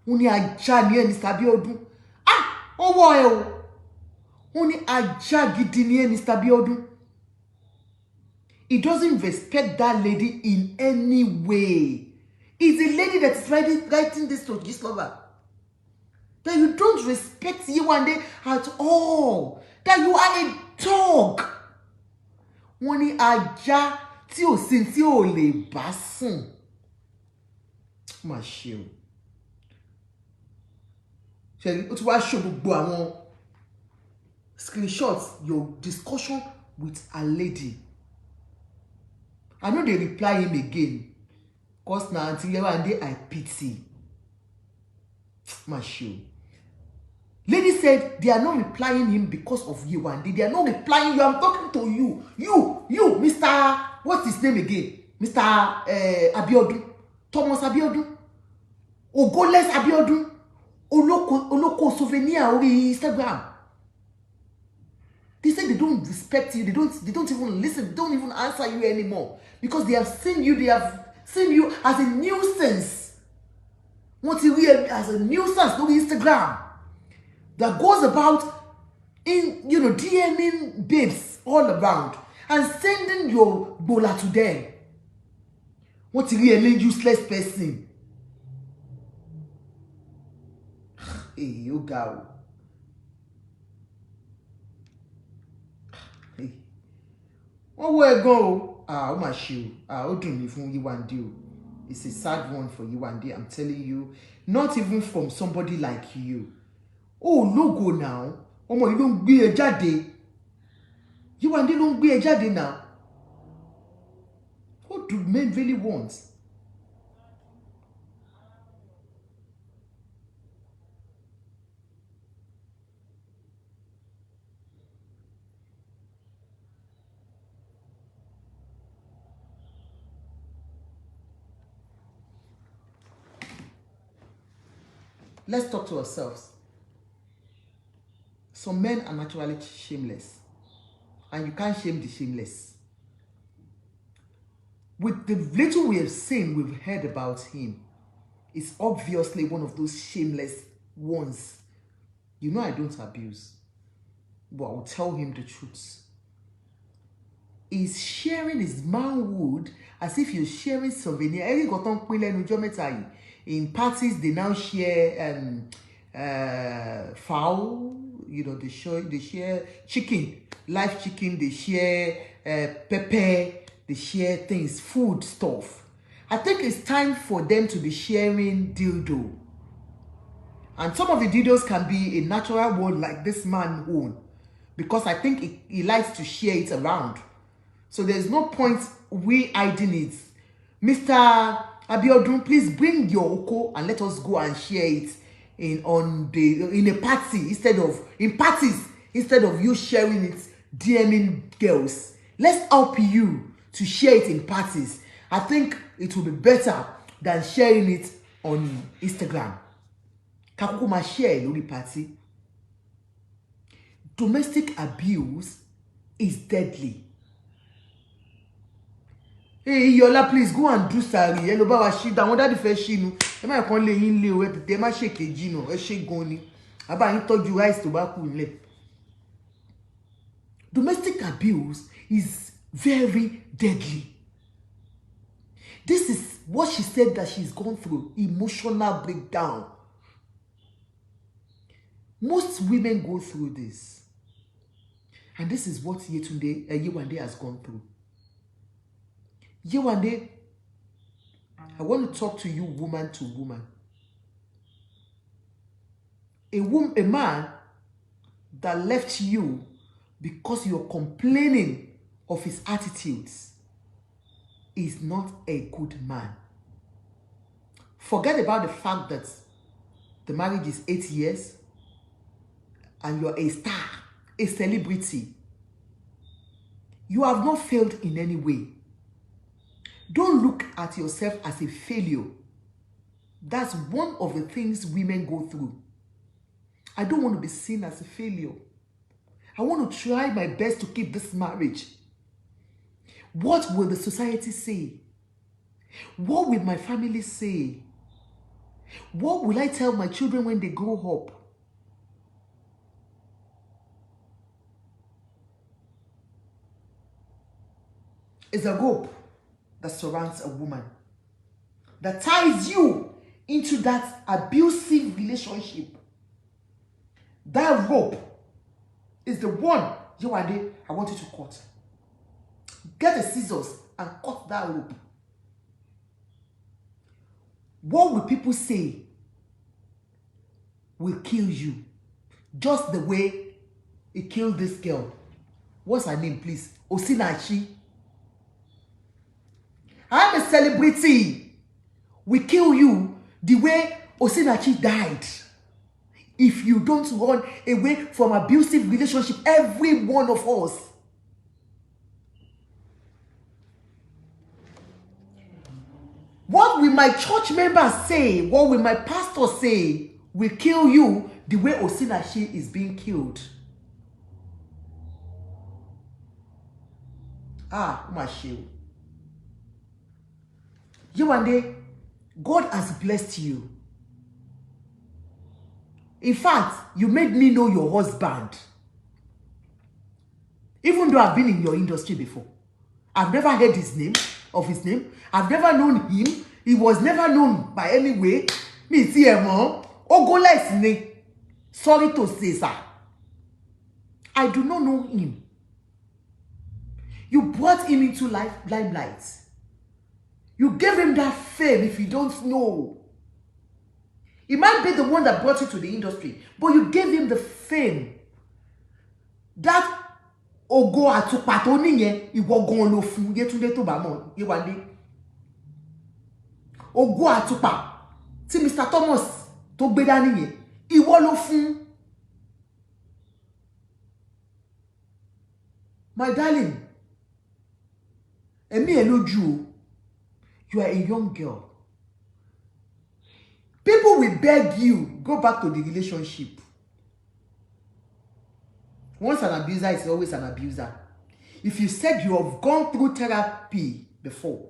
Uni aja ni Mr. Abiodun. Owo Uni aja gidi ni Mr. Abiodun. He doesn't respect that lady in any way. It's a lady that's writing this to Gislover. That you don't respect Yewande at all. That you are a dog. Uni aja ti o sin ti o le basun. Ma ṣe o. Ṣé o ti wá show gbogbo àwọn screenshots your discussion with a lady. I know they reply him again. Cause now until Yewande I pity. Ma ṣe o. Lady said they are not replying him because of Yewande. They are not replying you. I'm talking to you. You, Mr. What's his name again? Mr. Abiodun. Thomas Abiodun. Ogoles Abiodun. Oloko souvenir on Instagram. They say they don't respect you. They don't even listen. They don't even answer you anymore. Because they have seen you. They have seen you as a nuisance. What you read as a nuisance on Instagram. That goes about in, DMing babes all around and sending your bola to them. What you really useless person. Hey, you go. Hey. Where go? Oh my shoe. How do me from Yewande? It's a sad one for Yewande. I'm telling you. Not even from somebody like you. Oh, logo now. Omo, you don't be a jade. Yewande don't be a jade now. What do men really want? Let's talk to ourselves. Some men are naturally shameless. And you can't shame the shameless. With the little we have seen, we've heard about him, it's obviously one of those shameless ones. You know I don't abuse. But I'll tell him the truth. He's sharing his manhood as if you're sharing souvenir. In parties, they now share fowl. They share chicken, live chicken. They share pepper. They share things, food stuff. I think it's time for them to be sharing dildo. And some of the videos can be a natural one like this man own, because I think he likes to share it around. So there's no point we hiding it. Mr. Abiodun, please bring your oko and let us go and share it in a party instead of you sharing it, DMing girls. Let's help you to share it in parties. I think it will be better than sharing it on Instagram. Kakuma share lórí party. Domestic abuse is deadly. Hey, Yola, please go and do sorry. Hello, bá wa ṣí da wọ́n daddy fẹ́ ṣí nu. Ẹ má kàn lé yín lé o, ẹ tètè má ṣe kejì náà, ẹ ṣe gan ni. Aba yín tọ́jú rice tó bá kù nílẹ̀. Domestic abuse is very deadly. This is what she said that she's gone through, emotional breakdown. Most women go through this. And this is what Yewande has gone through. Yewande, I want to talk to you woman to woman. A man that left you because you're complaining of his attitudes is not a good man. Forget about the fact that the marriage is 8 years and you're a star, a celebrity. You have not failed in any way. Don't look at yourself as a failure. That's one of the things women go through. I don't want to be seen as a failure. I want to try my best to keep this marriage. What will the society say? What will my family say? What will I tell my children when they grow up? It's a rope that surrounds a woman, that ties you into that abusive relationship. That rope is the one, Yewande, I want you to cut. Get the scissors and cut that rope. What will people say will kill you, just the way it killed this girl. What's her name, please? Osinachi. I'm a celebrity. We kill you the way Osinachi died. If you don't run away from abusive relationship, every one of us. What will my church members say? What will my pastor say? Will kill you the way Osinachi is being killed. My shield. Yewande, God has blessed you. In fact, you made me know your husband. Even though I've been in your industry before. I've never heard his name. I've never known him. He was never known by any way. Me see him. Sorry to say, sir. I do not know him. You brought him into limelight. You gave him that fame if you don't know. He might be the one that brought you to the industry, but you gave him the fame. That Ogo Atupato niye, iwo gan lo fun Yetunde to ba mo, Yewande. Ogo Atupa, tí Mr. Thomas tó gbé dání yẹn, ìwọ ló fún. My darling, èmi ẹ lójú o. You are a young girl. People will beg you, go back to the relationship. Once an abuser is always an abuser. If you said you have gone through therapy before,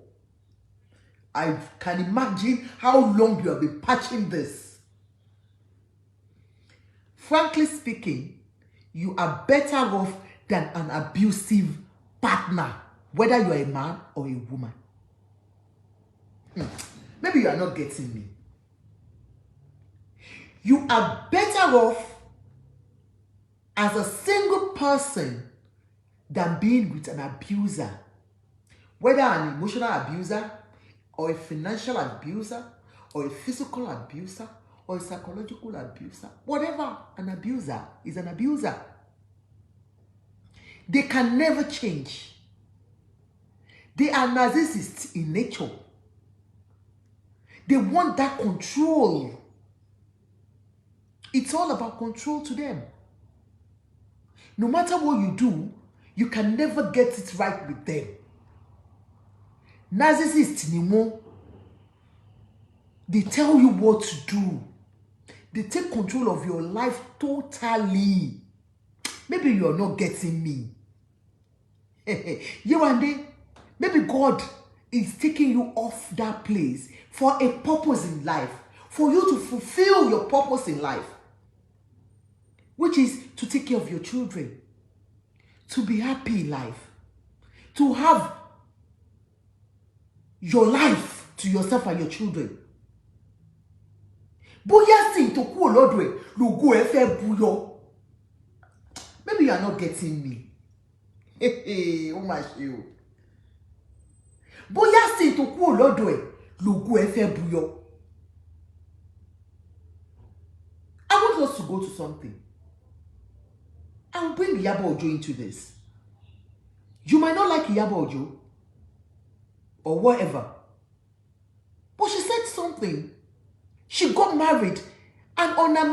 I can imagine how long you have been patching this. Frankly speaking, you are better off than an abusive partner, whether you are a man or a woman. Maybe you are not getting me. You are better off as a single person than being with an abuser. Whether an emotional abuser, or a financial abuser, or a physical abuser, or a psychological abuser, whatever, an abuser is an abuser. They can never change. They are narcissists in nature. They want that control. It's all about control to them. No matter what you do, you can never get it right with them. Narcissists anymore. They tell you what to do. They take control of your life totally. Maybe you're not getting me. Yewande, maybe God is taking you off that place for a purpose in life. For you to fulfill your purpose in life. Which is to take care of your children. To be happy in life. To have your life to yourself and your children. Bóyá sì tó kúrò lọ́dọ̀ ẹ̀ lògo ẹ fẹ́ búyọ. Maybe you are not getting me. Oh my God. Bóyá sì tó kúrò lọ́dọ̀ ẹ̀ lògo ẹ fẹ́ búyọ. I want us to go to something. I will bring Iyabo Ojo into this. You might not like Iyabo Ojo or whatever, but she said something. She got married, and on her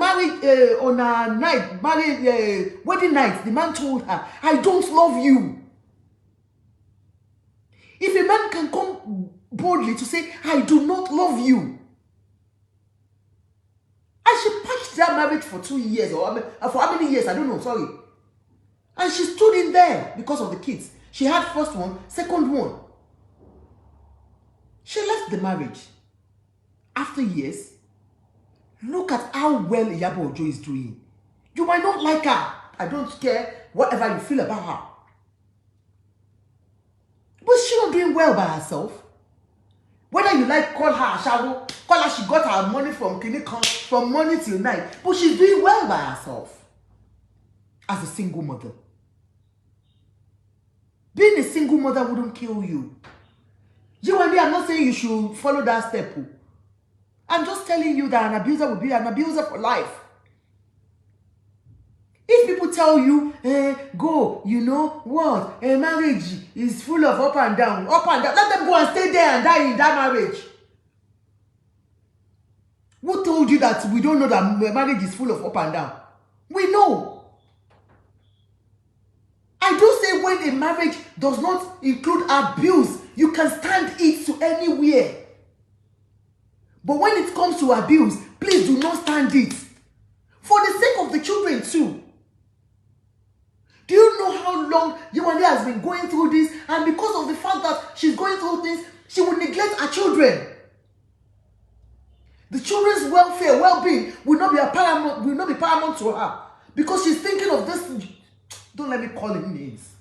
wedding night, the man told her, "I don't love you." If a man can come boldly to say, "I do not love you," and she patched that marriage for 2 years, or for how many years? I don't know, sorry. And she stood in there because of the kids. She had first one, second one. She left the marriage. After years, look at how well Iyabo Ojo is doing. You might not like her. I don't care whatever you feel about her. But she's not doing well by herself. Whether you like call her Ashawo, call her she got her money from clinic from morning till night. But she's doing well by herself. As a single mother. Being a single mother wouldn't kill you. Yewande, I'm not saying you should follow that step. I'm just telling you that an abuser will be an abuser for life. If people tell you, go, you know what, a marriage is full of up and down, let them go and stay there and die in that marriage. Who told you that we don't know that marriage is full of up and down? We know. I do say when a marriage does not include abuse, you can stand it to anywhere. But when it comes to abuse, please do not stand it. For the sake of the children too. Do you know how long Yewande has been going through this? And because of the fact that she's going through this, she will neglect her children. The children's welfare, well-being will not be paramount to her. Because she's thinking of this. Don't let me call him names.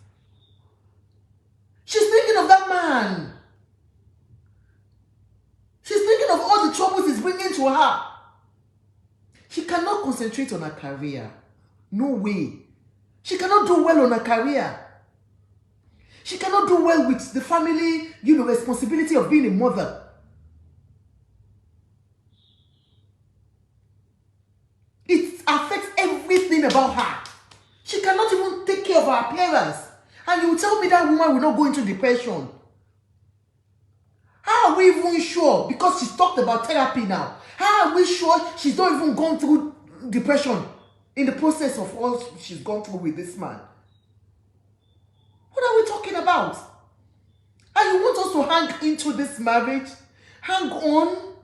She's thinking of that man. She's thinking of all the troubles he's bringing to her. She cannot concentrate on her career. No way. She cannot do well on her career. She cannot do well with the family, responsibility of being a mother. It affects everything about her. She cannot even take care of her appearance. And you tell me that woman will not go into depression. How are we even sure? Because she's talked about therapy now. How are we sure she's not even gone through depression in the process of all she's gone through with this man? What are we talking about? And you want us to hang into this marriage? Hang on?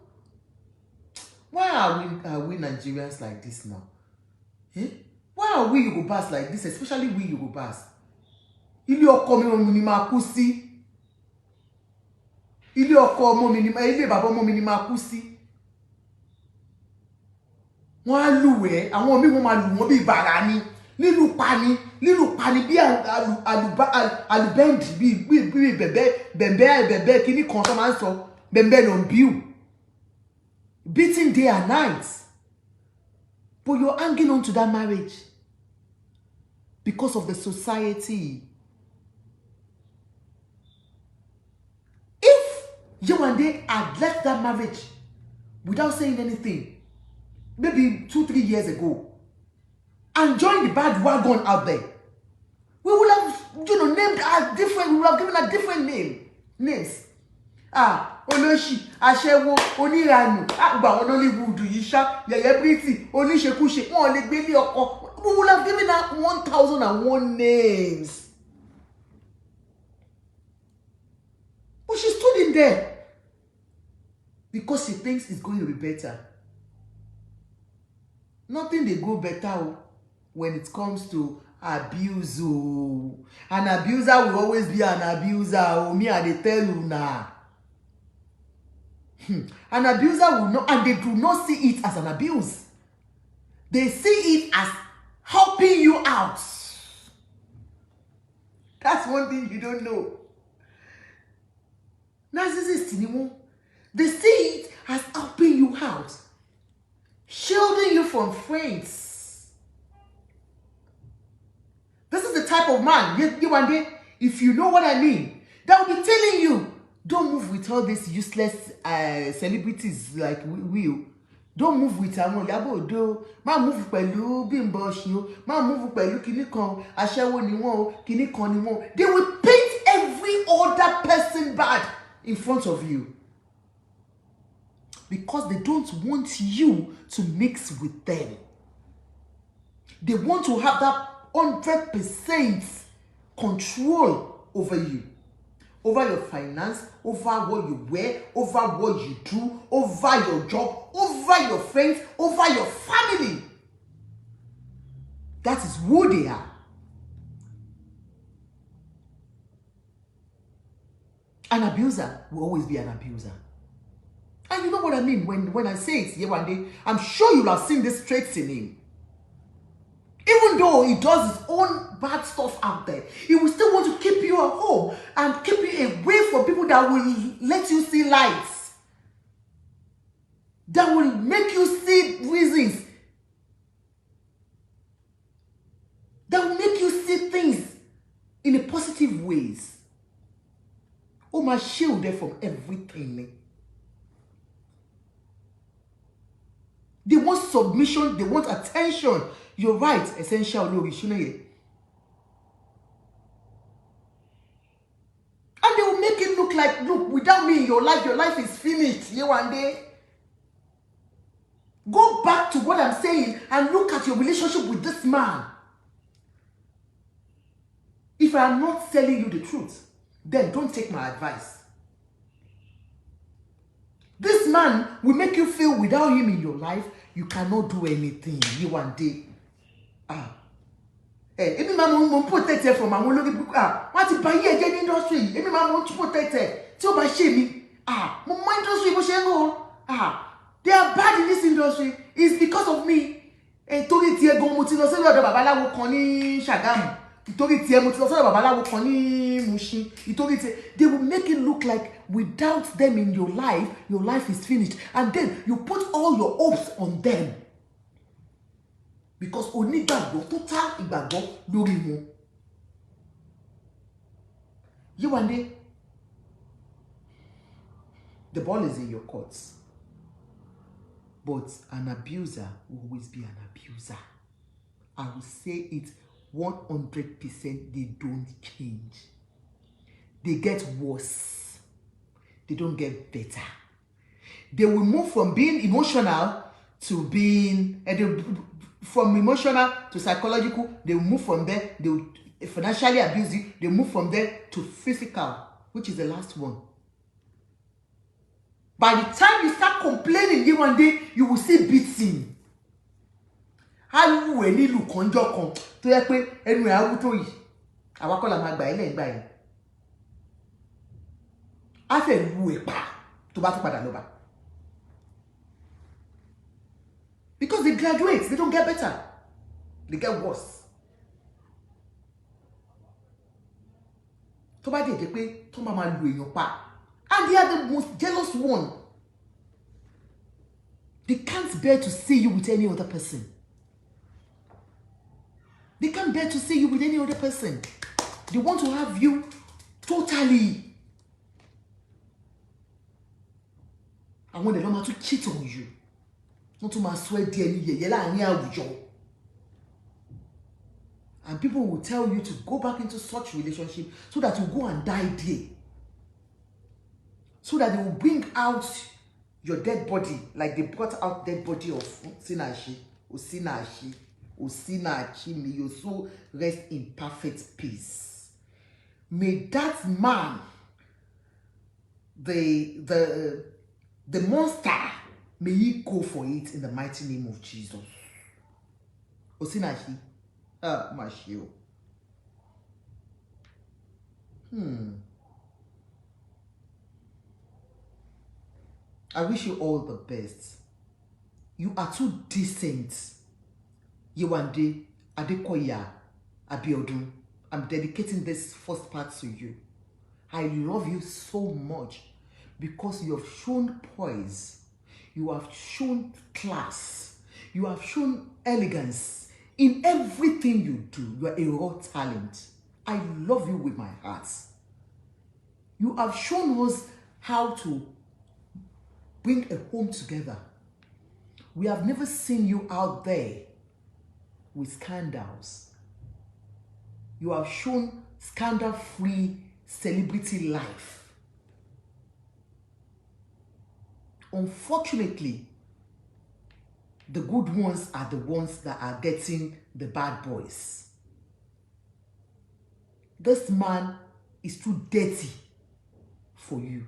Why are we Nigerians like this now? Why are we Yorubas like this? Especially we Yorubas. Ilé ọkọ mi ni máa kú sí. Ilé ọkọ ọmọ mi ni ilé bàbá ọmọ mi ni máa kú sí. Wọ́n á lùwẹ̀, àwọn mi wọ́n máa lù wọ́n bí bàrà ni, lílù pani bí àlùbẹ́ǹdì bí bẹ̀bẹ̀ kíní kan tó máa ń sọ, bẹ̀bẹ̀ lọ bíu. Beating day and night. But you're hanging on to that marriage because of the society. If Yewande had left that marriage without saying anything, maybe 2-3 years ago and joined the bad wagon out there, we would have, named her different, we would have given her different names. Oloshi, Aṣẹ́wó, Onírànù, gba àwọn nollywood yìí ṣá, yẹ̀yẹ́ pretty, oníṣekúṣe, wọ́n lè gbé ilé ọkọ. We would have given her 1,001 names. But she stood in there because she thinks it's going to be better. Nothing they go better when it comes to abuse. An abuser will always be an abuser. Me, I dey tell you now. An abuser will not, and they do not see it as an abuse. They see it as helping you out. That's one thing you don't know. Narcissists, they see it as helping you out, shielding you from friends. This is the type of man, Yewande, if you know what I mean, that will be telling you, don't move with all these useless celebrities like we. Don't move with àwọn Ìyábọ̀ Òjó. Má move pẹ̀lú Bímbọ́ Ọ̀ṣun. Má move pẹ̀lú kíní kan. Aṣẹ́wó ni wọ́n o. Kíní kan ni wọ́n. They will paint every other person bad in front of you. Because they don't want you to mix with them. They want to have that 100% control over you. Over your finance, over what you wear, over what you do, over your job, over your friends, over your family. That is who they are. An abuser will always be an abuser. And you know what I mean when I say it, Yewande, I'm sure you'll have seen these traits in him. Even though he does his own bad stuff out there, he will still want to keep you at home and keep you away from people that will let you see lights, that will make you see reasons, that will make you see things in a positive ways. Oh, my shield there from everything. They want submission, they want attention. You're right, essential Lord, and they will make it look like, look, without me in your life is finished. Yewande. Go back to what I'm saying and look at your relationship with this man. If I am not telling you the truth, then don't take my advice. This man will make you feel without him in your life, you cannot do anything. Yewande. Emi ma mo protect her from àwọn olórí book. Wọ́n ti bá yé ẹ̀jẹ̀ ní industry. Emi ma mo protect her. Tí ó bá ṣe mí. Mo mọ industry bó ṣe ń go. They are bad in this industry. It's because of me. Torí tí ẹ̀gbọ́n mo ti lọ sọ́dọ̀ babaláwo kan ní Ṣàgámù. Torí tí ẹ mo ti lọ sọ́dọ̀ babaláwo kan ní Mushin. Torí tí they will make it look like without them in your life is finished. And then you put all your hopes on them. Because onígbàgbọ́ total ìgbàgbọ́ lórí wọn. Yewande, the ball is in your courts. But an abuser will always be an abuser. I will say it 100%, they don't change. They get worse. They don't get better. They will move from being emotional to being from emotional to psychological. They will move from there. They will financially abuse you. They move from there to physical, which is the last one. By the time you start complaining, Yewande, you will see beating. How you any look on your con to yẹ pé ẹnu ẹ awu tó yìí. Àwa kọ́ la máa gbà ilé ìgbà yìí. A fẹ́ lu ẹ̀pà tó bá tún padà lọ bá. Because they graduate, they don't get better. They get worse. Tó bá dé jẹ́ pé tó máa lu èèyàn pa. And they are the most jealous one. They can't bear to see you with any other person. They can't bear to see you with any other person. They want to have you totally. And when they don't want to cheat on you. Wọ́n tún máa sọ ẹ́ di ẹni yẹ̀yẹ́ láàrin àwùjọ. And people will tell you to go back into such relationship so that you go and die there. So that they will bring out your dead body like they brought out dead body of Osinachi. May your soul rest in perfect peace. May that man, the monster, may he go for it in the mighty name of Jesus. Osinachi. My shield. I wish you all the best. You are too decent. Yewande Adekoya Abiodun. I'm dedicating this first part to you. I love you so much because you have shown poise. You have shown class. You have shown elegance. In everything you do, you are a raw talent. I love you with my heart. You have shown us how to bring a home together. We have never seen you out there with scandals. You have shown scandal-free celebrity life. Unfortunately, the good ones are the ones that are getting the bad boys. This man is too dirty for you.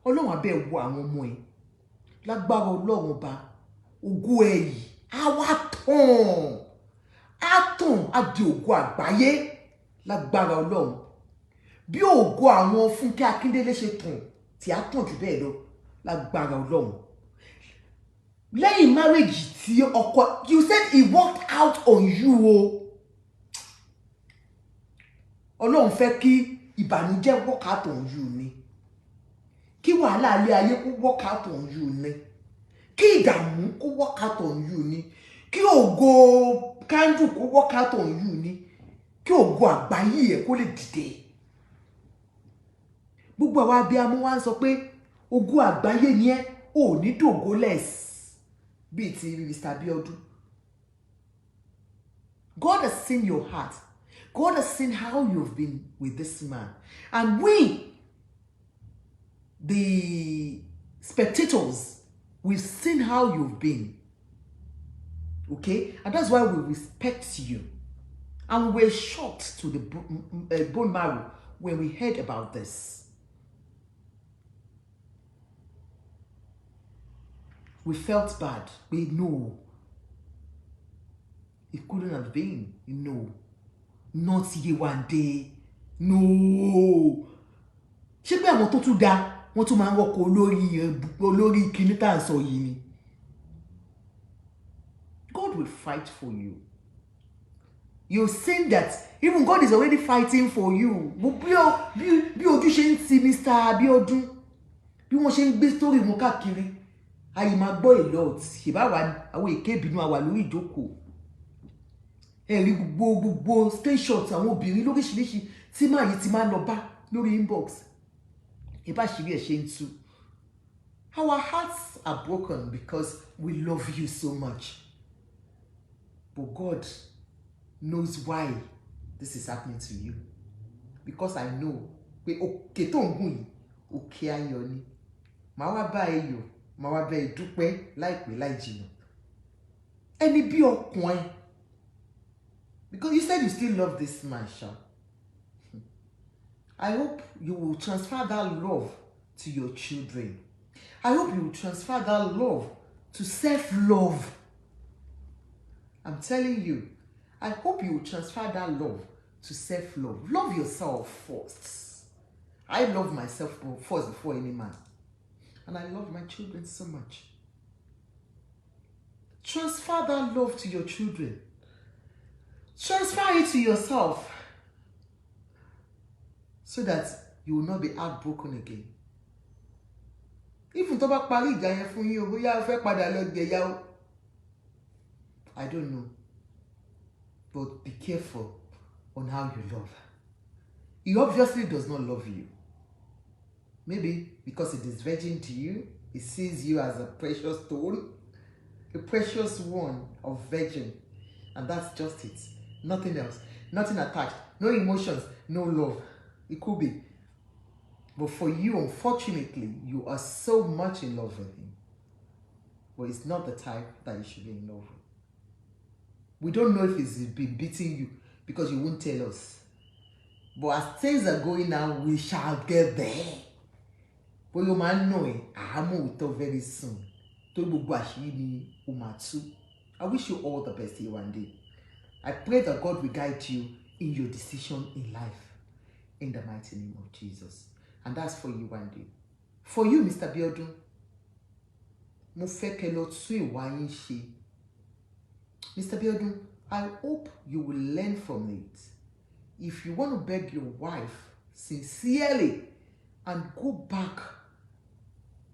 Ọlọ́run abẹ́ wo àwọn ọmọ ẹ̀. Lágbára Ọlọ́run ọba, ògo ẹ̀ yìí á wá tàn. Á tàn á di ògo àgbáyé. Lágbára Ọlọ́run. Bí ògo àwọn Fúnkẹ́ Akíndélé ṣe tàn, tí á tàn jù bẹ́ẹ̀ lọ. Lágbára Ọlọ́run. Lẹ́yìn marriage tí ọkọ, you said he worked out on you o. Ọlọ́run fẹ́ kí ìbànújẹ́ work out on you ni. Kí wàhálà alẹ́ ayé kó work out on you ni. Kí ìdààmú kó work out on you ni. Kí ògo candle kó work out on you ni. Kí ògo àgbáyé ẹ̀ kó lè dìde. Gbogbo àwa abiyamọ wa ń sọ pé ògo àgbáyé ni ẹ́ ò ní dògo less. Biti Mr. Abiodun. God has seen your heart. God has seen how you've been with this man. And we, the spectators, we've seen how you've been. Okay? And that's why we respect you. And we're shocked to the bone marrow when we heard about this. We felt bad. We know. It couldn't have been. No. Not Yewande. No. Ṣé pé àwọn tó tún dá wọ́n tún máa ń wọ́kọ̀ olórí kìíní tá à ń sọ yìí ni. God will fight for you. You've seen that even God is already fighting for you. Bí ojú ṣe ń ti Mr. Abiodun, bí wọ́n ṣe ń gbé story wọn káàkiri. Ayi máa gbọ́ a lot. Ṣèbá wa àwọn èké ìbínú àwa lórí ìjókòó. Ẹ̀rí gbogbo screenshots àwọn obìnrin lóríṣiríṣi tí máa yìí ti máa lọ bá lórí inbox. Ìbá ṣìírí ẹ̀ ṣe ń tú. Our hearts are broken because we love you so much. But God knows why this is happening to you. Because I know pé òkè tó ń gùn yìí, òkè ayọ̀ ni. Màá wá bá ẹ yọ̀. Ma wá bẹ̀ dúpẹ́ láìpẹ́ láì jìnnà. Ẹni bí ọkùnrin. Because you said you still love this man, Sha. I hope you will transfer that love to your children. I hope you will transfer that love to self-love. I'm telling you, I hope you will transfer that love to self-love. Love yourself first. I love myself first before any man. And I love my children so much. Transfer that love to your children. Transfer it to yourself. So that you will not be heartbroken again. Even tó bá parí ìjà yẹn fún yín o, bóyá fẹ́ padà lọ jẹ̀yà o. I don't know. But be careful on how you love. He obviously does not love you. Maybe because it is virgin to you, it sees you as a precious stone, a precious one of virgin, and that's just it. Nothing else, nothing attached, no emotions, no love. It could be, but for you, unfortunately, you are so much in love with him, but it's not the type that you should be in love with. We don't know if he's been beating you because you won't tell us. But as things are going now, we shall get there. But you might know it. I will very soon. I wish you all the best, Yewande. I pray that God will guide you in your decision in life. In the mighty name of Jesus. And that's for you, Yewande. For you, Mr. Abiodun. Mo fẹ́ kẹ́ lọ tún ìwà yín ṣe. Mr. Abiodun, I hope you will learn from it. If you want to beg your wife sincerely and go back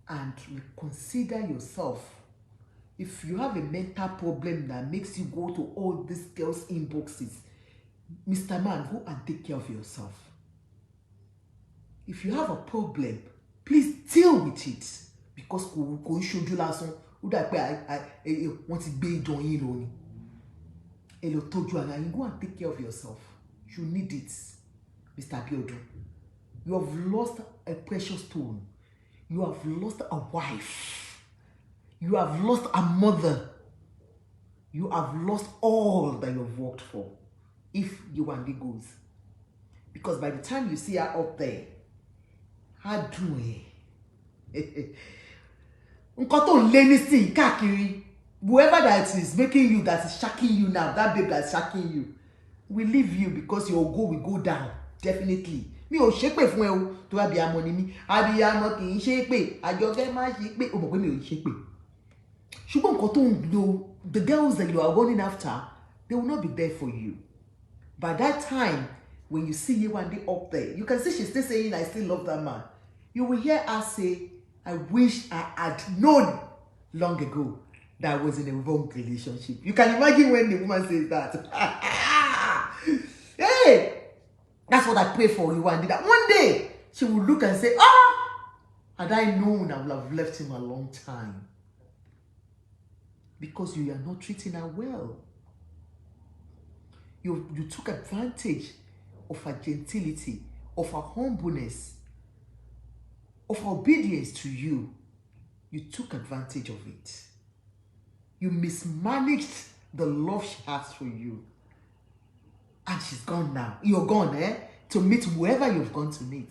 and reconsider yourself, if you have a mental problem that makes you go to all these girls' inboxes, Mr. Man, go and take care of yourself. If you have a problem, please deal with it. Because kò ń ṣojú lásán, ó dà pé wọ́n ti gbé ìdán yín lọ ni. Ẹ lọ tọ́jú ara yín, go and take care of yourself. You need it, Mr. Abiodun. You have lost a precious stone. You have lost a wife. You have lost a mother. You have lost all that you have worked for. If Yewande goes. Because by the time you see her up there, how do it? Whoever that is making you, that is shacking you now, that babe that is shacking you, will leave you because your go will go down. Definitely. Mi ò ṣépè fún ẹ o, tó abiyamọ ni mí. Abiyamọ kì í ṣépè, Àjọkẹ́ má ṣépè. Ó mọ̀ pé mi ò ṣépè. Ṣùgbọ́n nǹkan tó ń lo, the girls that you are running after, they will not be there for you. By that time, when you see Yewande up there, you can see she's still saying, I still love that man. You will hear her say, I wish I had known long ago that I was in a wrong relationship. You can imagine when the woman says that. Hey! That's what I pray for Yewande, that one day she will look and say, had I known, I would have left him a long time. Because you are not treating her well. You took advantage of her gentility, of her humbleness, of her obedience to you. You took advantage of it. You mismanaged the love she has for you. And she's gone now. You're gone, to meet whoever you've gone to meet.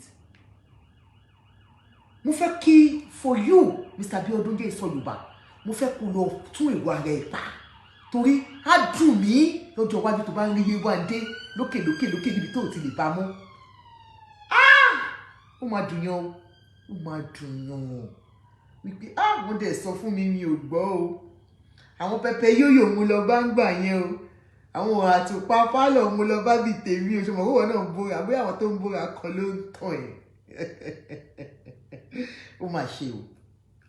Mo fẹ́ kí, for you, Mr. Abiodun jẹ́ ìsọ Yorùbá, mo fẹ́ kó lọ tún ìwà rẹ̀ pa. Torí á dùn mí lọ́jọ́ iwájú tó bá ń rí Yewande lókè níbi tó ti lè bá mú. Ó máa dùn yàn o. Ó máa dùn yàn. Wípé wọ́n dẹ̀ sọ fún mi mi ò gbọ́ o. Àwọn pẹpẹ yóyò mo lọ bá ń gbà yẹn o. Àwọn àtùpà pálọ̀ mo lọ bá bí tèmi o. Ṣùgbọ́n owó náà ń bóra. Àbí àwọn tó ń bóra kan ló ń tàn ẹ̀. Ó máa ṣe o.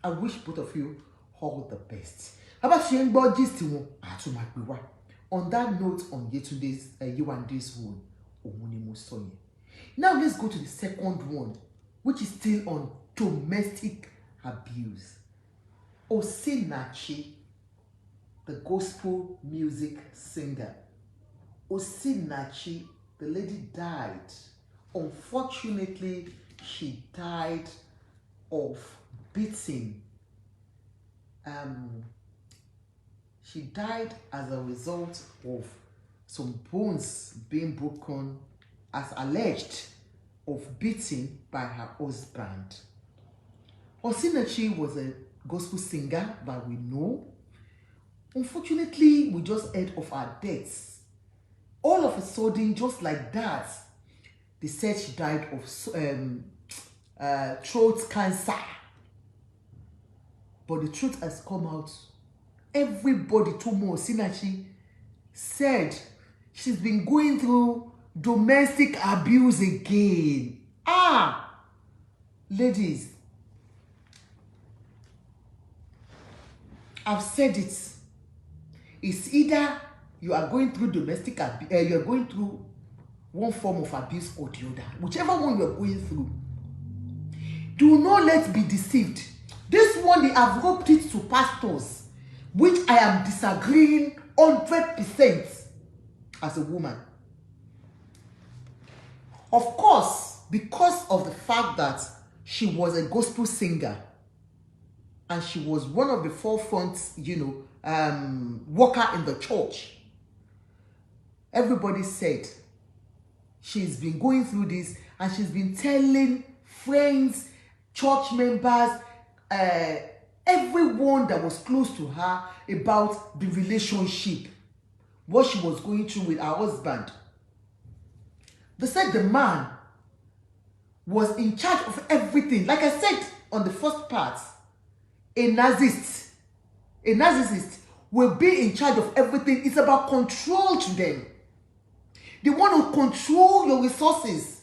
I wish both of you all the best. Bàbá ṣe ń gbọ́ gist wọn àtúmọ̀ àgbè wá. On that note, on Yewande's one, òun ni mo sọ yẹn. Now let's go to the second one, which is still on domestic abuse. Osinachi, the gospel music singer. Osinachi, the lady died. Unfortunately, she died of beating. She died as a result of some bones being broken, as alleged, of beating by her husband. Osinachi was a gospel singer that we know. Unfortunately, we just heard of her deaths. All of a sudden, just like that, they said she died of throat cancer. But the truth has come out. Everybody told me Osinachi said she's been going through domestic abuse again. Ladies, I've said it. It's either you are going through domestic abuse, you're going through one form of abuse or the other. Whichever one you're going through. Do not let's be deceived. This one, they have roped it to pastors. which I am disagreeing 100% as a woman. Of course, because of the fact that she was a gospel singer and she was one of the forefront, worker in the church, everybody said she's been going through this and she's been telling friends, church members, everyone that was close to her about the relationship, what she was going through with her husband. They said the man was in charge of everything. Like I said on the first part, a narcissist will be in charge of everything. It's about control to them. They want to control your resources.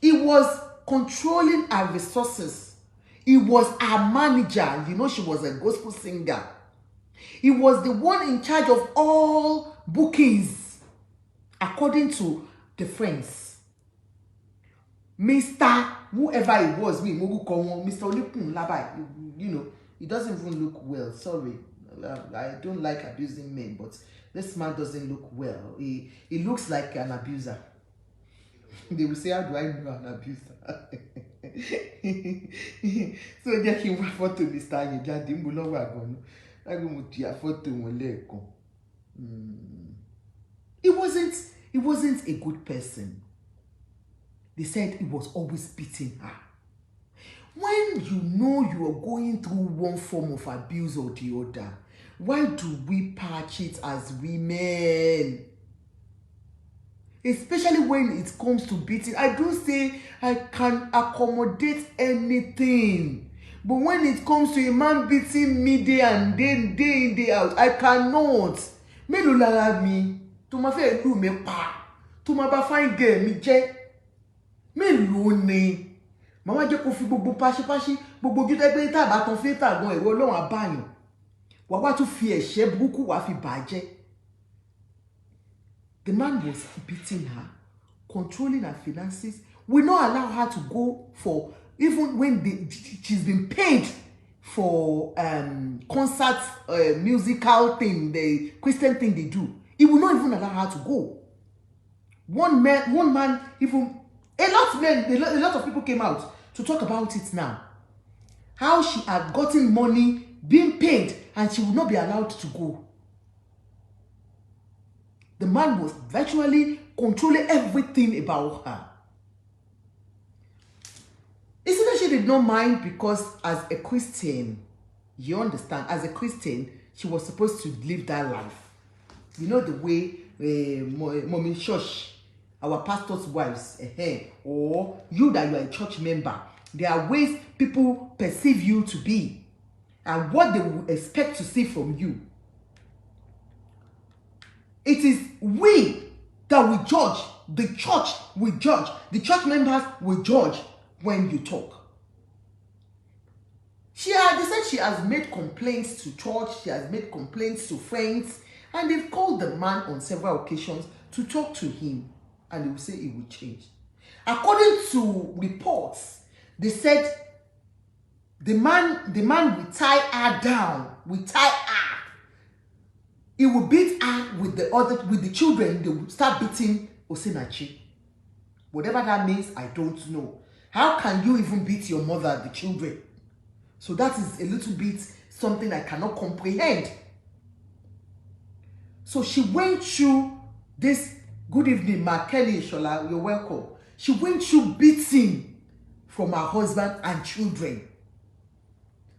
He was controlling her resources. He was her manager. You know, she was a gospel singer. He was the one in charge of all bookings, according to the friends. Mr. whoever it was, Mr. Olipun Labai, he doesn't even look well. Sorry, I don't like abusing men, but this man doesn't look well. He looks like an abuser. They will say, how do I know an abuser? So they can refer to Mr. Yewande Adekoya. He wasn't a good person. They said he was always beating her. When you know you are going through one form of abuse or the other, why do we patch it as women? Especially when it comes to beating. I do say I can accommodate anything. But when it comes to a man beating me day and day in, day out, I cannot. Mélòó lára mi, tó máa fẹ́ lù mí pa, tó máa bá fine girl mi jẹ́. Mélòó ni? Mama jẹ́ kó fi gbogbo páṣípáṣí, gbogbo ojú tẹ́gbẹ́ tá bá tan filter gan ẹ̀rọ Ọlọ́run àbáyàn. Wà wá tún fi ẹ̀ṣẹ́ burúkú wá fi bàjẹ́. The man was beating her, controlling her finances, will not allow her to go for, even when she's been paid for concerts, musical thing, the Christian thing they do. He will not even allow her to go. One man, even a lot of people came out to talk about it now. How she had gotten money, being paid, and she would not be allowed to go. The man was virtually controlling everything about her. Isn't that she did not mind because as a Christian, you understand, as a Christian, she was supposed to live that life. You know the way mommy church, our pastor's wives, or you that you are a church member, there are ways people perceive you to be and what they will expect to see from you. It is we that will judge. The church will judge. The church members will judge when you talk. They said she has made complaints to church. She has made complaints to friends. And they've called the man on several occasions to talk to him. And they will say he will change. According to reports, they said the man will tie her down. Will tie her. He will beat her with the children. They will start beating Osinachi. Whatever that means, I don't know. How can you even beat your mother, the children? So that is a little bit something I cannot comprehend. So she went through this. Good evening, Ma Kelly Shola, you're welcome. She went through beating from her husband and children.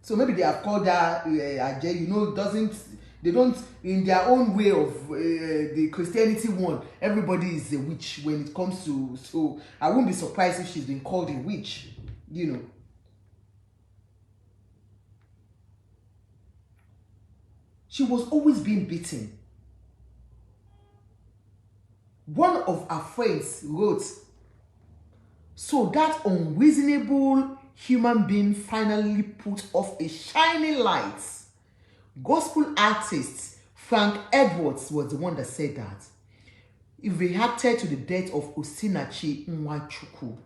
So maybe they have called her Ajay, they don't, in their own way of the Christianity one, everybody is a witch when it comes to, so I won't be surprised if she's been called a witch, She was always being beaten. One of her friends wrote, so that unreasonable human being finally put off a shining light. Gospel artist Frank Edwards was the one that said that. He reacted to the death of Osinachi Nwachukwu.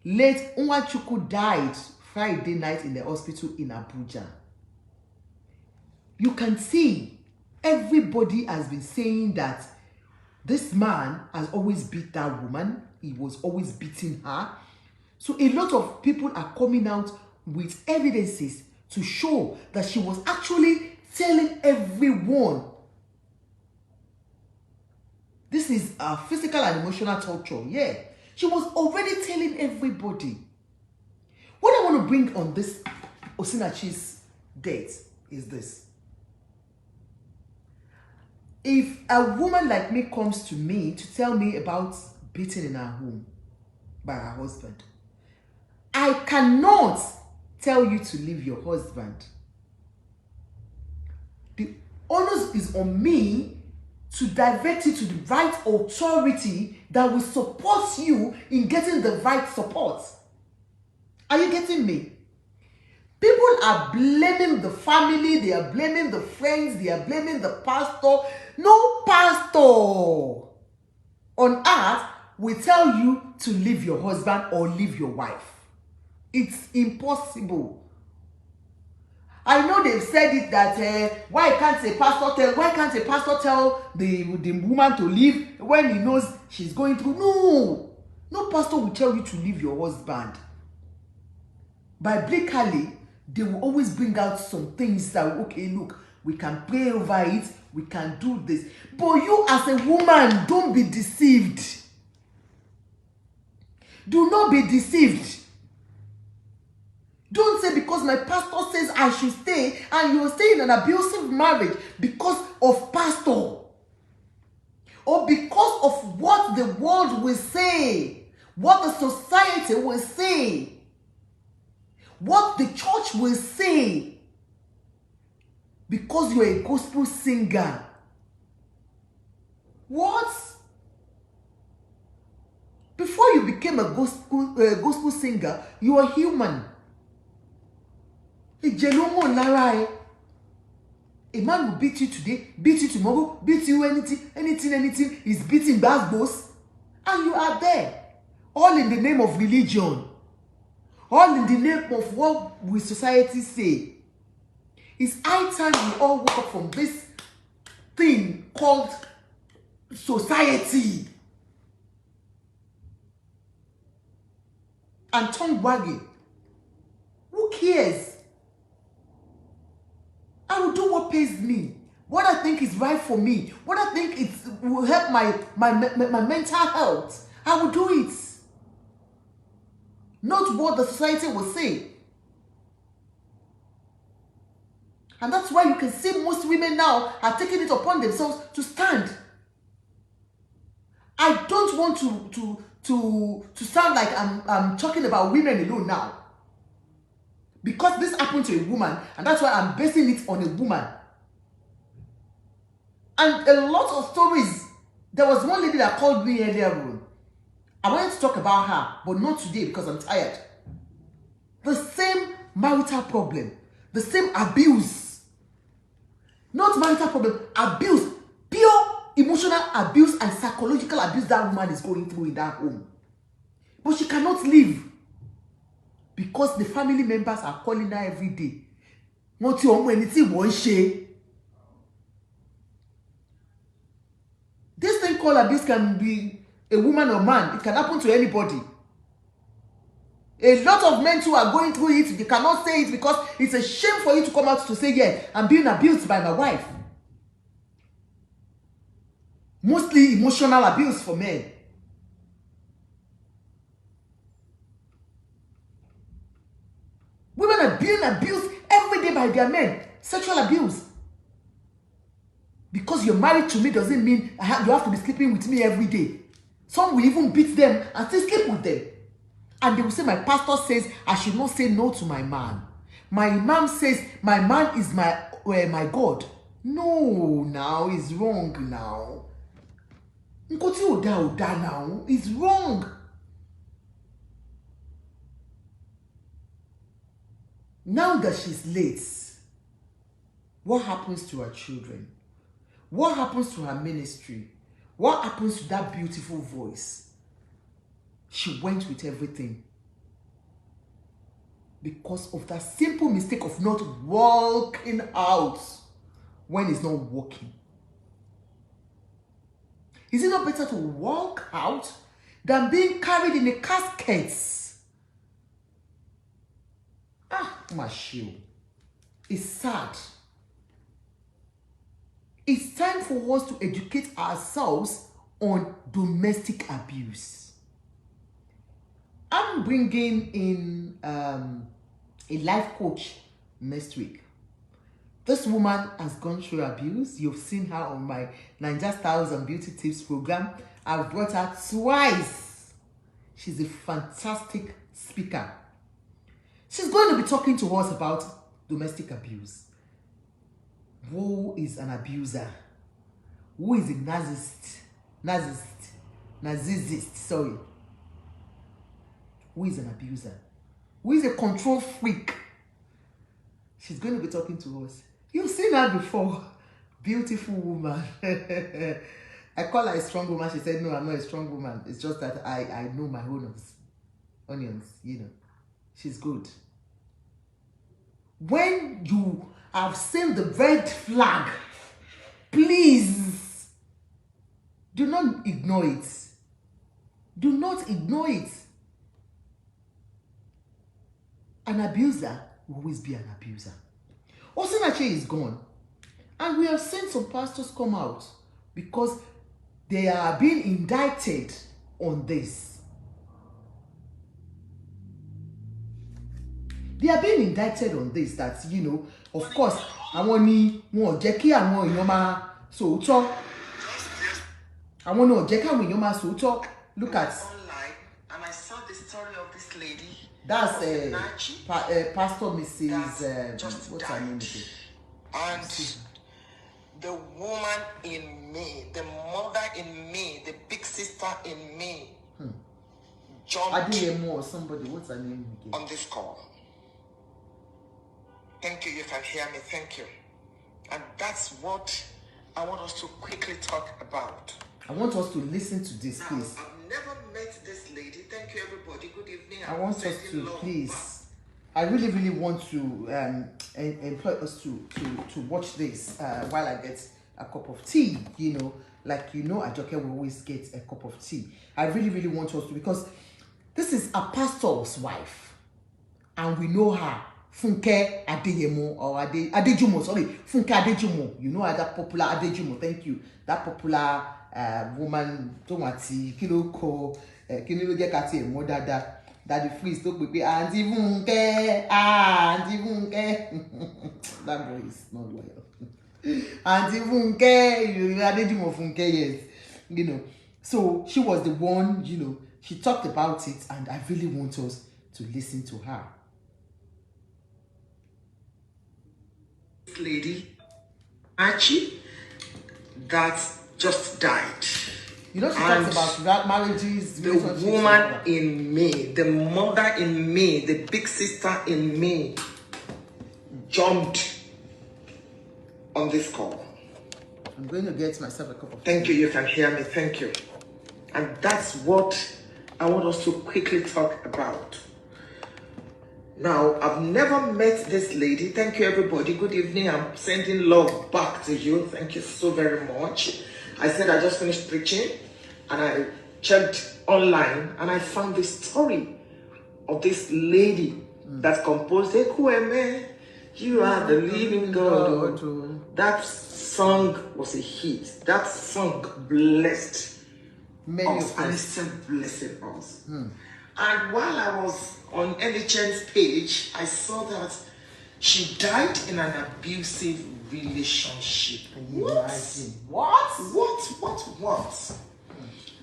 Late Nwachukwu died Friday night in the hospital in Abuja. you can see everybody has been saying that this man has always beat that woman. He was always beating her. So a lot of people are coming out with evidences to show that she was actually telling everyone. This is physical and emotional torture. Yeah. She was already telling everybody. What I want to bring on this Osinachi's date is this. If a woman like me comes to me to tell me about beating in her home by her husband, I cannot tell you to leave your husband. The onus is on me to divert it to the right authority that will support you in getting the right support. Are you getting me? People are blaming the family, they are blaming the friends, they are blaming the pastor. No pastor on earth will tell you to leave your husband or leave your wife. It's impossible. I know they've said it that why can't a pastor tell the woman to leave when he knows she's going through? No pastor will tell you to leave your husband. Biblically, they will always bring out some things that, okay, look, we can pray over it, we can do this. But you as a woman, don't be deceived. Do not be deceived. Don't say because my pastor says I should stay and you will stay in an abusive marriage because of pastor. Or because of what the world will say, what the society will say, what the church will say, because you're a gospel singer. What? Before you became a gospel singer, you were human. A man will beat you today, beat you tomorrow, beat you anything is beating basketballs, and you are there. All in the name of religion. All in the name of what will society say. It's high time we all woke up from this thing called society. And tongue wagging. Who cares? I will do what pays me. What I think is right for me. What I think will help my mental health. I will do it. Not what the society will say. And that's why you can see most women now are taking it upon themselves to stand. I don't want to sound like I'm talking about women alone now. Because this happened to a woman, and that's why I'm basing it on a woman. And a lot of stories. There was one lady that called me earlier on. I wanted to talk about her, but not today because I'm tired. The same marital problem, the same abuse. Not marital problem, abuse. Pure emotional abuse and psychological abuse that woman is going through in that home. But she cannot leave. Because the family members are calling her every day. What you want anything won't she? This thing called abuse can be a woman or man. It can happen to anybody. A lot of men too are going through it. They cannot say it because it's a shame for you to come out to say, yeah, I'm being abused by my wife. Mostly emotional abuse for men. Women are being abused every day by their men. Sexual abuse. Because you're married to me doesn't mean you have to be sleeping with me every day. Some will even beat them and still sleep with them. And they will say, my pastor says I should not say no to my man. My imam says my man is my God. No, now it's wrong now. Now it's wrong. Now that she's late, what happens to her children? What happens to her ministry? What happens to that beautiful voice? She went with everything. Because of that simple mistake of not walking out when it's not working? Is it not better to walk out than being carried in a casket? My shoe. It's sad. It's time for us to educate ourselves on domestic abuse. I'm bringing in a life coach next week. This woman has gone through abuse. You've seen her on my Ninja Styles and Beauty Tips program. I've brought her twice. She's a fantastic speaker. She's going to be talking to us about domestic abuse. Who is an abuser? Who is a narcissist, sorry. Who is an abuser? Who is a control freak? She's going to be talking to us. You've seen her before. Beautiful woman. I call her a strong woman. She said, no, I'm not a strong woman. It's just that I know my onions, you know. She's good. When you have seen the red flag, please do not ignore it. Do not ignore it. An abuser will always be an abuser. Osinachi is gone. And we have seen some pastors come out because they are being indicted on this. They are being indicted on this, that, you know, of course, àwọn ni wọn jẹ́ kí àwọn èèyàn máa sòótọ́. Àwọn náà jẹ́ kí àwọn èèyàn máa sòótọ́. Look at. Online, and I saw the story of this lady. That's Pastor Mrs. What's her name? And the woman in me, the mother in me, the big sister in me, jumped Adeyemo or somebody. What's her name again? On this call. Thank you. You can hear me. Thank you. And that's what I want us to quickly talk about. I want us to listen to this, please. I've never met this lady. Thank you, everybody. Good evening. I want us to, please. I really, really want to employ us to watch this while I get a cup of tea. You know, like, you know, Ajoke will always get a cup of tea. I really, really want us to, because this is a pastor's wife, and we know her. Funke Adeyemo or Adejumo, sorry, Funke Adejumo. You know her, that popular Adejumo. Thank you. That popular woman, Tomati, Kiloko, Kinilo Gekati, Modada, that the freeze took with Auntie Funke, Auntie Funke. That boy is not loyal. Auntie Funke, Adejumo Funke, yes. You know, so she was the one, you know, she talked about it, and I really want us to listen to her. Lady Archie that just died. You know, she talks about marriages, the woman in me, the mother in me, the big sister in me jumped on this call. I'm going to get myself a cup of tea. Thank you. You can hear me. Thank you. And that's what I want us to quickly talk about. Now, I've never met this lady. Thank you, everybody. Good evening. I'm sending love back to you. Thank you so very much. I said I just finished preaching, and I checked online, and I found the story of this lady that composed Ekueme, You Are the Living God. That song was a hit. That song blessed many us, and it's still blessing us. And while I was on NHN's page, I saw that she died in an abusive relationship. What?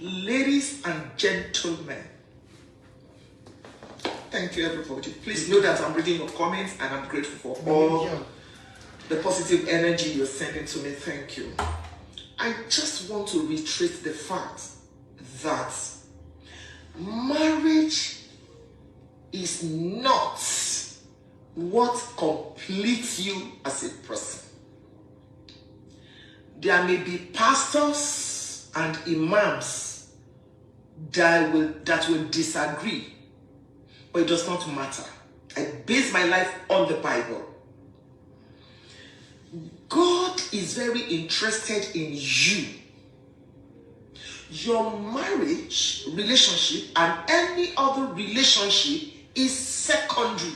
Ladies and gentlemen, thank you, everybody. Please know that I'm reading your comments, and I'm grateful for all the positive energy you're sending to me. Thank you. I just want to reiterate the fact that marriage is not what completes you as a person. There may be pastors and imams that will disagree, but it does not matter. I base my life on the Bible. God is very interested in you. Your marriage relationship and any other relationship is secondary.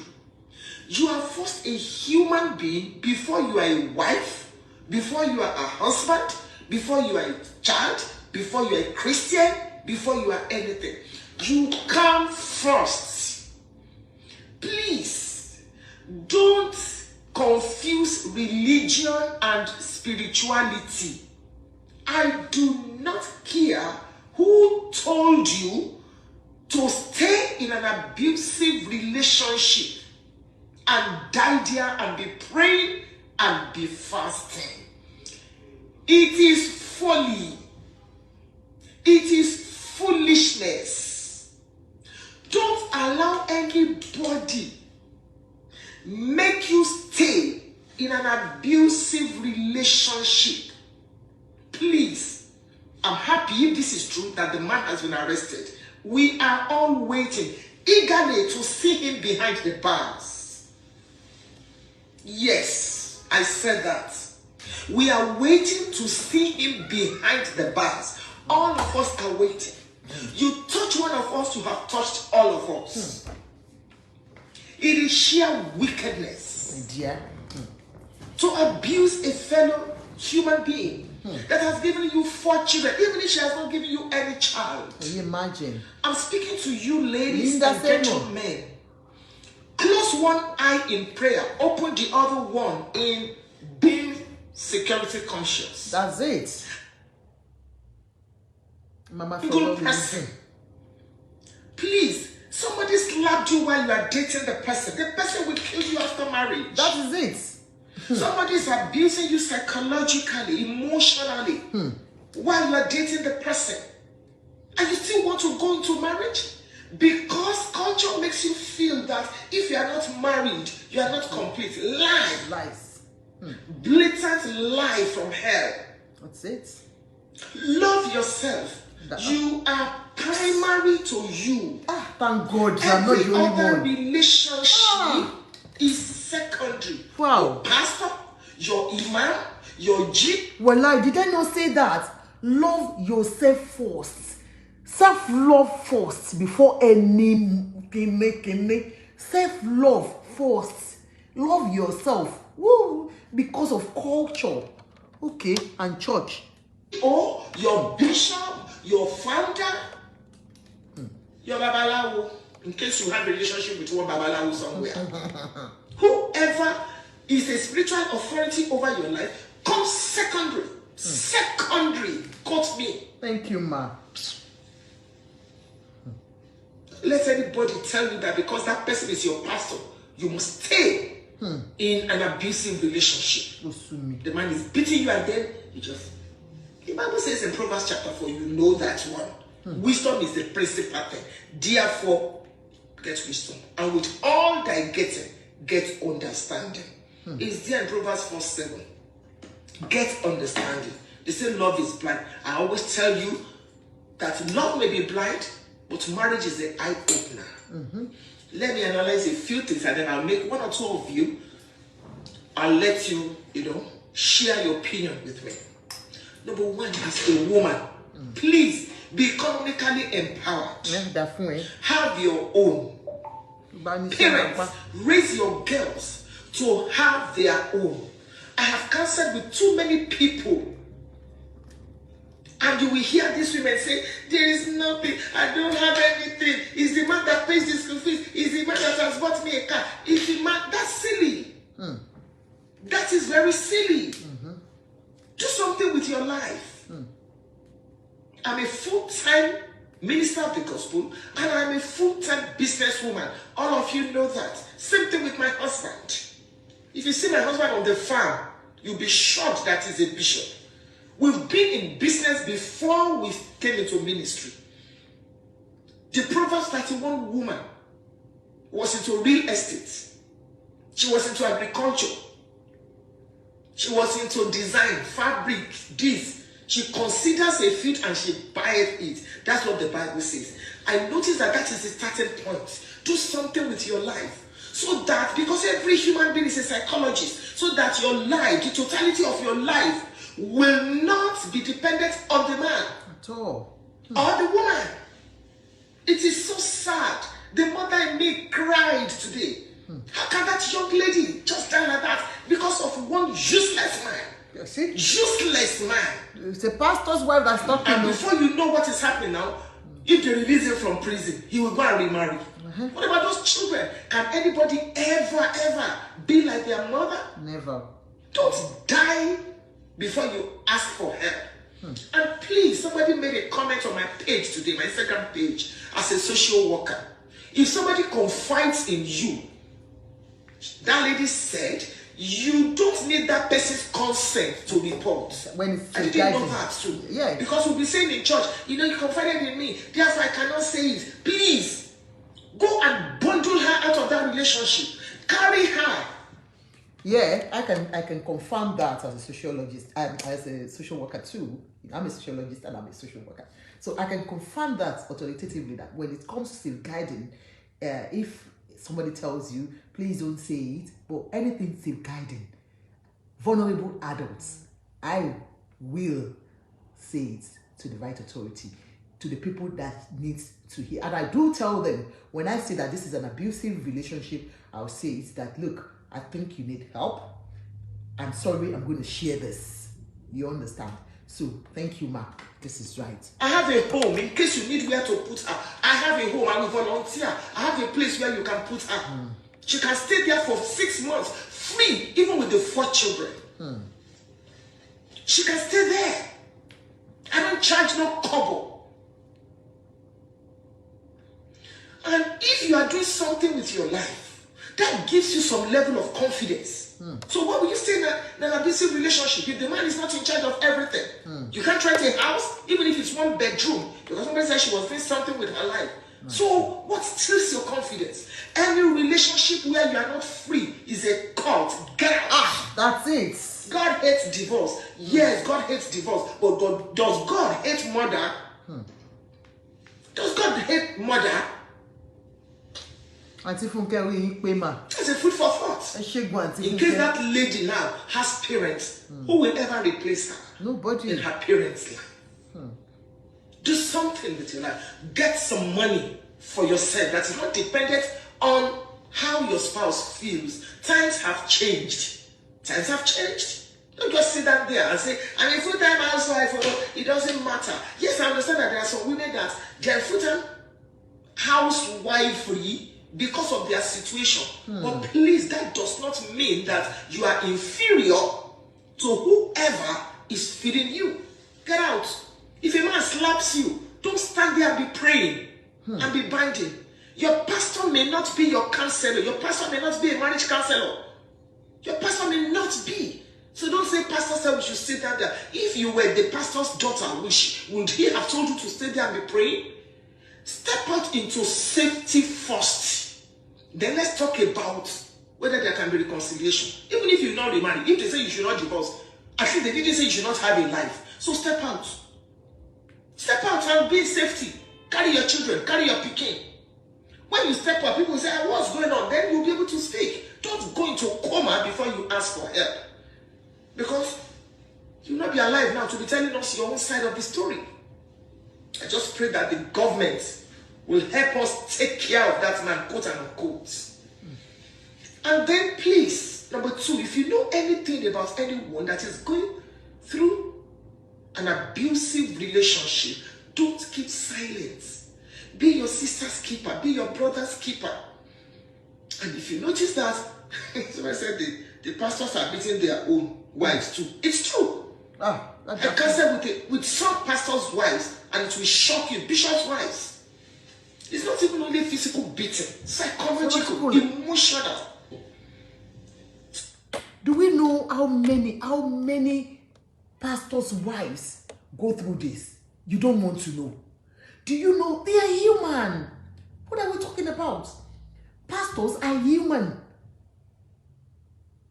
You are first a human being before you are a wife, before you are a husband, before you are a child, before you are a Christian, before you are anything. You come first. Please don't confuse religion and spirituality. I do not care who told you to stay in an abusive relationship and die there and be praying and be fasting. It is folly. It is foolishness. Don't allow anybody make you stay in an abusive relationship. Please, I'm happy if this is true that the man has been arrested. We are all waiting eagerly to see him behind the bars. Yes, I said that. We are waiting to see him behind the bars. All of us are waiting. You touch one of us, you have touched all of us. It is sheer wickedness to abuse a fellow human being that has given you 4 children, even if she has not given you any child. Can you imagine? I'm speaking to you, ladies and gentlemen. Close one eye in prayer, open the other one in being security conscious. That's it. Mama, good person. Please, somebody slapped you while you are dating the person. The person will kill you after marriage. That is it. Somebody is abusing you psychologically, emotionally, while you are dating the person. And you still want to go into marriage? Because culture makes you feel that if you are not married, you are not complete. Lies. Blatant lie from hell. That's it. Love yourself. You are primary to you. Thank God I'm not the only other one. relationship is secondary. Wow. Your pastor, your imam, your jeep. Well, did I not say that? Love yourself first. Self-love first before any self-love first. Love yourself. Woo! Because of culture. Okay, and church. Or your bishop, your founder, your babalawo, in case you have a relationship with one babalawo somewhere. Whoever is a spiritual authority over your life comes secondary. Secondary. Quote me. Thank you, ma. Let anybody tell you that because that person is your pastor, you must stay in an abusive relationship. The man is beating you and then you just... The Bible says in Proverbs chapter 4, you know that one. Wisdom is the principal thing. Therefore, get wisdom. And with all thy getting, get understanding. It's there in Proverbs 4:7. Get understanding. They say love is blind. I always tell you that love may be blind, but marriage is the eye-opener. Let me analyze a few things and then I'll make 1 or 2 of you. I'll let you, share your opinion with me. Number 1, as a woman, please be economically empowered. Have your own. Parents, raise your girls to have their own. I have counseled with too many people. And you will hear these women say, there is nothing, I don't have anything. It's the man that pays the school fees. It's the man that has bought me a car. It's the man, that's silly. That is very silly. Do something with your life. I'm a full-time minister of the gospel and I'm a full-time businesswoman. All of you know that. Same thing with my husband. If you see my husband on the farm, you'll be shocked that he's a bishop. We've been in business before we came into ministry. The Proverbs 31 woman was into real estate. She was into agriculture. She was into design, fabric, this. She considers a field and she buys it. That's what the Bible says. I noticed that is the starting point. Do something with your life. So that, because every human being is a psychologist, so that your life, the totality of your life, will not be dependent on the man at all. or the woman. It is so sad. The mother in me cried today. How can that young lady just die like that because of one useless man? You see? Useless man. It's a pastor's wife that's talking. And before you know what is happening now, if they release him from prison, he will go and remarry. What about those children? Can anybody ever be like their mother? Never. Don't die before you ask for help. And please, somebody made a comment on my page today, my Instagram page, as a social worker. If somebody confides in you, that lady said, you don't need that person's consent to report. When it's I didn't know that too. Yeah. Because we'll be saying in church, you confided in me, therefore I cannot say it. Please, go and bundle her out of that relationship. Carry her. Yeah, I can confirm that as a sociologist and as a social worker too. I'm a sociologist and I'm a social worker. So I can confirm that authoritatively, that when it comes to safeguarding, if somebody tells you, please don't say it, but anything safeguarding vulnerable adults, I will say it to the right authority, to the people that need to hear. And I do tell them, when I say that this is an abusive relationship, I'll say it that, look, I think you need help. I'm sorry, I'm going to share this. You understand? So, thank you, Ma. This is right. I have a home in case you need where to put her. I have a home. I will volunteer. I have a place where you can put her. She can stay there for 6 months, free, even with the 4 children. She can stay there. I don't charge no kobo. And if you are doing something with your life, that gives you some level of confidence. So what will you say in an abusive relationship if the man is not in charge of everything? You can't rent a house, even if it's 1 bedroom, because somebody said she was doing something with her life. So what steals your confidence? Any relationship where you are not free is a cult. Get out. That's it. God hates divorce. Yes, God hates divorce. But does God hate murder? Does God hate murder? Auntie Funke, we pay ma. That's a food for thought. In case that lady now has parents, who will ever replace her? Nobody. In her parents' life. Do something with your life. Get some money for yourself that is not dependent on how your spouse feels. Times have changed. Times have changed. Don't just sit down there and say, I'm a full-time housewife. It doesn't matter. Yes, I understand that there are some women that they are full-time housewifery because of their situation. But please, that does not mean that you are inferior to whoever is feeding you. Get out. If a man slaps you, don't stand there and be praying and be binding. Your pastor may not be your counselor. Your pastor may not be a marriage counselor. Your pastor may not be. So don't say, pastor said we should sit down there. If you were the pastor's daughter, would he have told you to stay there and be praying? Step out into safety first. Then let's talk about whether there can be reconciliation. Even if you're not remarried, if they say you should not divorce, at least they didn't say you should not have a life. So step out. Step out and be in safety. Carry your children, carry your pikin. When you step out, people say, what's going on? Then you'll be able to speak. Don't go into a coma before you ask for help. Because you'll not be alive now to be telling us your own side of the story. I just pray that the government will help us take care of that man, quote unquote. And then please, number 2, if you know anything about anyone that is going through an abusive relationship, don't keep silent. Be your sister's keeper. Be your brother's keeper. And if you notice that, somebody said the pastors are beating their own wives too. It's true. I cancel with some pastors' wives, and it will shock you. Bishops' wives. It's not even only physical beating, psychological, emotional. Do we know how many pastors' wives go through this? You don't want to know. Do you know they are human? What are we talking about? Pastors are human.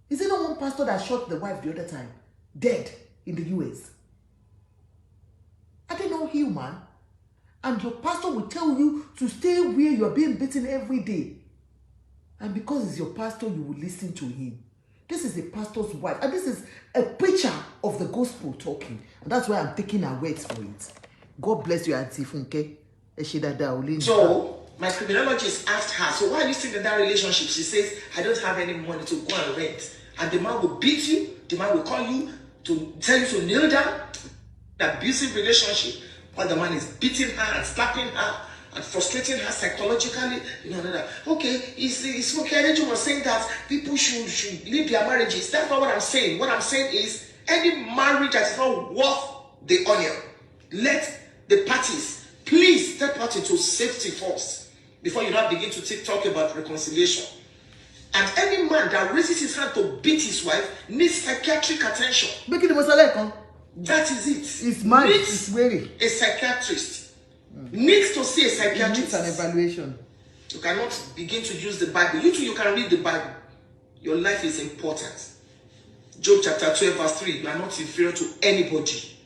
Is it not one pastor that shot the wife the other time? Dead in the US. Are they not human? And your pastor will tell you to stay where you are being beaten every day. And because he's your pastor, you will listen to him. This is a pastor's wife. And this is a preacher of the gospel talking. And that's why I'm taking her words for it. God bless you, Auntie Funke. So, my criminologist asked her, so why are you still in that relationship? She says, I don't have any money to go and rent. And the man will beat you. The man will call you to tell you to kneel down. An abusive relationship. While the man is beating her and slapping her and frustrating her psychologically. Okay, it's okay. Adeju was saying that people should leave their marriages. That's not what I'm saying. What I'm saying is any marriage that is not worth the onion, let the parties please step out into safety first before you now begin to talk about reconciliation. And any man that raises his hand to beat his wife needs psychiatric attention. That is it. It's mad. It's weary. A psychiatrist needs to see a psychiatrist. It needs an evaluation. You cannot begin to use the Bible. You too, you can read the Bible. Your life is important. Job chapter 12 verse 3. You are not inferior to anybody.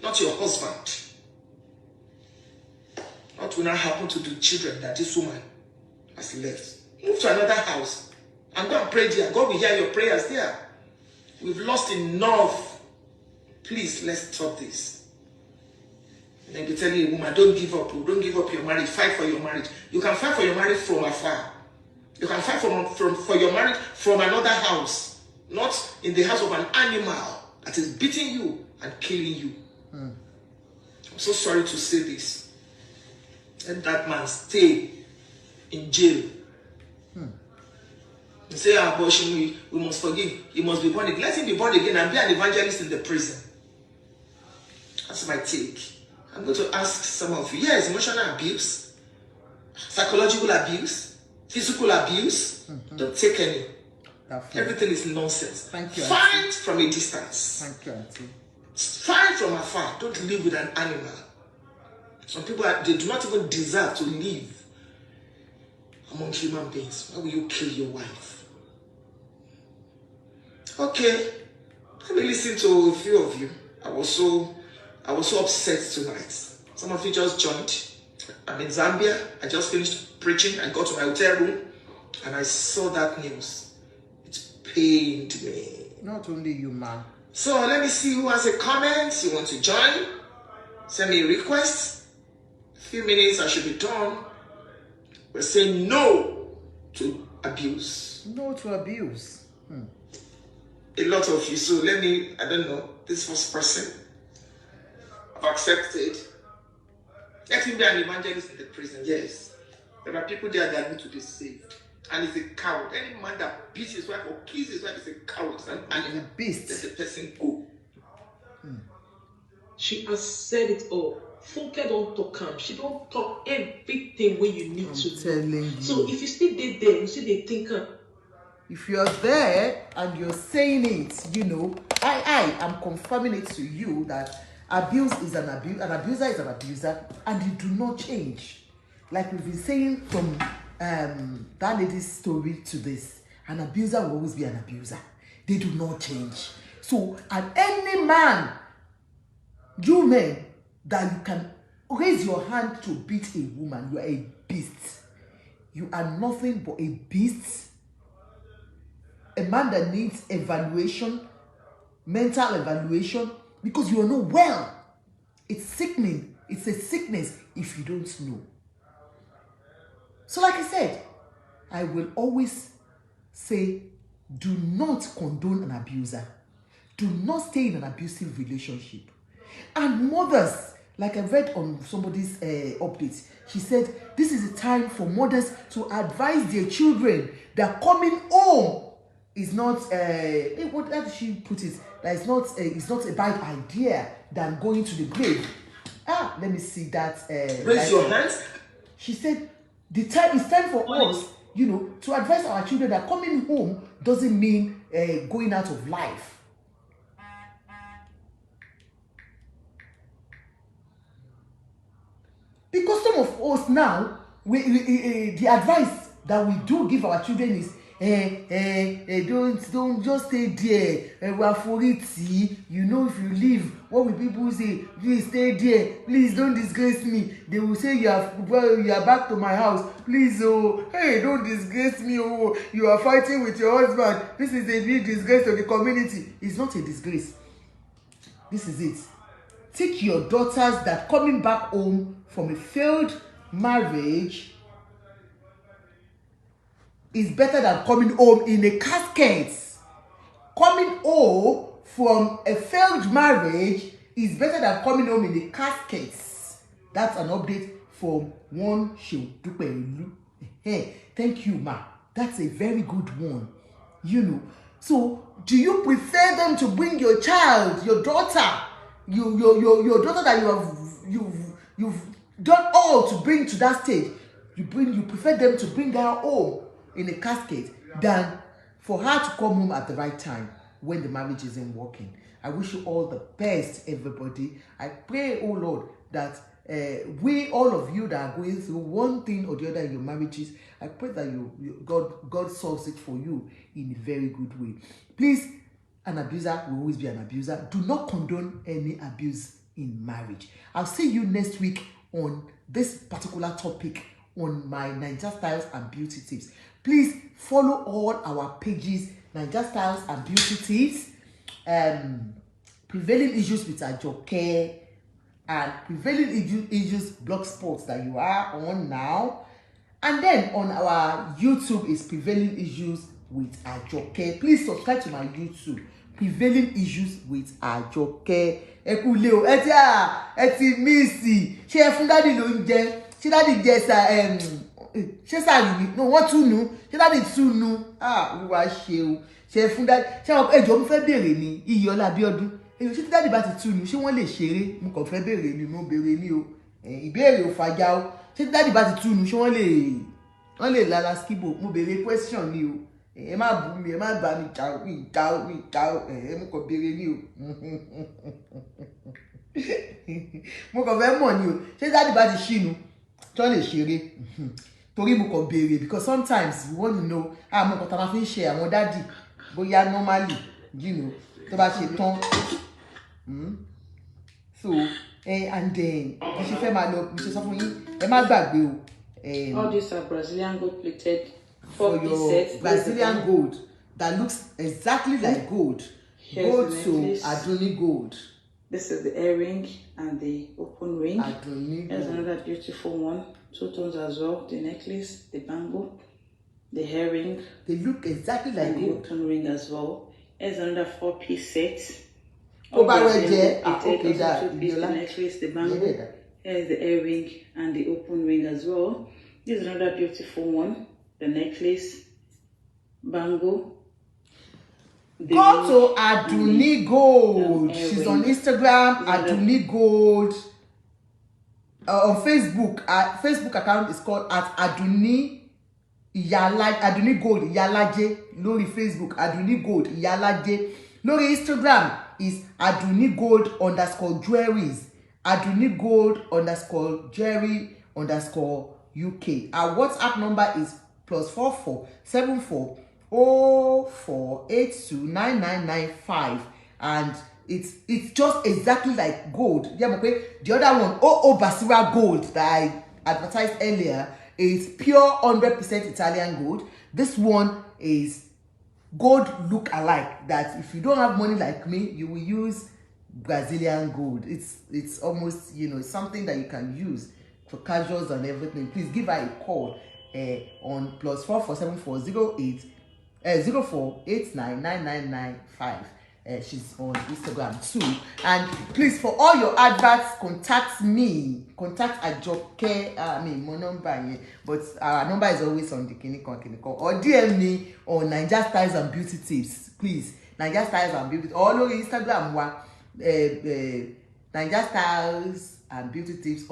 Not your husband. What will not happen to the children that this woman has left? Move to another house and go and pray there. God will hear your prayers there. We've lost enough. Please, let's stop this. And then be telling a woman, don't give up. Don't give up your marriage. Fight for your marriage. You can fight for your marriage from afar. You can fight for your marriage from another house. Not in the house of an animal that is beating you and killing you. I'm so sorry to say this. Let that man stay in jail. You say abortion, we must forgive. He must be born again. Let him be born again and be an evangelist in the prison. That's my take. I'm going to ask some of you. Yes, emotional abuse, psychological abuse, physical abuse. Don't take any. Everything is nonsense. Thank you, Find from a distance. Thank you, Auntie. Find from afar. Don't live with an animal. Some people, they do not even deserve to live among human beings. Why will you kill your wife? Okay, let me listen to a few of you. I was so upset tonight. Some of you just joined. I'm in Zambia. I just finished preaching. I got to my hotel room and I saw that news. It pained me. Not only you, man. So let me see who has a comment. You want to join? Send me a request. A few minutes, I should be done. We're saying no to abuse. No to abuse. A lot of you. So let me, I don't know, this first person I've accepted. Let him be an evangelist in the prison. Yes. There are people there that need to be saved. And he's a coward. Any man that beats his wife or kills his wife is a coward. And a beast. Let the person go. She has said it all. Funke don't talk calm. She don't talk everything when you need to. Telling you. So if you still did there, you see they think. If you're there and you're saying it, you know, I am confirming it to you that abuse is an abuse, an abuser is an abuser, and you do not change. Like we've been saying from that lady's story to this, an abuser will always be an abuser. They do not change. So, and any man, you men, that you can raise your hand to beat a woman, you are a beast. You are nothing but a beast. A man that needs evaluation, mental evaluation, because you are not well. It's sickening. It's a sickness if you don't know. So like I said, I will always say, do not condone an abuser. Do not stay in an abusive relationship. And mothers, like I read on somebody's update, she said, this is a time for mothers to advise their children that coming home is not, what did she put it? That it's not a bad idea than going to the grave. Let me see that. Raise your hands. She said, it's time for us, you know, to advise our children that coming home doesn't mean going out of life. Because some of us now, the advice that we do give our children is, don't just stay there. You know, if you leave, what will people say? Please stay there. Please don't disgrace me. They will say you are back to my house. Please, don't disgrace me. Oh, you are fighting with your husband. This is a big disgrace to the community. It's not a disgrace. This is it. Take your daughters that coming back home from a failed marriage is better than coming home in a casket. Coming home from a failed marriage is better than coming home in a casket. That's an update from one Shewdupelu. Thank you, ma. That's a very good one. You know. So, do you prefer them to bring your child, your daughter, your daughter that you've done all to bring to that stage? You prefer them to bring her home in a casket than for her to come home at the right time when the marriage isn't working. I wish you all the best, everybody. I pray, oh Lord, that all of you that are going through one thing or the other in your marriages, I pray that God solves it for you in a very good way. Please, an abuser will always be an abuser. Do not condone any abuse in marriage. I'll see you next week on this particular topic on my Niger Styles and Beauty Tips. Please follow all our pages, Niger Styles and Beauty Tips, Prevailing Issues with Ajoke, and Prevailing Issues blogspot that you are on now. And then on our YouTube is Prevailing Issues with Ajoke. Please subscribe to my YouTube, Prevailing Issues with Ajoke. Ekuleo, eti missy. She fun daddy lo nje. She daddy jesa ṣé sàrìmí no wọ́n tún nu ṣé dáàdì tún nu wíwá ṣe o ṣe fún dáàdì ṣé àwọn ẹjọ́ mo fẹ́ béèrè ní Yewande Abiodun èyí ṣé dáàdì bá ti tún nu ṣé wọ́n lè ṣeré mo kàn fẹ́ béèrè ni mo béèrè ní o ìbéèrè ò fàjà o ṣé dáàdì bá ti tún nu ṣé wọ́n lè lala skibo mo béèrè question ni o ẹ má bú mi ẹ má bá mi jà o ẹ mo kàn béèrè ní o mo kàn fẹ́ mọ̀ ni o ṣé dáàdì bá ti ṣìnú tí wọ́n lè ṣeré. Torí mo kàn béèrè because sometimes we want to know mo kàn tá ma fi ń ṣe àwọn dádì bóyá normally tó bá ṣe tán so and then bí ṣe fẹ́ máa lọ bí ṣe sọ fún yín ẹ má gbàgbé o. All these are Brazilian gold plated for your Brazilian gold that looks exactly like gold. Gold to Aduni gold. This is the earring and the open ring. There's another beautiful one. 2 tones as well. The necklace, the bangle, the earring. They look exactly like and gold. The open ring as well. There's another 4-piece set. Okay, the necklace, the bangle. Here's the earring and the open ring as well. This is another beautiful one. The necklace, bangle. Go to Aduni Gold. She's on Instagram, Aduni Gold. On Facebook, Facebook account is called at Aduni Gold Iyalaje. Lórí Facebook, Aduni Gold Iyalaje. Lórí Instagram is Aduni Gold _jewelries. Aduni Gold _jewelry _UK. Our WhatsApp number is +44 74 0482 9995, and it's just exactly like gold. Yeah, okay. The other one, Basira gold that I advertised earlier, is pure 100% Italian gold. This one is gold look alike. That if you don't have money like me, you will use Brazilian gold. It's almost it's something that you can use for casuals and everything. Please give her a call on +44 74 04899995. She's on Instagram too. And please, for all your adverts, contact me. Contact Ajoke. My number, but our number is always on the Kiniko, or DM me on Niger Styles and Beauty Tips. Please, Niger Styles and Beauty. All over Instagram, Niger Styles and Beauty Tips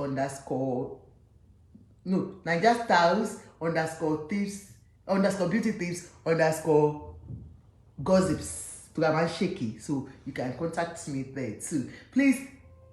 Niger Styles _tips _beauty tips _gossips. Shaky, so you can contact me there too. Please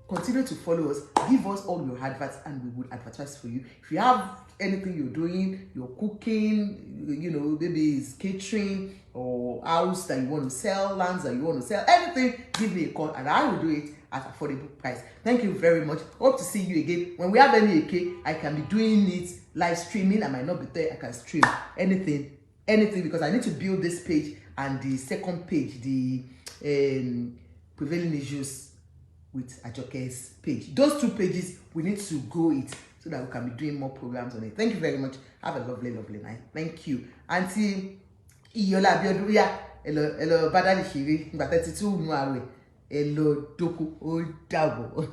continue to follow us, give us all your adverts, and we will advertise for you. If you have anything you're doing, you're cooking, you know, maybe it's catering or house that you want to sell, lands that you want to sell, anything, give me a call and I will do it at affordable price. Thank you very much. Hope to see you again. When we have any AK, I can be doing it live streaming. I might not be there. I can stream anything, because I need to build this page and the second page, the prevailing issues with Ajoke's page. Those 2 pages, we need to grow it so that we can be doing more programs on it. Thank you very much. Have a lovely, lovely night. Thank you. Auntie Yewande Abiodun, hello, Badali Shiri, but 32 no away. Hello, Doku, oh, double.